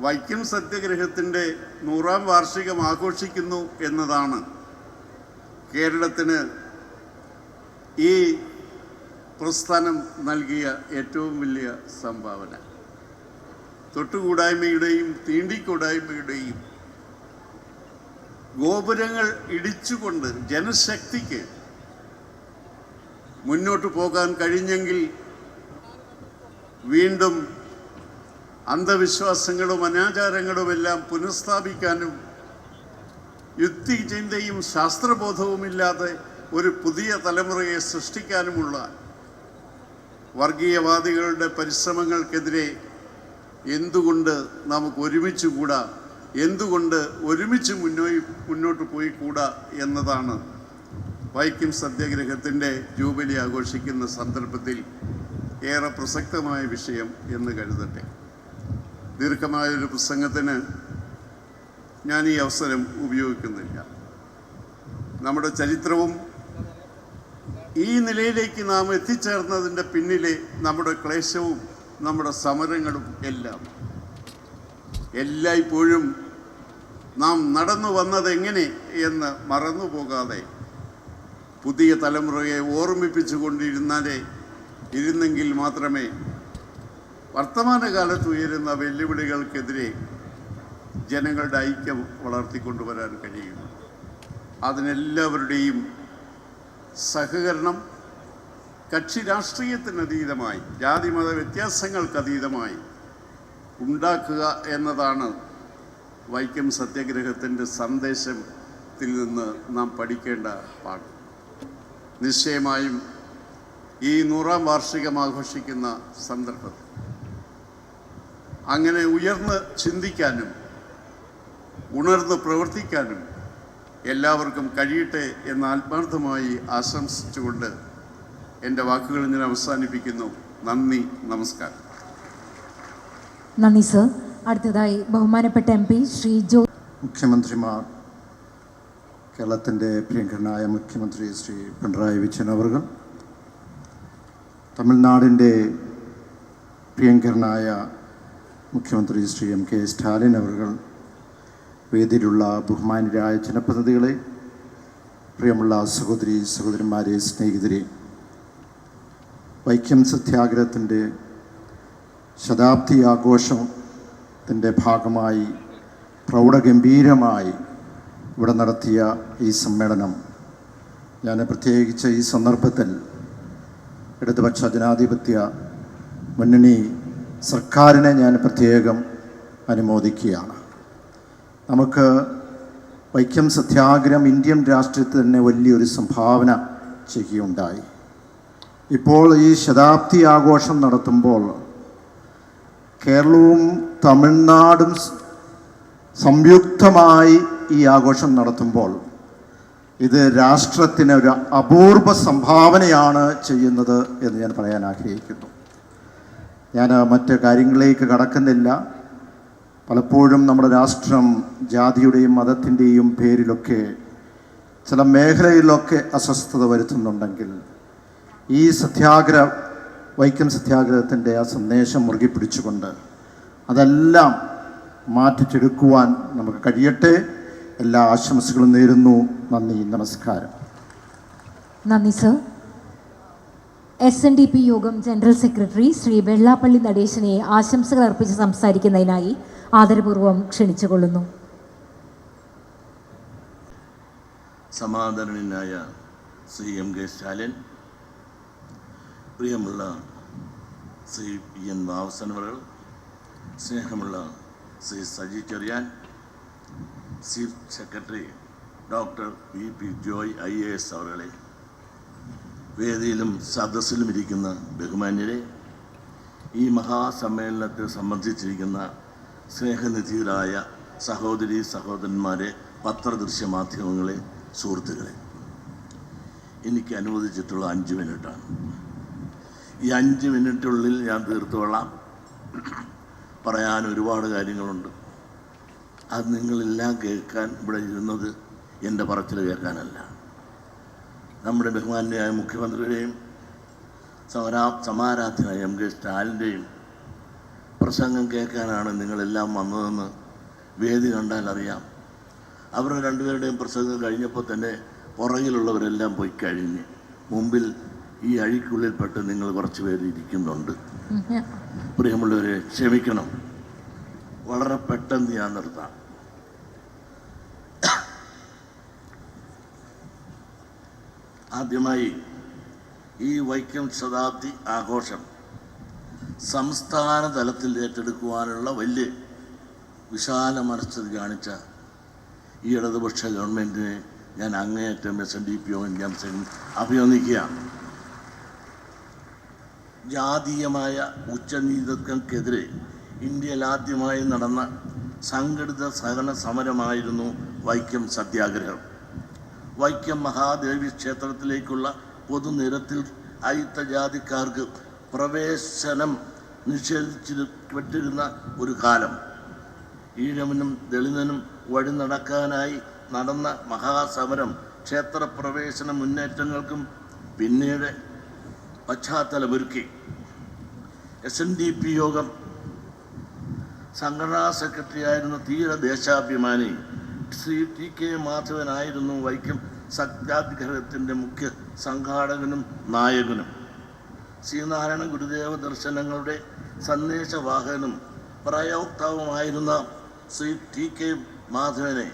വൈക്കം സത്യാഗ്രഹത്തിൻ്റെ 100ാം വാർഷികം ആഘോഷിക്കുന്നു എന്നതാണ് കേരളത്തിന് ഈ പ്രസ്ഥാനം നൽകിയ ഏറ്റവും വലിയ സംഭാവന. തൊട്ടുകൂടായ്മയുടെയും തീണ്ടിക്കൂടായ്മയുടെയും ഗോപുരങ്ങൾ ഇടിച്ചുകൊണ്ട് ജനശക്തിക്ക് മുന്നോട്ട് പോകാൻ കഴിഞ്ഞെങ്കിൽ വീണ്ടും അന്ധവിശ്വാസങ്ങളും അനാചാരങ്ങളുമെല്ലാം പുനഃസ്ഥാപിക്കാനും യുക്തിചിന്തയും ശാസ്ത്രബോധവുമില്ലാതെ ഒരു പുതിയ തലമുറയെ സൃഷ്ടിക്കാനുമുള്ള വർഗീയവാദികളുടെ പരിശ്രമങ്ങൾക്കെതിരെ എന്തുകൊണ്ട് നമുക്ക് ഒരുമിച്ച് കൂടാ, എന്തുകൊണ്ട് ഒരുമിച്ച് മുന്നോട്ട് പോയി കൂടാ എന്നതാണ് വൈക്കം സത്യാഗ്രഹത്തിൻ്റെ ജൂബിലി ആഘോഷിക്കുന്ന സന്ദർഭത്തിൽ ഏറെ പ്രസക്തമായ വിഷയം എന്ന് കരുതട്ടെ. ദീർഘമായൊരു പ്രസംഗത്തിന് ഞാൻ ഈ അവസരം ഉപയോഗിക്കുന്നില്ല. നമ്മുടെ ചരിത്രവും ഈ നിലയിലേക്ക് നാം എത്തിച്ചേർന്നതിൻ്റെ പിന്നിലെ നമ്മുടെ ക്ലേശവും നമ്മുടെ സമരങ്ങളും എല്ലായ്പ്പോഴും നാം നടന്നു വന്നതെങ്ങനെ എന്ന് മറന്നു പോകാതെ പുതിയ തലമുറയെ ഓർമ്മിപ്പിച്ചുകൊണ്ടിരുന്നെങ്കിൽ മാത്രമേ വർത്തമാനകാലത്ത് ഉയരുന്ന വെല്ലുവിളികൾക്കെതിരെ ജനങ്ങളുടെ ഐക്യം വളർത്തിക്കൊണ്ടുവരാൻ കഴിയുന്നു. അതിനെല്ലാവരുടെയും സഹകരണം കക്ഷി രാഷ്ട്രീയത്തിനതീതമായി, ജാതിമത വ്യത്യാസങ്ങൾക്കതീതമായി ഉണ്ടാക്കുക എന്നതാണ് വൈക്കം സത്യാഗ്രഹത്തിൻ്റെ സന്ദേശത്തിൽ നിന്ന് നാം പഠിക്കേണ്ട പാഠം. നിശ്ചയമായും ഈ 100ാം വാർഷികം ആഘോഷിക്കുന്ന സന്ദർഭത്തിൽ അങ്ങനെ ഉയർന്ന് ചിന്തിക്കാനും ഉണർന്ന് പ്രവർത്തിക്കാനും എല്ലാവർക്കും കഴിയട്ടെ എന്ന് ആത്മാർത്ഥമായി ആശംസിച്ചുകൊണ്ട് എൻ്റെ വാക്കുകൾ ഞാൻ അവസാനിപ്പിക്കുന്നു. നന്ദി, നമസ്കാരം. നന്ദി സർ. അടുത്തതായി ബഹുമാനപ്പെട്ട MP ശ്രീ മുഖ്യമന്ത്രിമാർ, കേരളത്തിൻ്റെ പ്രിയങ്കരനായ മുഖ്യമന്ത്രി ശ്രീ പിണറായി വിജയൻ അവർകൾ, തമിഴ്നാടിൻ്റെ പ്രിയങ്കരനായ മുഖ്യമന്ത്രി ശ്രീ MK സ്റ്റാലിൻ അവർകൾ, വേദിയിലുള്ള ബഹുമാന്യരായ ജനപ്രതിനിധികളെ, പ്രിയമുള്ള സഹോദരന്മാരെ, സ്നേഹിതരെ, വൈക്കം സത്യാഗ്രഹത്തിൻ്റെ ശതാബ്ദി ആഘോഷത്തിൻ്റെ ഭാഗമായി പ്രൗഢഗംഭീരമായി ഇവിടെ നടത്തിയ ഈ സമ്മേളനം ഞാൻ പ്രത്യേകിച്ച് ഈ സന്ദർഭത്തിൽ ഇടതുപക്ഷ ജനാധിപത്യ മുന്നണി സർക്കാരിനെ ഞാൻ പ്രത്യേകം അനുമോദിക്കുകയാണ്. നമുക്ക് വൈക്കം സത്യാഗ്രഹം ഇന്ത്യൻ രാഷ്ട്രീയത്തിൽ തന്നെ വലിയൊരു സംഭാവന ചെയ്യുകയുണ്ടായി. ഇപ്പോൾ ഈ ശതാബ്ദി ആഘോഷം നടത്തുമ്പോൾ കേരളവും തമിഴ്നാടും സംയുക്തമായി ഈ ആഘോഷം നടത്തുമ്പോൾ ഇത് രാഷ്ട്രത്തിന് ഒരു അപൂർവ സംഭാവനയാണ് ചെയ്യുന്നത് എന്ന് ഞാൻ പറയാൻ ആഗ്രഹിക്കുന്നു. ഞാൻ മറ്റ് കാര്യങ്ങളിലേക്ക് കടക്കുന്നില്ല. പലപ്പോഴും നമ്മുടെ രാഷ്ട്രം ജാതിയുടെയും മതത്തിൻ്റെയും പേരിലൊക്കെ ചില മേഖലയിലൊക്കെ അസ്വസ്ഥത വരുത്തുന്നുണ്ടെങ്കിൽ ഈ വൈക്കം സത്യാഗ്രഹത്തിൻ്റെ ആ സന്ദേശം മുറുകെ പിടിച്ചുകൊണ്ട് അതെല്ലാം മാറ്റിച്ചെടുക്കുവാൻ നമുക്ക് കഴിയട്ടെ. എല്ലാ ആശംസകളും നേരുന്നു. നന്ദി, നമസ്കാരം. നന്ദി സർ. SNDP യോഗം ജനറൽ സെക്രട്ടറി ശ്രീ വെള്ളാപ്പള്ളി നടേശനെ ആശംസകൾ അർപ്പിച്ച് സംസാരിക്കുന്നതിനായി ആദരപൂർവ്വം ക്ഷണിച്ചുകൊള്ളുന്നു. സമാദരണീയനായ ശ്രീ MK സ്റ്റാലിൻ, പ്രിയമുള്ള ശ്രീ PN വാവസൻ അവർ, സ്നേഹമുള്ള Shri Saji Cherian, chief secretary doctor VP Joy IAS അവരുടെ, വേദിയിലും സദസ്സിലും ഇരിക്കുന്ന ബഹുമാന്യരെ, ഈ മഹാസമ്മേളനത്തെ സംബന്ധിച്ചിരിക്കുന്ന സ്നേഹനിധികളായ സഹോദരന്മാരെ, പത്രദൃശ്യ മാധ്യമങ്ങളെ, സുഹൃത്തുക്കളെ, എനിക്ക് അനുവദിച്ചിട്ടുള്ള 5 മിനിറ്റാണ്. ഈ 5 മിനിറ്റുള്ളിൽ ഞാൻ തീർത്തോളാം. പറയാൻ ഒരുപാട് കാര്യങ്ങളുണ്ട്. അത് നിങ്ങളെല്ലാം കേൾക്കാൻ ഇവിടെ ഇരുന്നത് എൻ്റെ പറച്ചിൽ കേൾക്കാനല്ല. നമ്മുടെ ബഹുമാന്യനായ മുഖ്യമന്ത്രിയുടെയും സമാരാധ്യനായ MK സ്റ്റാലിൻ്റെയും പ്രസംഗം കേൾക്കാനാണ് നിങ്ങളെല്ലാം വന്നതെന്ന് വേദി കണ്ടാൽ അറിയാം. അവരുടെ രണ്ടുപേരുടെയും പ്രസംഗം കഴിഞ്ഞപ്പോൾ തന്നെ പുറകിലുള്ളവരെല്ലാം പോയി കഴിഞ്ഞ് മുമ്പിൽ ഈ അഴിക്കുള്ളിൽപ്പെട്ട് നിങ്ങൾ കുറച്ച് പേര് ഇരിക്കുന്നുണ്ട്. പ്രിയമുള്ളവരെ, ക്ഷമിക്കണം, വളരെ പെട്ടെന്ന് ഞാൻ നിർത്താം. ആദ്യമായി ഈ വൈക്കം ശതാബ്ദി ആഘോഷം സംസ്ഥാന തലത്തിൽ ഏറ്റെടുക്കുവാനുള്ള വലിയ വിശാല മനസ്ഥിതി കാണിച്ച ഈ ഇടതുപക്ഷ ഗവൺമെൻറ്റിനെ ഞാൻ അങ്ങേയറ്റം SNDP ഞാൻ അഭിനന്ദിക്കുകയാണ്. ജാതീയമായ ഉച്ചനീതികൾക്കെതിരെ ഇന്ത്യയിൽ ആദ്യമായി നടന്ന സംഘടിത സഹന സമരമായിരുന്നു വൈക്കം സത്യാഗ്രഹം. വൈക്കം മഹാദേവി ക്ഷേത്രത്തിലേക്കുള്ള പൊതുനിരത്തിൽ അയിത്തജാതിക്കാർക്ക് പ്രവേശനം നിഷേധിച്ചിരുന്ന ഒരു കാലം. ഈഴവനും ദളിതനും വഴി നടക്കാനായി നടന്ന മഹാസമരം ക്ഷേത്രപ്രവേശന മുന്നേറ്റങ്ങൾക്കും പിന്നീട് പശ്ചാത്തലമൊരുക്കി. SNDP യോഗം സംഘടനാ സെക്രട്ടറിയായിരുന്ന തീര ദേശാഭിമാനി ശ്രീ TK മാധവനായിരുന്നു വൈക്കം സത്യാഗ്രഹത്തിൻ്റെ മുഖ്യ സംഘാടകനും നായകനും. ശ്രീനാരായണ ഗുരുദേവ ദർശനങ്ങളുടെ സന്ദേശവാഹകനും പ്രയോക്താവുമായിരുന്ന ശ്രീ TK മാധവനെ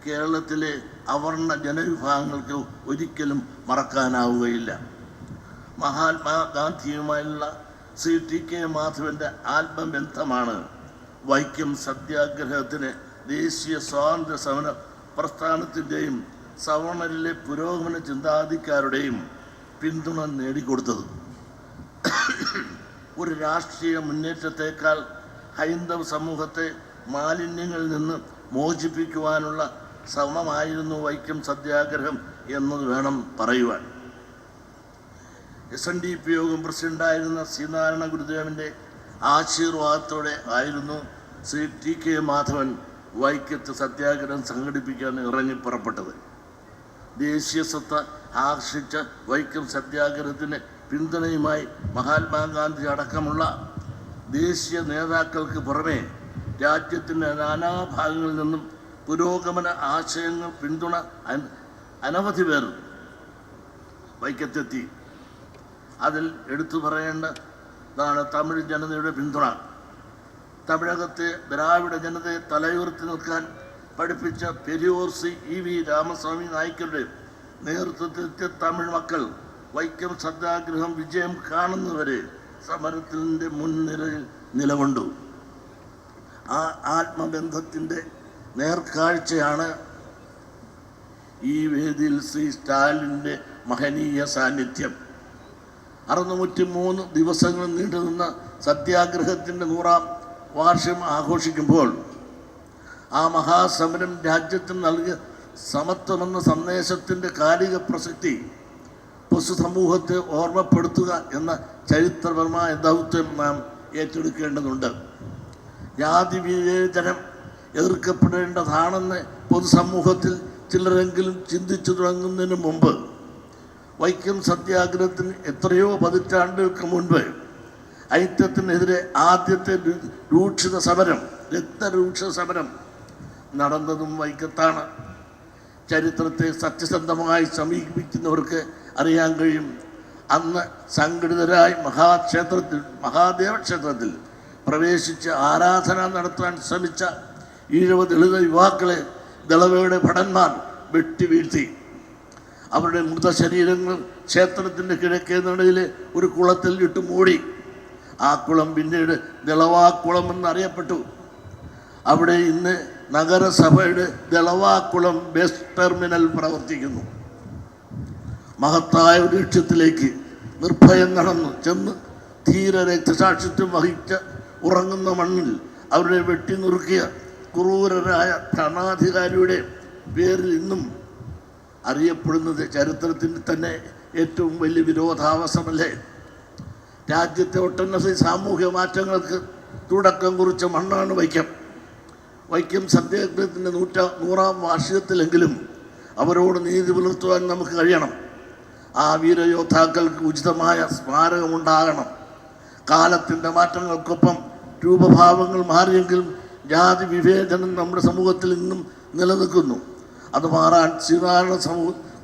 കേരളത്തിലെ അവർണ ജനവിഭാഗങ്ങൾക്ക് ഒരിക്കലും മറക്കാനാവുകയില്ല. മഹാത്മാഗാന്ധിയുമായുള്ള ശ്രീ TK മാധവൻ്റെ ആത്മബന്ധമാണ് വൈക്കം സത്യാഗ്രഹത്തിന് ദേശീയ സ്വാതന്ത്ര്യ സമര പ്രസ്ഥാനത്തിൻ്റെയും സവർണരിലെ പുരോഗമന ചിന്താധികാരുടെയും പിന്തുണ നേടിക്കൊടുത്തത്. ഒരു രാഷ്ട്രീയ മുന്നേറ്റത്തേക്കാൾ ഹൈന്ദവ സമൂഹത്തെ മാലിന്യങ്ങളിൽ നിന്ന് മോചിപ്പിക്കുവാനുള്ള ശ്രമമായിരുന്നു വൈക്കം സത്യാഗ്രഹം എന്നത് വേണം പറയുവാൻ. SNDP യോഗം പ്രസിഡന്റായിരുന്ന ശ്രീനാരായണ ഗുരുദേവൻ്റെ ആശീർവാദത്തോടെ ആയിരുന്നു ശ്രീ TK മാധവൻ വൈക്കത്ത് സത്യാഗ്രഹം സംഘടിപ്പിക്കാൻ ഇറങ്ങിപ്പുറപ്പെട്ടത്. ദേശീയ സത്ത ആകർഷിച്ച വൈക്കം സത്യാഗ്രഹത്തിന് പിന്തുണയുമായി മഹാത്മാഗാന്ധി അടക്കമുള്ള ദേശീയ നേതാക്കൾക്ക് പുറമെ രാജ്യത്തിൻ്റെ നാനാഭാഗങ്ങളിൽ നിന്നും പുരോഗമന ആശയങ്ങൾ പിന്തുണ അനവധി പേർ വൈക്കത്തെത്തി. അതിൽ എടുത്തു പറയേണ്ടതാണ് തമിഴ് ജനതയുടെ പിന്തുണ. തമിഴകത്തെ ദ്രാവിഡ ജനതയെ തലയുയർത്തി നിൽക്കാൻ പഠിപ്പിച്ച പെരിയോർ E.V. രാമസ്വാമി നായ്ക്കരുടെ നേതൃത്വത്തിലെത്തിയ തമിഴ് മക്കൾ വൈക്കം സത്യാഗ്രഹം വിജയം കാണുന്നവരെ സമരത്തിൻ്റെ മുൻനിരയിൽ നിലകൊണ്ടു. ആ ആത്മബന്ധത്തിൻ്റെ നേർക്കാഴ്ചയാണ് ഈ വേദിയിൽ ശ്രീ സ്റ്റാലിൻ്റെ മഹനീയ സാന്നിധ്യം. 603 ദിവസങ്ങൾ നീണ്ടുനിന്ന സത്യാഗ്രഹത്തിൻ്റെ 100ാം വാർഷികം ആഘോഷിക്കുമ്പോൾ ആ മഹാസമരം രാജ്യത്തിന് നൽകിയ സമത്വമെന്ന സന്ദേശത്തിൻ്റെ കാലിക പ്രസക്തി പൊതുസമൂഹത്തെ ഓർമ്മപ്പെടുത്തുക എന്ന ചരിത്രപരമായ ദൗത്യം നാം ഏറ്റെടുക്കേണ്ടതുണ്ട്. ജാതി വിവേചനം എതിർക്കപ്പെടേണ്ടതാണെന്ന് പൊതുസമൂഹത്തിൽ ചിലരെങ്കിലും ചിന്തിച്ചു തുടങ്ങുന്നതിന് മുമ്പ് വൈക്കം സത്യാഗ്രഹത്തിന് എത്രയോ പതിറ്റാണ്ടുകൾക്ക് മുൻപ് ഐക്യത്തിനെതിരെ ആദ്യത്തെ രൂക്ഷിത സമരം, രക്തരൂക്ഷിത സമരം നടന്നതും വൈക്കത്താണ്. ചരിത്രത്തെ സത്യസന്ധമായി സമീപിക്കുന്നവർക്ക് അറിയാൻ കഴിയും. അന്ന് സംഘടിതരായി മഹാദേവ ക്ഷേത്രത്തിൽ പ്രവേശിച്ച് ആരാധന നടത്താൻ ശ്രമിച്ച 70 ദളിത യുവാക്കളെ ദളവയുടെ ഭടന്മാർ വെട്ടിവീഴ്ത്തി. അവരുടെ മൃതശരീരങ്ങൾ ക്ഷേത്രത്തിൻ്റെ കിഴക്കേ നടയിലെ ഒരു കുളത്തിൽ ഇട്ട് മൂടി. ആ കുളം പിന്നീട് ദളവാക്കുളം എന്നറിയപ്പെട്ടു. അവിടെ ഇന്ന് നഗരസഭയുടെ ദളവാക്കുളം ബസ് ടെർമിനൽ പ്രവർത്തിക്കുന്നു. മഹത്തായ ഒരു ലക്ഷ്യത്തിലേക്ക് നിർഭയം നടന്നു ചെന്ന് ധീര രക്തസാക്ഷിത്വം വഹിച്ച ഉറങ്ങുന്ന മണ്ണിൽ അവരുടെ വെട്ടിനുറുക്കിയ ക്രൂരരായ ഭരണാധികാരിയുടെ പേരിൽ ഇന്നും അറിയപ്പെടുന്നത് ചരിത്രത്തിൻ്റെ തന്നെ ഏറ്റവും വലിയ വിരോധാഭാസമല്ലേ. രാജ്യത്തെ ഒട്ടനവധി സാമൂഹ്യ മാറ്റങ്ങൾക്ക് തുടക്കം കുറിച്ച മണ്ണാണ് വൈക്കം. വൈക്കം സത്യാഗ്രഹത്തിൻ്റെ 100ാം വാർഷികത്തിലെങ്കിലും അവരോട് നീതി പുലർത്തുവാൻ നമുക്ക് കഴിയണം. ആ വീരയോദ്ധാക്കൾക്ക് ഉചിതമായ സ്മാരകമുണ്ടാകണം. കാലത്തിൻ്റെ മാറ്റങ്ങൾക്കൊപ്പം രൂപഭാവങ്ങൾ മാറിയെങ്കിലും ജാതി വിവേചനം നമ്മുടെ സമൂഹത്തിൽ ഇന്നും നിലനിൽക്കുന്നു. അത് മാറാൻ ശ്രീനാരായണ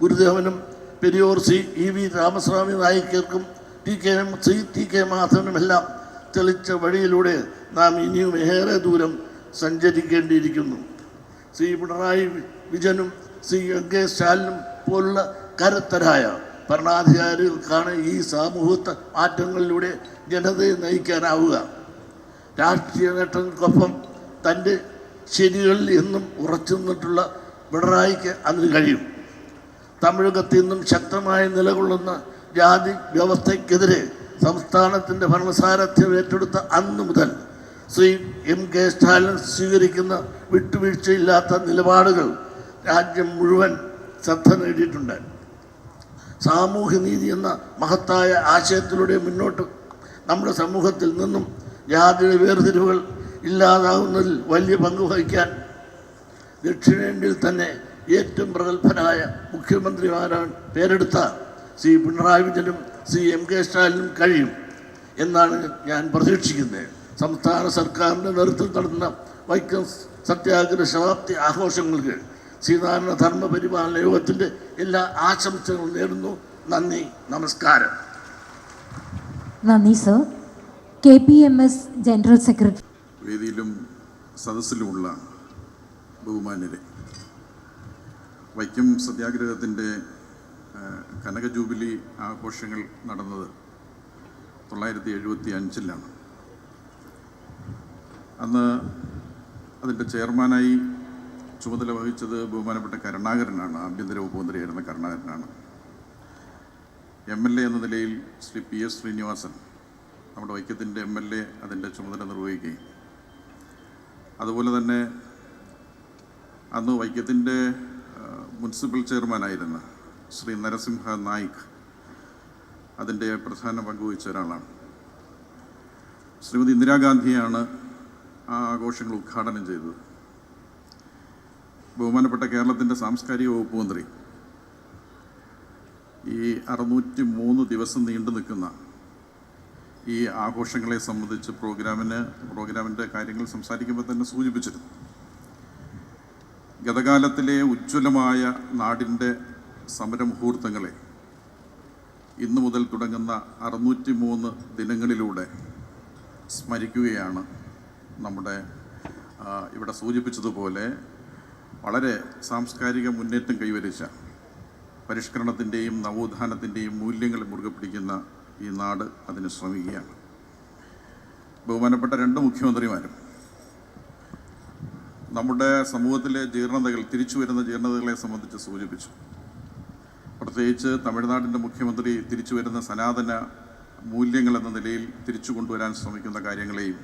ഗുരുദേവനും പെരിയോർ E.V. രാമസ്വാമി നായിക്കർക്കും TK മാധവനുമെല്ലാം തെളിച്ച വഴിയിലൂടെ നാം ഇനിയും ഏറെ ദൂരം സഞ്ചരിക്കേണ്ടിയിരിക്കുന്നു. ശ്രീ പിണറായി വിജയനും ശ്രീ സ്റ്റാലിനും പോലുള്ള കരുത്തരായ ഭരണാധികാരികൾക്കാണ് ഈ സാമൂഹ്യ മാറ്റങ്ങളിലൂടെ ജനതയെ നയിക്കാനാവുക. രാഷ്ട്രീയ നേട്ടങ്ങൾക്കൊപ്പം തൻ്റെ ശരികളിൽ എന്നും ഉറച്ചു നിന്നിട്ടുള്ള പിണറായിക്ക് അതിന് കഴിയും. തമിഴകത്തിൽ നിന്നും ശക്തമായി നിലകൊള്ളുന്ന ജാതി വ്യവസ്ഥയ്ക്കെതിരെ സംസ്ഥാനത്തിൻ്റെ ഭരണസാരഥ്യം ഏറ്റെടുത്ത അന്നു മുതൽ ശ്രീ MK സ്റ്റാലിൻ സ്വീകരിക്കുന്ന വിട്ടുവീഴ്ചയില്ലാത്ത നിലപാടുകൾ രാജ്യം മുഴുവൻ ശ്രദ്ധ നേടിയിട്ടുണ്ട്. സാമൂഹ്യനീതി എന്ന മഹത്തായ ആശയത്തിലൂടെ മുന്നോട്ട് നമ്മുടെ സമൂഹത്തിൽ നിന്നും ജാതിയുടെ വേർതിരിവുകൾ ഇല്ലാതാകുന്നതിൽ വലിയ പങ്ക് വഹിക്കാൻ ദക്ഷിണേന്ത്യയിൽ തന്നെ ഏറ്റവും പ്രഗത്ഭനായ മുഖ്യമന്ത്രിമാരാണ് പേരെടുത്ത ശ്രീ പിണറായി വിജയനും ശ്രീ MK സ്റ്റാലിനും കഴിയും എന്നാണ് ഞാൻ പ്രതീക്ഷിക്കുന്നത്. സംസ്ഥാന സർക്കാരിൻ്റെ നേതൃത്വത്തിൽ നടത്തുന്ന വൈക്കം സത്യാഗ്രഹ ശതാബ്ദി ആഘോഷങ്ങൾക്ക് ശ്രീനാരായണ ധർമ്മ പരിപാലന യോഗത്തിൻ്റെ എല്ലാ ആശംസകളും നേരുന്നു. നന്ദി, നമസ്കാരം. നന്ദി സർ. KPMS general secretary. വേദിയിലും സദസ്സിലുമുള്ള ബഹുമാന്യരെ, വൈക്കം സത്യാഗ്രഹത്തിൻ്റെ കനക ജൂബിലി ആഘോഷങ്ങൾ നടന്നത് 1975-ലാണ്. അന്ന് അതിൻ്റെ ചെയർമാനായി ചുമതല വഹിച്ചത് ബഹുമാനപ്പെട്ട കരുണാകരനാണ്. ആഭ്യന്തര ഉപമന്ത്രിയായിരുന്ന കരുണാകരനാണ്. MLA എന്ന നിലയിൽ ശ്രീ PS ശ്രീനിവാസൻ, നമ്മുടെ വൈക്കത്തിൻ്റെ MLA, അതിൻ്റെ ചുമതല നിർവഹിക്കുകയും അതുപോലെ തന്നെ അന്ന് വൈക്കത്തിൻ്റെ മുനിസിപ്പൽ ചെയർമാനായിരുന്ന ശ്രീ നരസിംഹ നായിക് അതിൻ്റെ പ്രധാന പങ്കുവഹിച്ച ഒരാളാണ്. ശ്രീമതി ഇന്ദിരാഗാന്ധിയാണ് ആ ആഘോഷങ്ങൾ ഉദ്ഘാടനം ചെയ്തത്. ബഹുമാനപ്പെട്ട കേരളത്തിൻ്റെ സാംസ്കാരിക വകുപ്പ് മന്ത്രി ഈ 603 ദിവസം നീണ്ടു നിൽക്കുന്ന ഈ ആഘോഷങ്ങളെ സംബന്ധിച്ച് പ്രോഗ്രാമിൻ്റെ കാര്യങ്ങൾ സംസാരിക്കുമ്പോൾ തന്നെ സൂചിപ്പിച്ചിരുന്നു. ഗതകാലത്തിലെ ഉജ്ജ്വലമായ നാടിൻ്റെ സമരമുഹൂർത്തങ്ങളെ ഇന്നു മുതൽ തുടങ്ങുന്ന 603 ദിനങ്ങളിലൂടെ സ്മരിക്കുകയാണ്. നമ്മുടെ ഇവിടെ സൂചിപ്പിച്ചതുപോലെ വളരെ സാംസ്കാരിക മുന്നേറ്റം കൈവരിച്ച, പരിഷ്കരണത്തിൻ്റെയും നവോത്ഥാനത്തിൻ്റെയും മൂല്യങ്ങൾ മുറുകെ പിടിക്കുന്ന ഈ നാട് അതിന് ശ്രമിക്കുകയാണ്. ബഹുമാനപ്പെട്ട 2 മുഖ്യമന്ത്രിമാരും നമ്മുടെ സമൂഹത്തിലെ ജീർണതകൾ, തിരിച്ചു വരുന്ന ജീർണതകളെ സംബന്ധിച്ച് സൂചിപ്പിച്ചു. പ്രത്യേകിച്ച് തമിഴ്നാടിൻ്റെ മുഖ്യമന്ത്രി തിരിച്ചു വരുന്ന സനാതന മൂല്യങ്ങൾ എന്ന നിലയിൽ തിരിച്ചു കൊണ്ടുവരാൻ ശ്രമിക്കുന്ന കാര്യങ്ങളെയും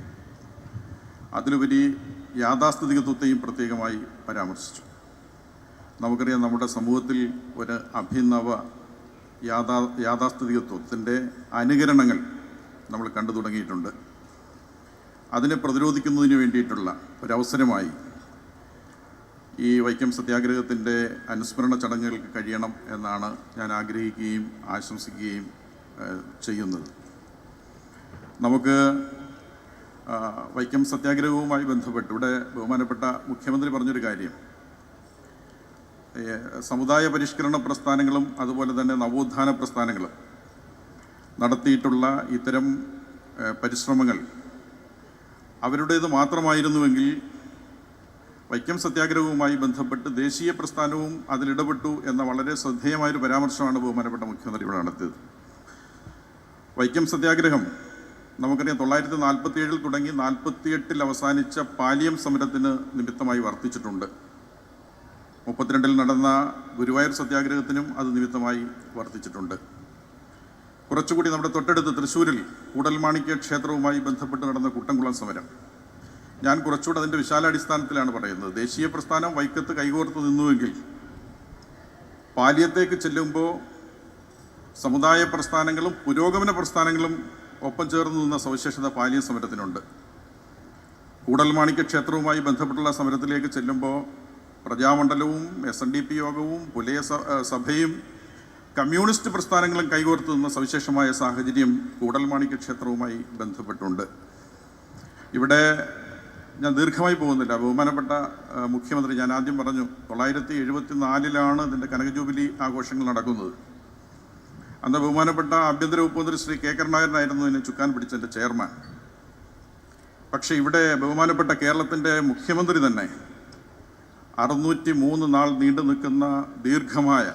അതിലുപരി യാഥാസ്ഥിതികത്വത്തെയും പ്രത്യേകമായി പരാമർശിച്ചു. നമുക്കറിയാം, നമ്മുടെ സമൂഹത്തിൽ ഒരു അഭിനവ യാഥാസ്ഥിതികത്വത്തിൻ്റെ അനുകരണങ്ങൾ നമ്മൾ കണ്ടു തുടങ്ങിയിട്ടുണ്ട്. അതിനെ പ്രതിരോധിക്കുന്നതിന് വേണ്ടിയിട്ടുള്ള ഒരവസരമായി ഈ വൈക്കം സത്യാഗ്രഹത്തിൻ്റെ അനുസ്മരണ ചടങ്ങുകൾക്ക് കഴിയണം എന്നാണ് ഞാൻ ആഗ്രഹിക്കുകയും ആശംസിക്കുകയും ചെയ്യുന്നത്. നമുക്ക് വൈക്കം സത്യാഗ്രഹവുമായി ബന്ധപ്പെട്ട് ഇവിടെ ബഹുമാനപ്പെട്ട മുഖ്യമന്ത്രി പറഞ്ഞൊരു കാര്യം, സമുദായ പരിഷ്കരണ പ്രസ്ഥാനങ്ങളും അതുപോലെ തന്നെ നവോത്ഥാന പ്രസ്ഥാനങ്ങളും നടത്തിയിട്ടുള്ള ഇത്തരം പരിശ്രമങ്ങൾ അവരുടേത് മാത്രമായിരുന്നുവെങ്കിൽ വൈക്കം സത്യാഗ്രഹവുമായി ബന്ധപ്പെട്ട് ദേശീയ പ്രസ്ഥാനവും അതിലിടപെട്ടു എന്ന വളരെ ശ്രദ്ധേയമായൊരു പരാമർശമാണ് ബഹുമാനപ്പെട്ട മുഖ്യമന്ത്രി ഇവിടെ നടത്തിയത്. വൈക്കം സത്യാഗ്രഹം നമുക്കറിയാം 1947 തുടങ്ങി 48 അവസാനിച്ച പാലിയം സമരത്തിന് നിമിത്തമായി വർത്തിച്ചിട്ടുണ്ട്. 32 നടന്ന ഗുരുവായൂർ സത്യാഗ്രഹത്തിനും അത് നിമിത്തമായി വർത്തിച്ചിട്ടുണ്ട്. കുറച്ചുകൂടി നമ്മുടെ തൊട്ടടുത്ത് തൃശ്ശൂരിൽ കൂടൽമാണിക്യ ക്ഷേത്രവുമായി ബന്ധപ്പെട്ട് നടന്ന കുട്ടംകുളം സമരം, ഞാൻ കുറച്ചുകൂടെ അതിൻ്റെ വിശാലാടിസ്ഥാനത്തിലാണ് പറയുന്നത്. ദേശീയ പ്രസ്ഥാനം വൈക്കത്ത് കൈകോർത്ത് നിന്നുവെങ്കിൽ പാലിയത്തേക്ക് ചെല്ലുമ്പോൾ സമുദായ പ്രസ്ഥാനങ്ങളും പുരോഗമന പ്രസ്ഥാനങ്ങളും ഒപ്പം ചേർന്ന് നിന്ന സവിശേഷത പാലിയം സമരത്തിനുണ്ട്. കൂടൽമാണിക്യ ക്ഷേത്രവുമായി ബന്ധപ്പെട്ടുള്ള സമരത്തിലേക്ക് ചെല്ലുമ്പോൾ പ്രജാമണ്ഡലവും SNDP യോഗവും പുലയ സഭയും കമ്മ്യൂണിസ്റ്റ് പ്രസ്ഥാനങ്ങളും കൈകോർത്ത് നിന്ന സവിശേഷമായ സാഹചര്യം കൂടൽമാണിക്യ ക്ഷേത്രവുമായി ബന്ധപ്പെട്ടുണ്ട്. ഇവിടെ ഞാൻ ദീർഘമായി പോകുന്നില്ല. ബഹുമാനപ്പെട്ട മുഖ്യമന്ത്രി, ഞാൻ ആദ്യം പറഞ്ഞു 1974 ഇതിൻ്റെ കനക ജൂബിലി ആഘോഷങ്ങൾ നടക്കുന്നത്. അന്ന് ബഹുമാനപ്പെട്ട ആഭ്യന്തര ഉപമന്ത്രി ശ്രീ K കരുണാകരനായിരുന്നു ഇതിനെ ചുക്കാൻ പിടിച്ചതിൻ്റെ ചെയർമാൻ. പക്ഷേ ഇവിടെ ബഹുമാനപ്പെട്ട കേരളത്തിൻ്റെ മുഖ്യമന്ത്രി തന്നെ 603 നാൾ നീണ്ടു നിൽക്കുന്ന ദീർഘമായ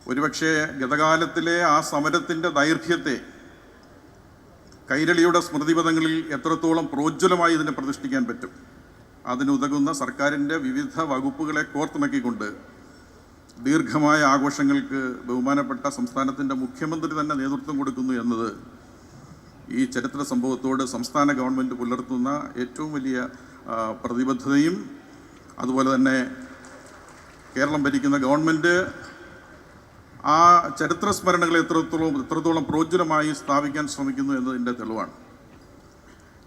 ഒരുപക്ഷെ ഗതകാലത്തിലെ ആ സമരത്തിൻ്റെ ദൈർഘ്യത്തെ കൈരളിയുടെ സ്മൃതിപഥങ്ങളിൽ എത്രത്തോളം പ്രോജ്വലമായി ഇതിനെ പ്രതിഷ്ഠിക്കാൻ പറ്റും, അതിനുതകുന്ന സർക്കാരിൻ്റെ വിവിധ വകുപ്പുകളെ കോർത്തിണക്കിക്കൊണ്ട് ദീർഘമായ ആഘോഷങ്ങൾക്ക് ബഹുമാനപ്പെട്ട സംസ്ഥാനത്തിൻ്റെ മുഖ്യമന്ത്രി തന്നെ നേതൃത്വം കൊടുക്കുന്നു എന്നത് ഈ ചരിത്ര സംഭവത്തോട് സംസ്ഥാന ഗവൺമെൻറ് പുലർത്തുന്ന ഏറ്റവും വലിയ പ്രതിബദ്ധതയും അതുപോലെ തന്നെ കേരളം ഭരിക്കുന്ന ഗവൺമെൻറ് ആ ചരിത്ര സ്മരണകളെ എത്രത്തോളം പ്രോജ്വലമായി സ്ഥാപിക്കാൻ ശ്രമിക്കുന്നു എന്നതിൻ്റെ തെളിവാണ്.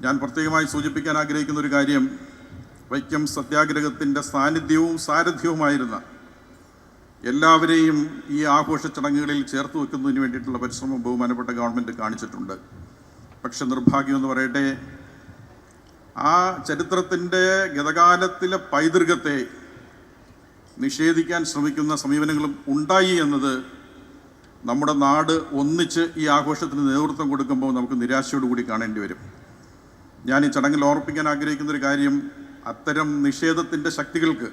ഞാൻ പ്രത്യേകമായി സൂചിപ്പിക്കാൻ ആഗ്രഹിക്കുന്ന ഒരു കാര്യം, വൈക്കം സത്യാഗ്രഹത്തിൻ്റെ സാന്നിധ്യവും സാരഥ്യവുമായിരുന്ന എല്ലാവരെയും ഈ ആഘോഷ ചടങ്ങുകളിൽ ചേർത്ത് വെക്കുന്നതിന് വേണ്ടിയിട്ടുള്ള പരിശ്രമം ബഹുമാനപ്പെട്ട ഗവൺമെൻറ് കാണിച്ചിട്ടുണ്ട്. പക്ഷെ നിർഭാഗ്യമെന്ന് പറയട്ടെ, ആ ചരിത്രത്തിൻ്റെ ഗതകാലത്തിലെ പൈതൃകത്തെ നിഷേധിക്കാൻ ശ്രമിക്കുന്ന സമീപനങ്ങളും ഉണ്ടായി എന്നത് നമ്മുടെ നാട് ഒന്നിച്ച് ഈ ആഘോഷത്തിന് നേതൃത്വം കൊടുക്കുമ്പോൾ നമുക്ക് നിരാശയോടുകൂടി കാണേണ്ടി വരും. ഞാൻ ഈ ചടങ്ങിൽ ഓർപ്പിക്കാൻ ആഗ്രഹിക്കുന്നൊരു കാര്യം, അത്തരം നിഷേധത്തിൻ്റെ ശക്തികൾക്ക്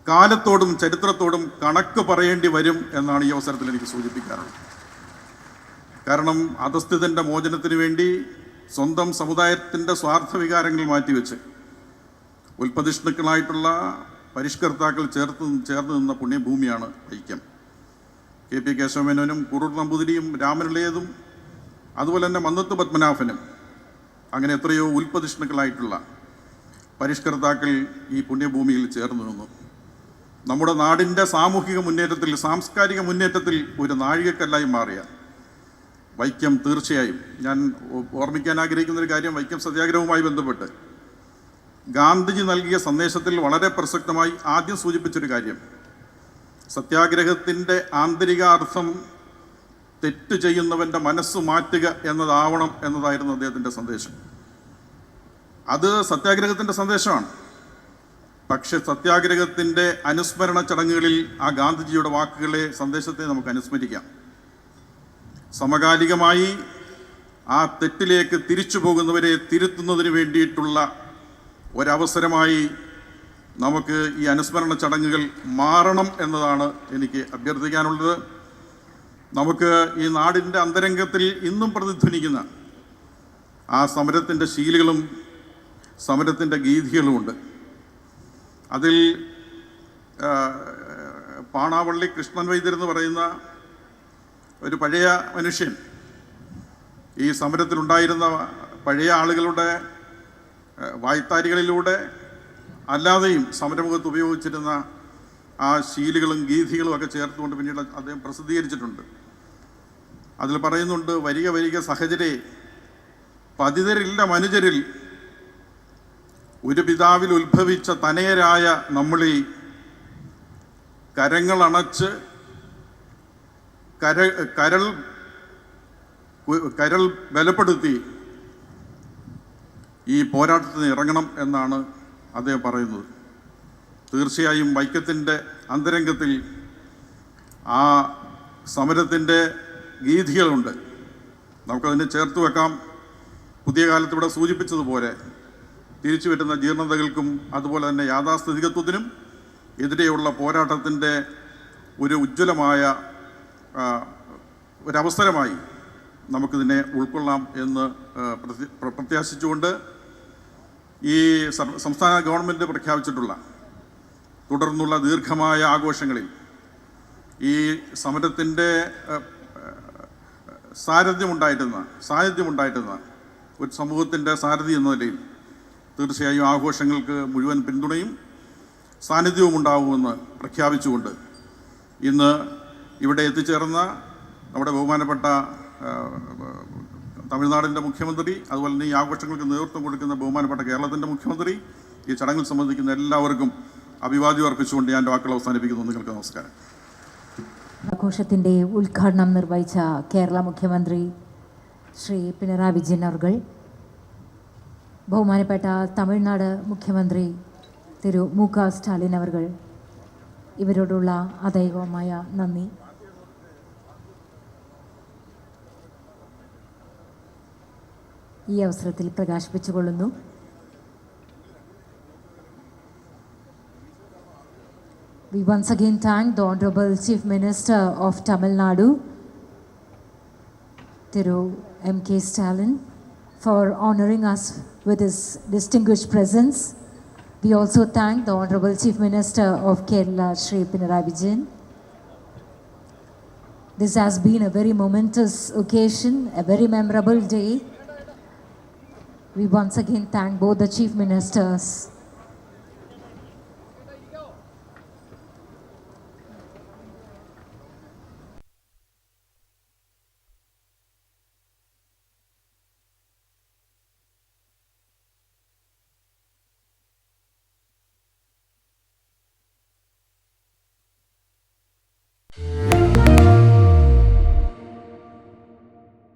കാലത്തോടും ചരിത്രത്തോടും കണക്ക് പറയേണ്ടി വരും എന്നാണ് ഈ അവസരത്തിൽ എനിക്ക് സൂചിപ്പിക്കാറുള്ളത്. കാരണം അധസ്ഥിതൻ്റെ മോചനത്തിന് വേണ്ടി സ്വന്തം സമുദായത്തിൻ്റെ സ്വാർത്ഥ വികാരങ്ങൾ മാറ്റിവെച്ച് ഉൽപ്പതിഷ്ണുക്കളായിട്ടുള്ള പരിഷ്കർത്താക്കൾ ചേർന്ന് നിന്ന പുണ്യഭൂമിയാണ് വൈക്കം. KP കേശവമേനോനും കുറൂർ നമ്പൂതിരിയും രാമനുള്ളേതും അതുപോലെ തന്നെ മന്നത്ത് പത്മനാഭനും അങ്ങനെ എത്രയോ ഉൽപ്പതിഷ്ണുക്കളായിട്ടുള്ള പരിഷ്കർത്താക്കൾ ഈ പുണ്യഭൂമിയിൽ ചേർന്ന് നിന്നു. നമ്മുടെ നാടിൻ്റെ സാമൂഹിക മുന്നേറ്റത്തിൽ, സാംസ്കാരിക മുന്നേറ്റത്തിൽ ഒരു നാഴികക്കല്ലായി മാറിയ വൈക്കം തീർച്ചയായും, ഞാൻ ഓർമ്മിക്കാൻ ആഗ്രഹിക്കുന്നൊരു കാര്യം, വൈക്കം സത്യാഗ്രഹവുമായി ബന്ധപ്പെട്ട് ഗാന്ധിജി നൽകിയ സന്ദേശത്തിൽ വളരെ പ്രസക്തമായി ആദ്യം സൂചിപ്പിച്ചൊരു കാര്യം, സത്യാഗ്രഹത്തിൻ്റെ ആന്തരികാർത്ഥം തെറ്റ് ചെയ്യുന്നവൻ്റെ മനസ്സ് മാറ്റുക എന്നതാവണം എന്നതായിരുന്നു അദ്ദേഹത്തിൻ്റെ സന്ദേശം. അത് സത്യാഗ്രഹത്തിൻ്റെ സന്ദേശമാണ്. പക്ഷെ സത്യാഗ്രഹത്തിൻ്റെ അനുസ്മരണ ചടങ്ങുകളിൽ ആ ഗാന്ധിജിയുടെ വാക്കുകളെ, സന്ദേശത്തെ നമുക്ക് അനുസ്മരിക്കാം. സമകാലികമായി ആ തെറ്റിലേക്ക് തിരിച്ചു പോകുന്നവരെ തിരുത്തുന്നതിന് വേണ്ടിയിട്ടുള്ള ഒരവസരമായി നമുക്ക് ഈ അനുസ്മരണ ചടങ്ങുകൾ മാറണം എന്നതാണ് എനിക്ക് അഭ്യർത്ഥിക്കാനുള്ളത്. നമുക്ക് ഈ നാടിൻ്റെ അന്തരംഗത്തിൽ ഇന്നും പ്രതിധ്വനിക്കുന്ന ആ സമരത്തിൻ്റെ ശീലുകളും സമരത്തിൻ്റെ ഗീതികളുമുണ്ട്. അതിൽ പാണാവള്ളി കൃഷ്ണൻ വൈദ്യർ എന്ന് പറയുന്ന ഒരു പഴയ മനുഷ്യൻ ഈ സമരത്തിലുണ്ടായിരുന്ന പഴയ ആളുകളുടെ വായ്ത്താരികളിലൂടെ അല്ലാതെയും സമരമുഖത്ത് ഉപയോഗിച്ചിരുന്ന ആ ശീലുകളും ഗീതികളും ഒക്കെ ചേർത്തുകൊണ്ട് പിന്നീട് അദ്ദേഹം പ്രസിദ്ധീകരിച്ചിട്ടുണ്ട്. അതിൽ പറയുന്നുണ്ട്, വരിക വരിക സഹചരെ, പതിതരില്ല മനുജരിൽ, ഒരു പിതാവിൽ ഉത്ഭവിച്ച തനയരായ നമ്മളീ കരങ്ങളണച്ച് കരൾ ബലപ്പെടുത്തി ഈ പോരാട്ടത്തിന് ഇറങ്ങണം എന്നാണ് അദ്ദേഹം പറയുന്നത്. തീർച്ചയായും വൈക്കത്തിൻ്റെ അന്തരംഗത്തിൽ ആ സമരത്തിൻ്റെ ഗീതികളുണ്ട്, നമുക്കതിനെ ചേർത്ത് വെക്കാം. പുതിയ കാലത്തിവിടെ സൂചിപ്പിച്ചതുപോലെ തിരിച്ചു വരുന്ന ജീർണതകൾക്കും അതുപോലെ തന്നെ യാഥാസ്ഥിതികത്വത്തിനും എതിരെയുള്ള പോരാട്ടത്തിൻ്റെ ഒരു ഉജ്ജ്വലമായ ഒരവസരമായി നമുക്കിതിനെ ഉൾക്കൊള്ളാം എന്ന് പ്രത്യാശിച്ചുകൊണ്ട് ഈ സംസ്ഥാന ഗവൺമെൻറ് പ്രഖ്യാപിച്ചിട്ടുള്ള തുടർന്നുള്ള ദീർഘമായ ആഘോഷങ്ങളിൽ ഈ സമരത്തിൻ്റെ സാന്നിധ്യമുണ്ടായിരുന്ന ഒരു സമൂഹത്തിൻ്റെ സാരഥി എന്ന നിലയിൽ തീർച്ചയായും ആഘോഷങ്ങൾക്ക് മുഴുവൻ പിന്തുണയും സാന്നിധ്യവും ഉണ്ടാകുമെന്ന് പ്രഖ്യാപിച്ചുകൊണ്ട് ഇന്ന് ഇവിടെ എത്തിച്ചേർന്ന നമ്മുടെ ബഹുമാനപ്പെട്ട തമിഴ്നാടിൻ്റെ മുഖ്യമന്ത്രി, അതുപോലെ തന്നെ ഈ ആഘോഷങ്ങൾക്ക് നേതൃത്വം കൊടുക്കുന്ന ബഹുമാനപ്പെട്ട കേരളത്തിൻ്റെ മുഖ്യമന്ത്രി, ഈ ചടങ്ങിൽ സംബന്ധിക്കുന്ന എല്ലാവർക്കും അഭിവാദ്യം അർപ്പിച്ചുകൊണ്ട് ഞാൻ വാക്കുകൾ അവസാനിപ്പിക്കുന്നു. നിങ്ങൾക്ക് നമസ്കാരം. ആഘോഷത്തിൻ്റെ ഉദ്ഘാടനം നിർവഹിച്ച കേരള മുഖ്യമന്ത്രി ശ്രീ പിണറായി വിജയൻ അവർ, ബഹുമാനപ്പെട്ട തമിഴ്നാട് മുഖ്യമന്ത്രി തിരു മുക സ്റ്റാലിൻ അവർ, ഇവരോടുള്ള അതൈകമായ നന്ദി. ഈ അവസരത്തിൽ പ്രകാശിപ്പിച്ചുകൊള്ളുന്നു. We once again thank the Honorable Chief Minister of Tamil Nadu, Thiru M.K. Stalin, for honouring us with his distinguished presence. We also thank the Honorable Chief Minister of Kerala, Shri Pinarayi Vijayan. This has been a very momentous occasion, a very memorable day. We once again thank both the Chief Ministers